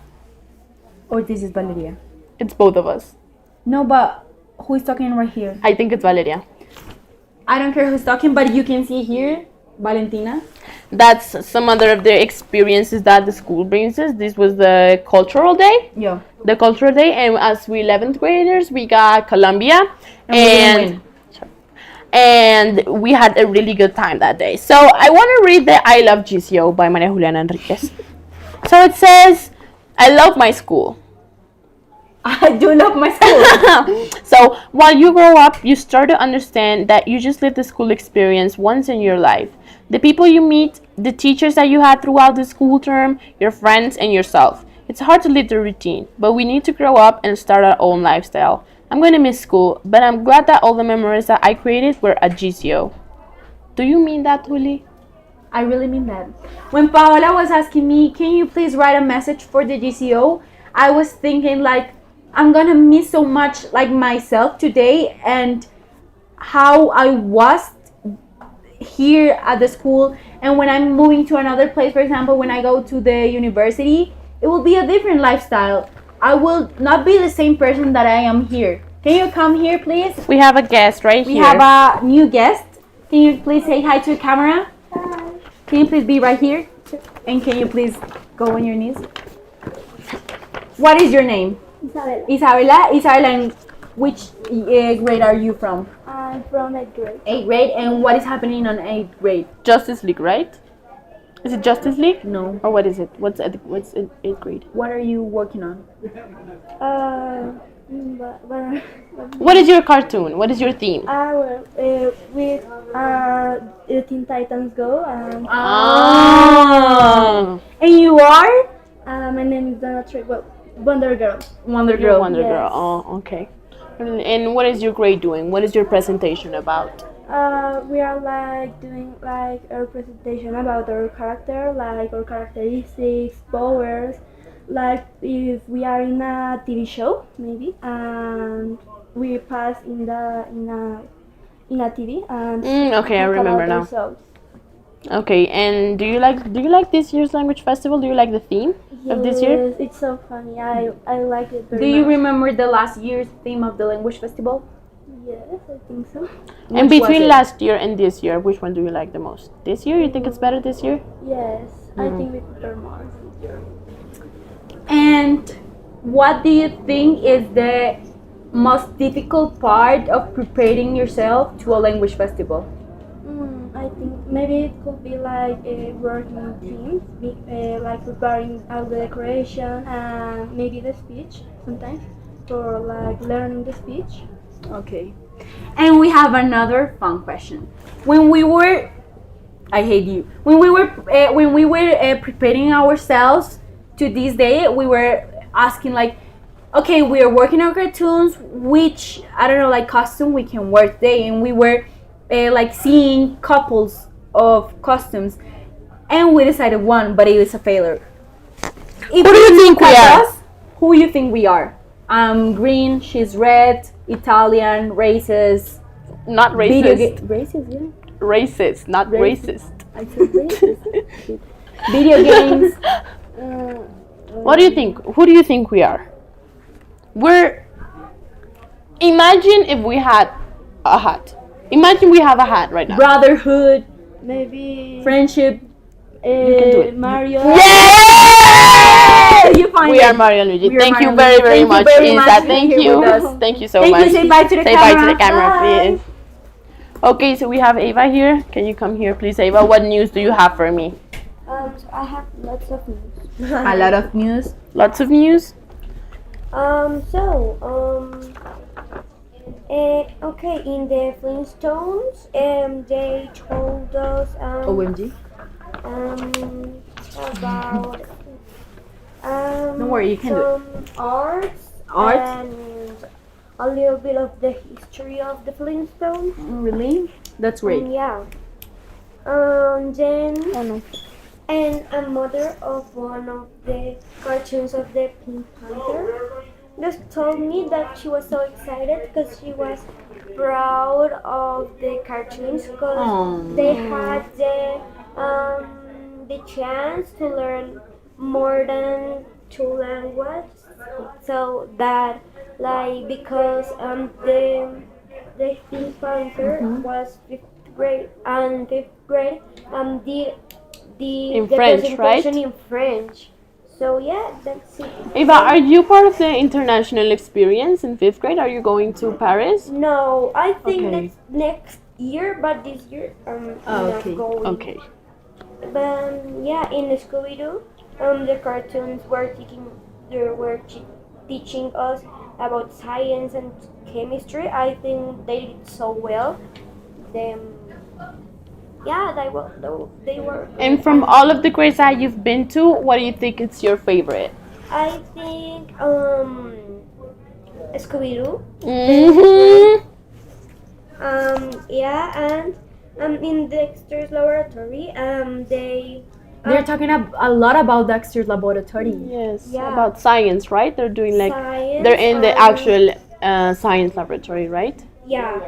or this is Valeria. It's both of us. No, but who is talking right here? I think it's Valeria. I don't care who's talking, but you can see here Valentina. That's some other of the experiences that the school brings us. This was the cultural day. Yeah. The cultural day, and as we 11th graders, we got Colombia, And we didn't win. and we had a really good time that day. So I want to read the "I Love GCO" by Maria Juliana Enriquez. So it says, "I love my school." I do love my school. So while you grow up, you start to understand that you just live the school experience once in your life. The people you meet, the teachers that you had throughout the school term, your friends, and yourself. It's hard to live the routine, but we need to grow up and start our own lifestyle. I'm going to miss school, but I'm glad that all the memories that I created were at GCO. Do you mean that, Juli? I really mean that. When Paola was asking me, can you please write a message for the GCO? I was thinking like, I'm gonna miss so much like myself today and how I was here at the school, and when I'm moving to another place, for example, when I go to the university, it will be a different lifestyle. I will not be the same person that I am here. Can you come here, please? We have a guest right We here. have a new guest. Can you please say hi to the camera? Hi. Can you please be right here? And can you please go on your knees? What is your name? Isabela. Isabela, and which grade are you from? I'm from 8th grade. 8th grade, and what is happening on 8th grade? Justice League, right? Is it Justice League? No. Or what is it? What's in 8th grade? What are you working on? What is your cartoon? What is your theme? With Teen Titans Go. And you are? My name is Donna Trey. Well, Wonder Girl. Wonder You're Girl. Wonder Yes. Girl. Oh, okay. And what is your grade doing? What is your presentation about? We are like doing like a presentation about our character, like our characteristics, powers, like if we are in a TV show maybe, and we pass in a TV and Okay, I talk remember about now. ourselves. Okay, and do you like this year's language festival? Do you like the theme of this year? Yes, it's so funny. I like it very Do you much. remember the last year's theme of the language festival? Yes, I think so. And Which was between it? last year and this year, which one do you like the most? This year? You think it's better this year? Yes, I think we prepare more this year. And what do you think is the most difficult part of preparing yourself to a language festival? I think maybe it could be like working in teams, like preparing all the decoration and maybe the speech sometimes for like learning the speech. Okay. And we have another fun question. When we were, I hate you. When we were preparing ourselves to this day, we were asking like, okay, we are working on cartoons. Which, I don't know, like costume we can wear today, and we were like seeing couples of costumes, and we decided one, but it was a failure. Who do you think we are? Who you think we are? I'm green, she's red, Italian, racist. Not racist. Racist, yeah. Racist, not racist. I said racist. Video games. What do you think? Who do you think we are? Imagine if we had a hat. Imagine we have a hat right now. Brotherhood. Maybe Friendship. can do it. Mario. Yes! You find We it. are Mario and Luigi. We are Thank you Mario and very, Luigi. very Thank you much, very much Isa. for Thank being here you. with us. Thank you so Thank much. you. Say bye to the Say camera. bye to the camera, Bye. please. Okay, so we have Ava here. Can you come here, please, Ava? What news do you have for me? So I have lots of news. A lot of news. Lots of news? Okay, in the Flintstones, they told us OMG. about Don't worry, you can do it. some arts Art? and a little bit of the history of the Flintstones. Really? That's great. Yeah. Then Oh, no. and a mother of one of the cartoons of the Pink Panther just told me that she was so excited because she was proud of the cartoons because they had the chance to learn more than two languages, so that like because the Pink Panther was fifth grade and fifth grade the In French, presentation right? in French. So yeah, that's it. Ava, are you part of the international experience in 5th grade? Are you going to Paris? No, I think Okay. that's next year, but this year I'm not okay. going. Okay. But yeah, in Scooby Doo, the cartoons were teaching us about science and chemistry. I think they did so well. Them, yeah, they were. And from all of the grades that you've been to, what do you think is your favorite? I think Scooby Doo. Mm-hmm. Yeah, and in Dexter's laboratory, They're talking a lot about Dexter's laboratory. Yes, Yeah. about science, right? They're doing like, science. they're in the and- actual science laboratory, right? Yeah.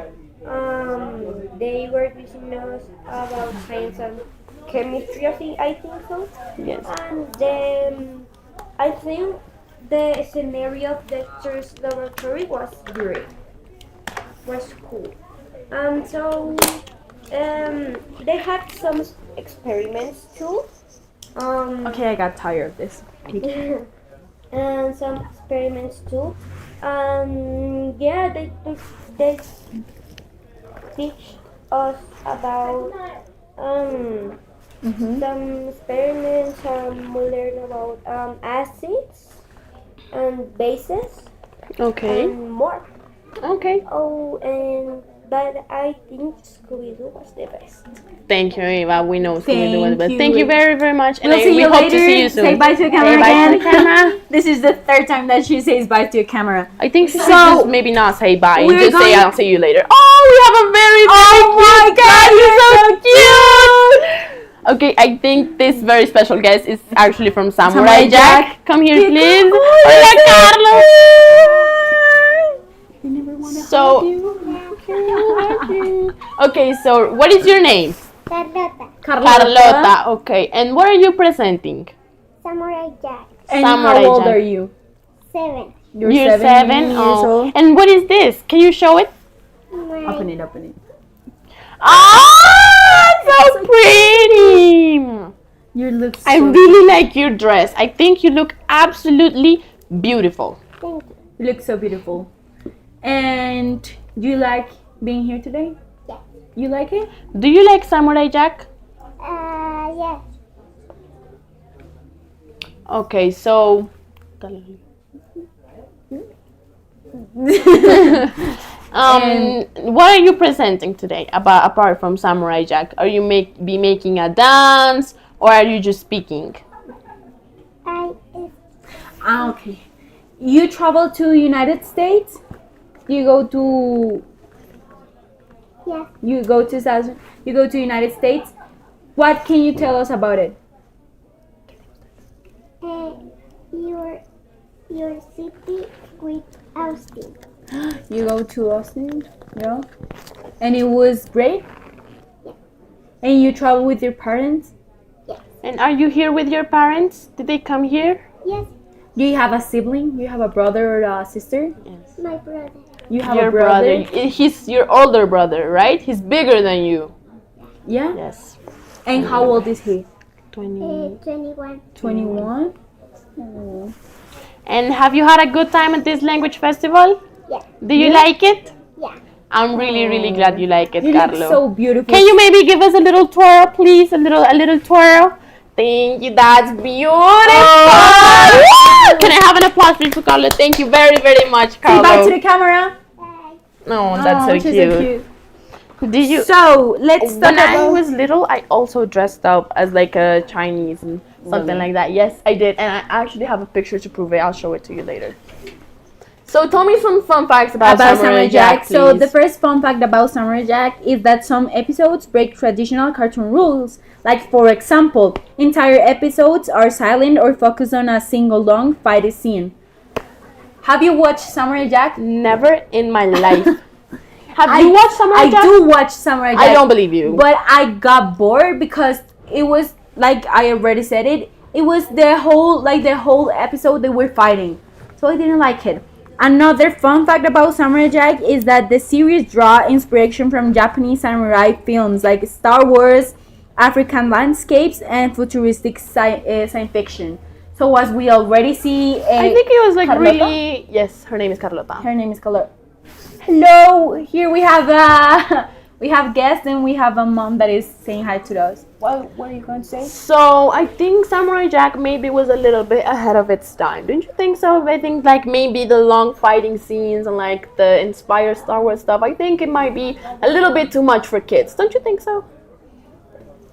They were teaching us about science and chemistry. I think so. Yes. And then I think the scenario of Dexter's laboratory was great. Was cool. So they had some experiments too. Okay, I got tired of this. And some experiments too. Yeah, they teach us about some experiments. We learn about acids and bases Okay. and more. Okay. Oh, but I think Scooby-Doo was the best. Thank you, Eva. We know Scooby-Doo was the best. you. Thank you very, very much. And We'll see we you hope later. to see you soon. Say bye to the camera Say bye again. to the camera. This is the third time that she says bye to the camera. I think she should So, just maybe not say bye and we're just say going- I'll see you later. Oh, we have a very, very cute guest. He's so cute. Okay, I think this very special guest is actually from Samurai Samurai Jack. Jack. Come here, Here, please. come. Hola, Carlos. You never want to So, okay, so what is your name? Carlota. Carlota. Okay, and what are you presenting? Samurai Jack. And Samurai how old Jack. are you? 7. You're 7 years Oh. old. And what is this? Can you show it? Open it, open it. Ah, so pretty. You look so I really like your dress. I think you look absolutely beautiful. Thank you. You look so beautiful. And do you like being here today? Yes. You like it? Do you like Samurai Jack? Yes. Okay, so what are you presenting today apart from Samurai Jack? Are you be making a dance or are you just speaking? Okay. You travel to United States? You go to Yes. You go to United States. What can you tell us about it? Your city with Austin. You go to Austin, yeah? And it was great? Yeah. And you travel with your parents? Yes. And are you here with your parents? Did they come here? Yes. Do you have a sibling? You have a brother or a sister? Yes. My brother. You have Your a brother? He's your older brother, right? He's bigger than you. Yeah. Yes. And how old is he? 20. 21. 21. And have you had a good time at this language festival? Yeah. Do you like it? Yeah. I'm really, really glad you like it, You look Carlo. so beautiful. Can you maybe give us a little twirl, please? A little twirl. Thank you. That's beautiful. Can I have an applause, please, for Carlo? Thank you very, very much, Say Carlo. bye to the camera. No, that's so she's cute. Did you? So let's talk When I about. was little, I also dressed up as like a Chinese and something like that. Yes, I did, and I actually have a picture to prove it. I'll show it to you later. So tell me some fun facts about Samurai Jack, please. So the first fun fact about Samurai Jack is that some episodes break traditional cartoon rules. Like for example, entire episodes are silent or focus on a single long fight scene. Have you watched Samurai Jack? Never in my life. Have you watched Samurai Jack? I do watch Samurai Jack. I don't believe you. But I got bored because it was like I already said it. It was the whole episode they were fighting, so I didn't like it. Another fun fact about Samurai Jack is that the series draw inspiration from Japanese samurai films like Star Wars, African landscapes, and futuristic science fiction. So as we already see, I think it was like Carlota? really. Yes, her name is Carlota. Her name is Carlota. Hello, here we have guests and we have a mom that is saying hi to us. What are you going to say? So I think Samurai Jack maybe was a little bit ahead of its time. Don't you think so? I think like maybe the long fighting scenes and like the inspired Star Wars stuff, I think it might be a little bit too much for kids. Don't you think so?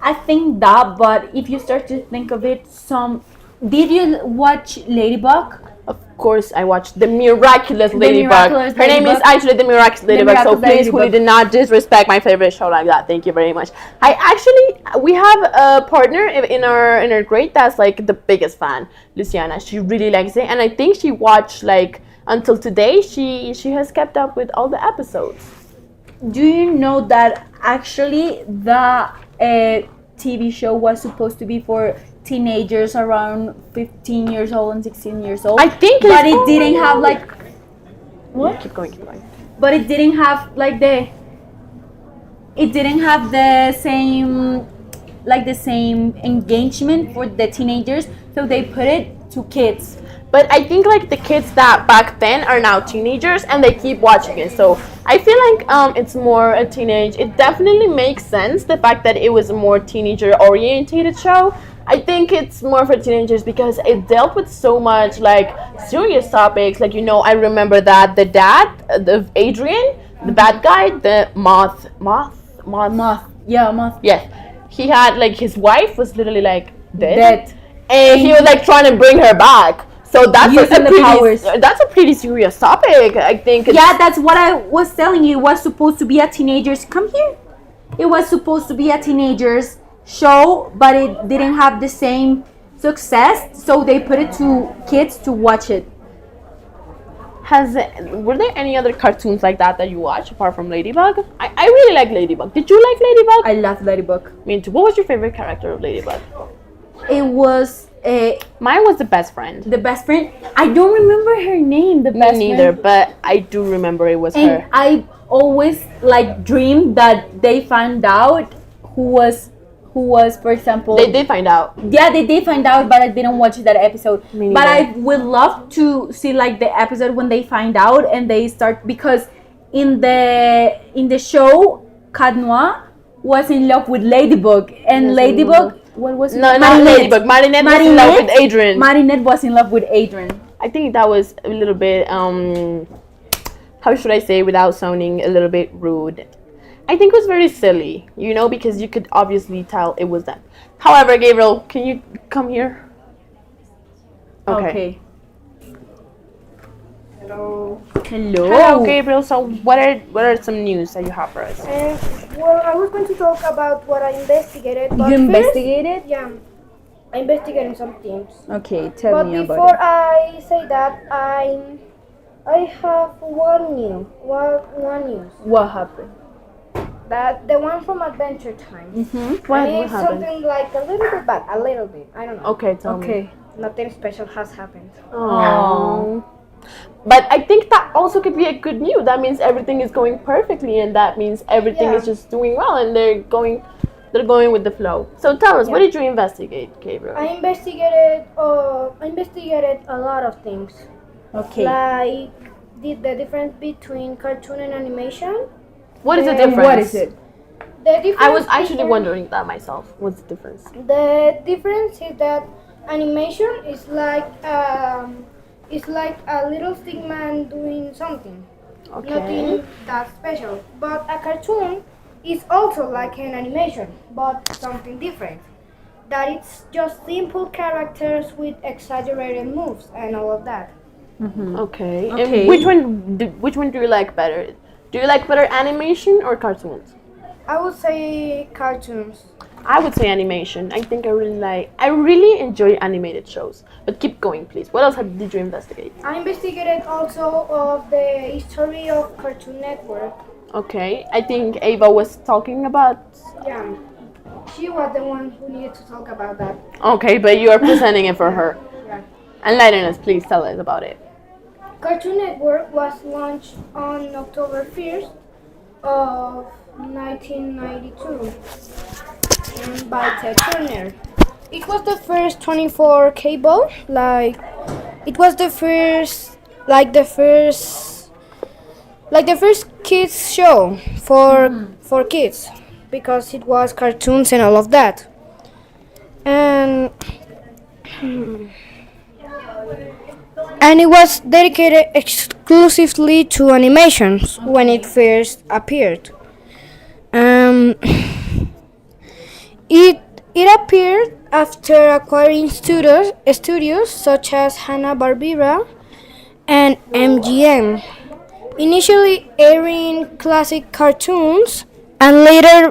I think that, but if you start to think of it, did you watch Ladybug? Of course, I watched The Miraculous Ladybug. Miraculous Her name is Ladybug. actually The Miraculous Ladybug, so Miraculous please, Ladybug. Juli, do not disrespect my favorite show like that. Thank you very much. We have a partner in our grade that's like the biggest fan, Luciana. She really likes it, and I think she watched like until today. She has kept up with all the episodes. Do you know that actually the TV show was supposed to be for teenagers around 15 years old and 16 years old? I think, but it didn't have like what? Keep going. But it didn't have like the same engagement for the teenagers, so they put it to kids. But I think like the kids that back then are now teenagers and they keep watching it. So I feel like it's more a teenage. It definitely makes sense, the fact that it was a more teenager orientated show. I think it's more for teenagers because it dealt with so much like serious topics. Like, you know, I remember that the dad of Adrian, the bad guy, the moth. Yeah, moth. Yes. He had like his wife was literally like dead. Dead. And he was like trying to bring her back. So that's Using the powers. That's a pretty serious topic. I think. Yeah, that's what I was telling you. It was supposed to be a teenagers. Come here. It was supposed to be a teenagers show, but it didn't have the same success. So they put it to kids to watch it. Were there any other cartoons like that you watch apart from Ladybug? I really like Ladybug. Did you like Ladybug? I love Ladybug. Me too. What was your favorite character of Ladybug? It was mine was the best friend. The best friend. I don't remember her name. The best Me neither, friend. but I do remember it was And her. I always like dreamed that they found out who was, for example. They did find out. Yeah, they did find out, but I didn't watch that episode. Me But neither. I would love to see like the episode when they find out and they start, because in the show, Cat Noir was in love with Ladybug, and Ladybug. What was it? No, not Ladybug. Marinette was in love with Adrian. Marinette was in love with Adrian. I think that was a little bit how should I say without sounding a little bit rude. I think it was very silly, you know, because you could obviously tell it was them. However, Gabriel, can you come here? Okay. Hello. Hello, Gabriel. So, what are some news that you have for us? Well, I was going to talk about what I investigated. But You first- investigated? Yeah, I investigated some things. Okay, tell But me before about I say that, I have one news. it. What happened? That the one from Adventure Time. What And it's happened? something like a little bit bad, a little bit. I don't know. Okay, tell me. Okay. Nothing special has happened. Aww. But I think that also could be a good news. That means everything is going perfectly, and that means everything is just doing well, and they're going They're going with the flow. So tell us, what did you investigate, Gabriel? I investigated a lot of things, Okay. like the difference between cartoon and animation. What is the And difference? What is it? The difference I was actually between- wondering that myself. What's the difference? The difference is that animation is like a little stick man doing something. Okay. Nothing that special. But a cartoon is also like an animation, but something different. That it's just simple characters with exaggerated moves and all of that. Okay. Okay. And which one do you like better? Do you like better animation or cartoons? I would say cartoons. I would say animation. I think I really enjoy animated shows. But keep going, please. What else did you investigate? I investigated also of the history of Cartoon Network. Okay. I think Ava was talking about. Yeah, she was the one who needed to talk about that. Okay, but you are presenting it for her. Yeah. Enlighten us, please. Tell us about it. Cartoon Network was launched on October 1st of 1992 by Ted Turner. It was the first 24 cable, it was the first kids show for kids, because it was cartoons and all of that. And it was dedicated exclusively to animations when it first appeared. It appeared after acquiring studios such as Hanna-Barbera and MGM, initially airing classic cartoons and later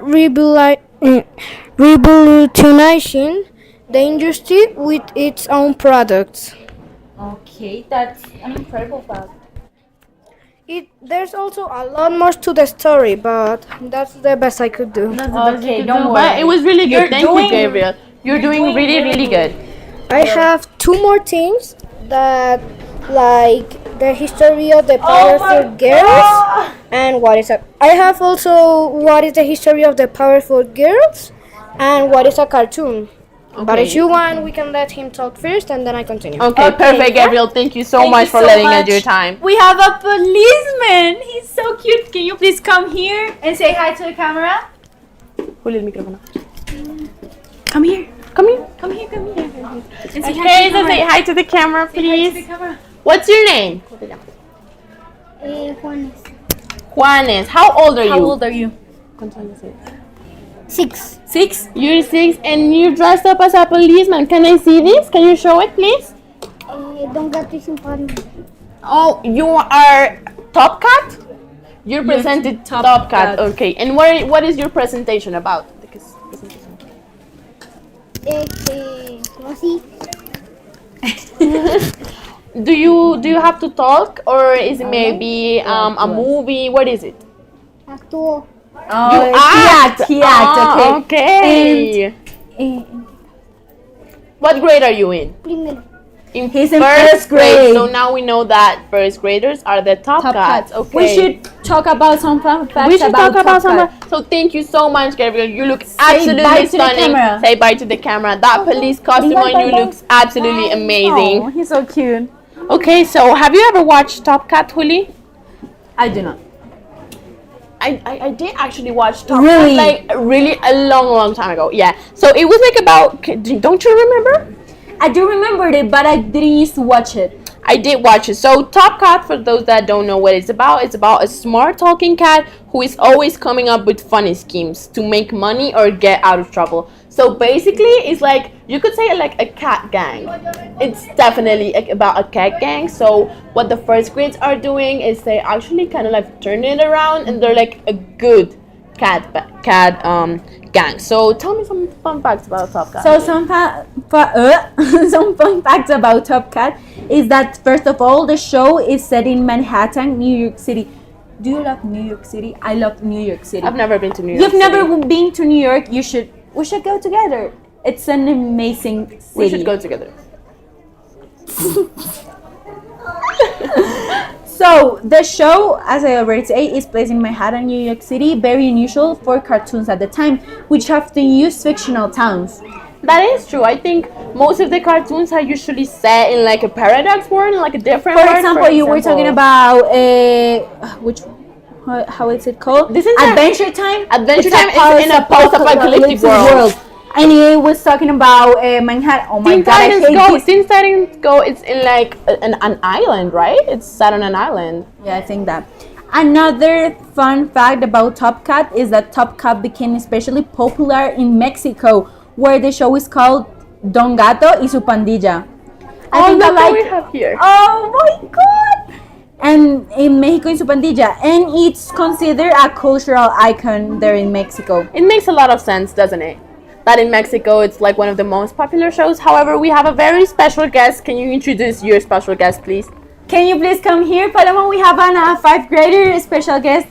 revolutionizing the industry with its own products. Okay, that's an incredible fact. There's also a lot more to the story, but that's the best I could do. Okay, don't But worry. it was really good. You're Thank doing- you, Gabriel. You're doing really, really good. I have two more things that, like the history of the powerful girls and what is a. I have also what is the history of the powerful girls and what is a cartoon. But if you want, we can let him talk first and then I continue. Okay, perfect, Gabriel. Thank you so Thank much you for so letting much. us your time. We have a policeman. He's so cute. Can you please come here and say hi to the camera? Julio, el micrófono. Come here. Come here. Come here. Come here. And say Okay, hi to the so say camera. hi to the camera, Say hi to the please. camera. What's your name? Juanes. Juanes. How old are you? How old are you? 6. 6. You're 6 and you dressed up as a policeman. Can I see this? Can you show it, please? Don't get this important. Oh, you are Top Cat? You're presented Top Top Cat. Cat. Okay, and what is your presentation about? Así. Do you have to talk, or is it maybe a movie? What is it? Actúo. Oh, You act. He act. Ah, Okay. okay. And- What grade are you in? Primero. He's in first first grade. So now we know that first graders are the top cats. Okay. We should talk about some fun facts We should about talk about Top some. Cat. So thank you so much, Gabriel. You look bye absolutely to the stunning. camera. Say bye to the camera. That police costume Bye, on you bye. looks absolutely amazing. Oh, he's so cute. Okay, so have you ever watched Top Cat, Juli? I do not. I did actually watch Top Really? Cat like really a long time ago. Yeah. So it was like about. Don't you remember? I do remember it, but I didn't used to watch it. I did watch it. So Top Cat, for those that don't know what it's about a smart talking cat who is always coming up with funny schemes to make money or get out of trouble. So basically, it's like, you could say like a cat gang. It's definitely about a cat gang. So what the first grades are doing is they actually kind of like turn it around and they're like a good cat gang. So tell me some fun facts about Top Cat. So some some fun facts about Top Cat is that, first of all, the show is set in Manhattan, New York City. Do you love New York City? I love New York City. I've never been to New York You've City. never been to New York? We should go together. It's an amazing city. We should go together. So the show, as I already say, is placed in Manhattan, New York City, very unusual for cartoons at the time, which often use fictional towns. That is true. I think most of the cartoons are usually set in like a paradox world, like a different For world. example, you were talking about which how is it called? This is Adventure Time. Adventure It's Time is in a post-apocalyptic world. And it was talking about Manhattan. Oh my Teen god, I Titans hate Go. this. Teen Titans Go. It's in like an island, right? It's set on an island. Yeah, I think that. Another fun fact about Top Cat is that Top Cat became especially popular in Mexico, where the show is called Don Gato y su pandilla. I think look I what like. we have here. Oh my god! And in Mexico y su pandilla, and it's considered a cultural icon there in Mexico. It makes a lot of sense, doesn't it? That in Mexico it's like one of the most popular shows. However, we have a very special guest. Can you introduce your special guest, please? Can you please come here, Paloma? We have a 5th grader special guest.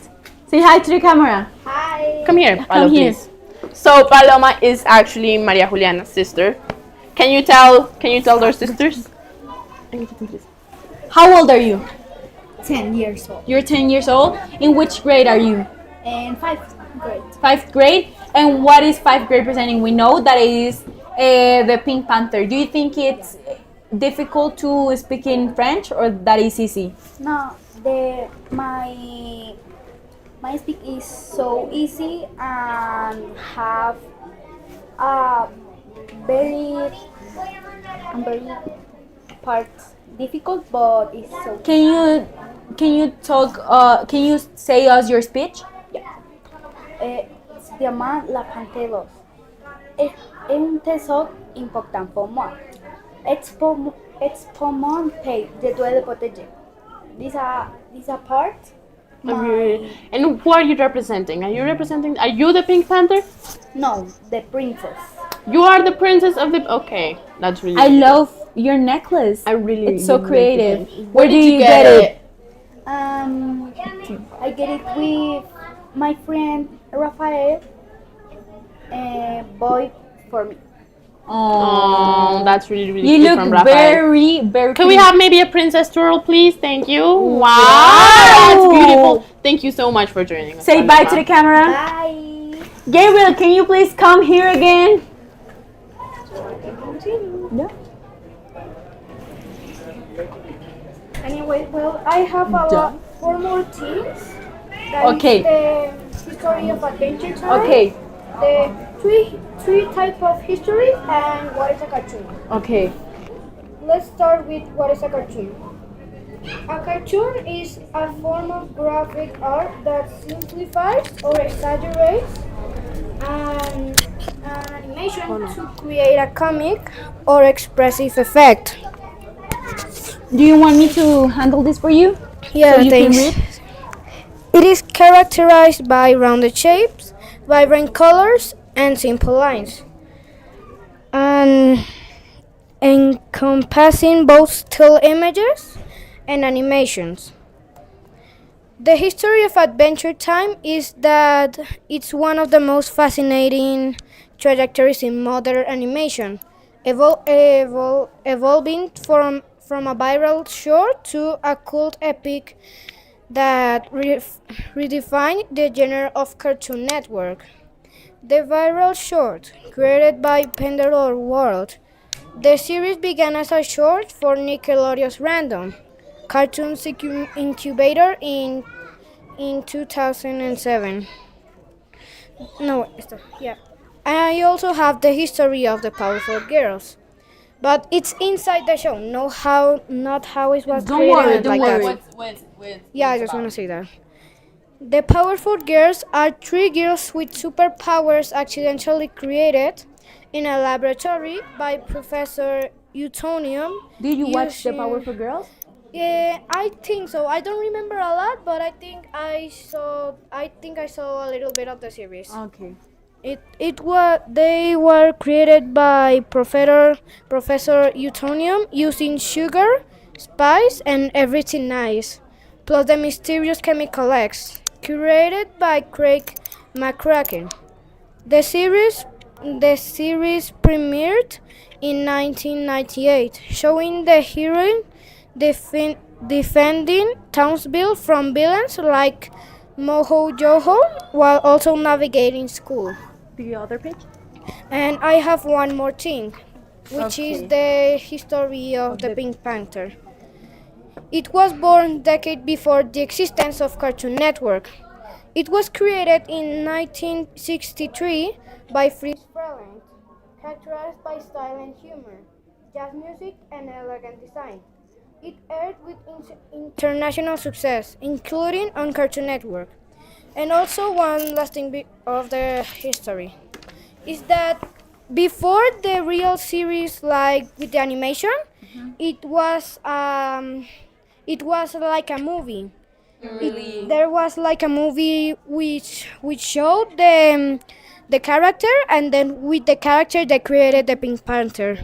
Say hi to the camera. Hi. Come here, Paloma, here. please. So Paloma is actually Maria Juliana's sister. Can you tell their sisters? How old are you? 10 years old. You're 10 years old. In which grade are you? And 5th grade. 5th grade. And what is 5th grade presenting? We know that it is the Pink Panther. Do you think it's difficult to speak in French or that is easy? No, my speak is so easy and have a very part difficult, but it's so. Can you talk? Can you say us your speech? Se llama La Panteros. Es un tesoro important pour moi. It's pour mon pays. Je dois le protéger. These are part. And who are you representing? Are you the Pink Panther? No, the princess. You are the princess of the. Okay, that's really. I love your necklace. It's so creative. Where did you get it? I get it with my friend Rafael. Boy for me. Oh, that's really You cute look from Rafael. very, very. Can we have maybe a princess twirl, please? Thank you. Wow, that's beautiful. Thank you so much for joining us. Say bye to the camera. Bye. Gabriel, can you please come here again? Yeah. Anyway, well, I have about 4 more teams. That Okay. is the history of Adventure Time. Okay. The three type of history and what is a cartoon. Okay. Let's start with what is a cartoon. A cartoon is a form of graphic art that simplifies or exaggerates an animation to create a comic or expressive effect. Do you want me to handle this for you? Yeah, So you can thanks. read? It is characterized by rounded shapes, vibrant colors, and simple lines, and encompassing both still images and animations. The history of Adventure Time is that it's one of the most fascinating trajectories in modern animation, evolving from a viral short to a cult epic that redefined the genre of Cartoon Network. The viral short, created by Pandora World, the series began as a short for Nickelodeon's Random Cartoons Incubator in 2007. No, yeah. I also have the history of the Powerful Girls, but it's inside the show. Not how it was Don't created. worry, don't like worry. that. Yeah, I just want to say that. The Powerful Girls are 3 girls with superpowers accidentally created in a laboratory by Professor Utonium. Did you watch The using- Powerful Girls? Yeah, I think so. I don't remember a lot, but I think I saw a little bit of the series. Okay. They were created by Professor Utonium using sugar, spice, and everything nice, plus the mysterious chemical X, curated by Craig McCracken. The series premiered in 1998, showing the heroine defending Townsville from villains like Moho Joho while also navigating school. The other page. And I have one more thing, which is Okay. the history of the Pink Panther. It was born decade before the existence of Cartoon Network. It was created in 1963 by Fritz Freeland, characterized by style and humor, jazz music, and elegant design. It aired with international success, including on Cartoon Network. And also one last thing of the history is that before the real series, like with the animation, it was like a movie. Really? There was like a movie which showed the character, and then with the character they created the Pink Panther.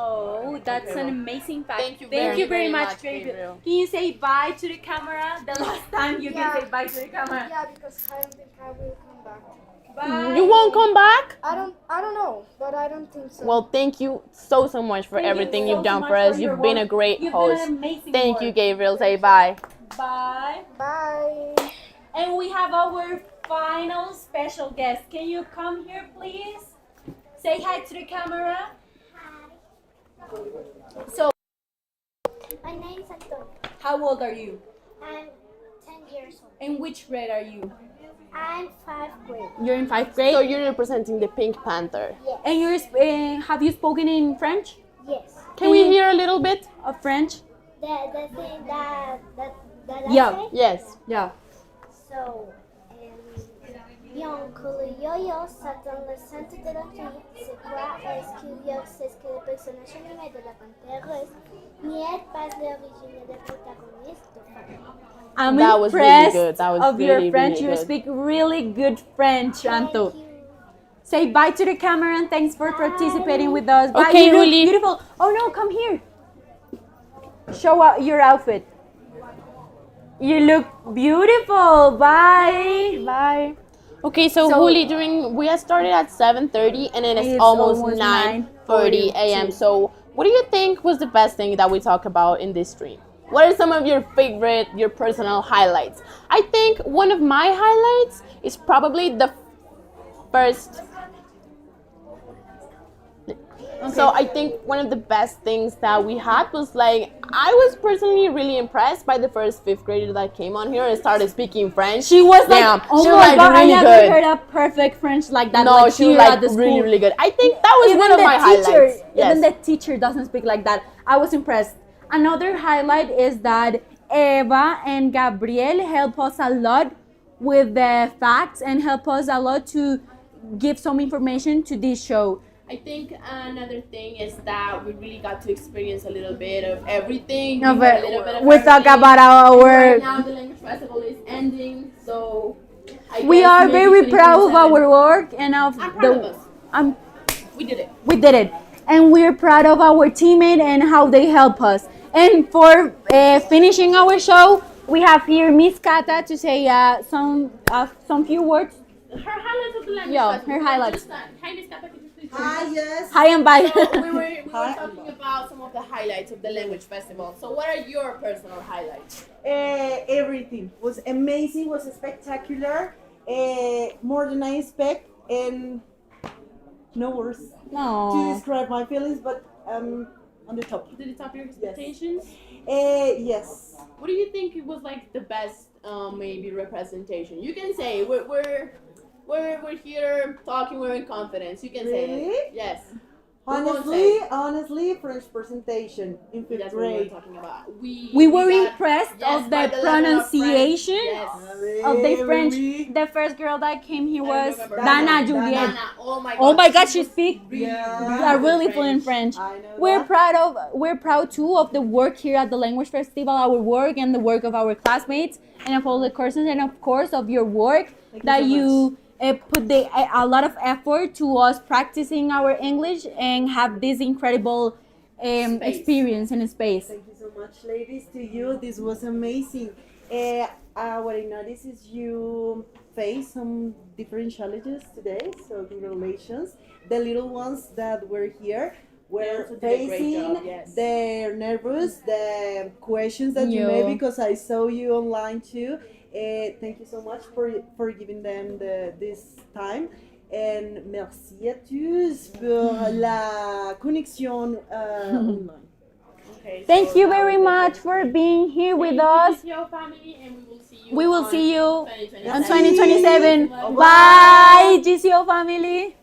Oh, that's an amazing fact. Thank you Thank very, you very very much, much, Gabriel. Gabriel. Can you say bye to the camera? The last time you can say bye to the camera. Yeah, because I don't think I will come back. Bye. You won't come back? I don't know, but I don't think so. Well, thank you so much for Thank you everything so you've done much for us. for your You've been a work. great You've host. done amazing Thank you, work. Gabriel. Say bye. Bye. Bye. And we have our final special guest. Can you come here, please? Say hi to the camera. So, My name is Antonio. how old are you? I'm 10 years old. And which grade are you? I'm 5th grade. You're in 5th grade. So you're representing the Pink Panther. Yes. And have you spoken in French? Yes. Can we hear a little bit? Of French? The thing that Yeah. I say. Yes. Yeah. So, bien que le yo-yo soit dans le centre de la vie, c'est quoi est-ce que le personnage animé de la Panthère Rose n'est pas l'origine du protagoniste de Femme. I'm That was really impressed good. That was of your really, French. really You good. speak really good French, Anto. Thank you. Say bye to the camera and thanks for participating with us. Bye. Okay, You look Juli. beautiful. Oh no, come here. Show out your outfit. You look beautiful. Bye. Bye. Okay, so, So- Juli, we had started at 7:30 and then it's It's almost almost 9:40 a.m. 9:42. So, what do you think was the best thing that we talk about in this stream? What are some of your personal highlights? I think one of my highlights is probably the first. So I think one of the best things that we had was like, I was personally really impressed by the first 5th grader that came on here and started speaking French. She was like, Damn, oh she my was like god, really I never good. heard a perfect French like that. No, like she was here like at the school. really, really good. I think that was Even one of the my teacher, highlights. Yes. Even the teacher doesn't speak like that. I was impressed. Another highlight is that Eva and Gabriel help us a lot with the facts and help us a lot to give some information to this show. I think another thing is that we really got to experience a little bit of everything. Of We had it. a little bit of We talk everything. about our Right now the language festival is ending, so I We guess are maybe very proud of 2027 our work and of I'm proud of us. Um, We did it. we did it, and we're proud of our teammate and how they help us. And for finishing our show, we have here Miss Kata to say some few words. Her highlights of the language Yeah, festival. her highlights. Hi, Miss Kata, could you please Hi, join us? yes. Hi and bye. So we were Hi. talking about some of the highlights of the language festival. So what are your personal highlights? Everything was amazing, was spectacular, more than I expect, and no words to No. describe my feelings, but on the top. Did it top your expectations? Yes. What do you think was like the best maybe representation? You can say we're here talking. We're in confidence. You can say Really? it. Yes. We won't say. Honestly, French presentation in 5th That's what we were grade. talking about. We were got- impressed yes, of by the level of French. pronunciation Yes. of the Oui, French. oui. The first girl that came here I was remember. Dana Dana. Juliet. Dana, oh my god. Oh my God, she speaks. Yeah. Are really fluent French. I know We're that. proud too of the work here at the language festival, our work and the work of our classmates and of all the courses and of course of your work that so you put a lot of effort to us practicing our English and have this incredible experience in space. Thank you so much, ladies. To you, this was amazing. What I noticed is you face some different challenges today, so congratulations. The little ones that were here, were also did a great facing job, yes. the nervous, the questions that you made, because I saw you online too. Thank you so much for giving them this time. And merci à tous pour la connexion online. Okay, Thank so you that very was it. much for being here with us. Family, and we will see you. We will on see you 2027. on 2027. Bye. Bye, GCO family.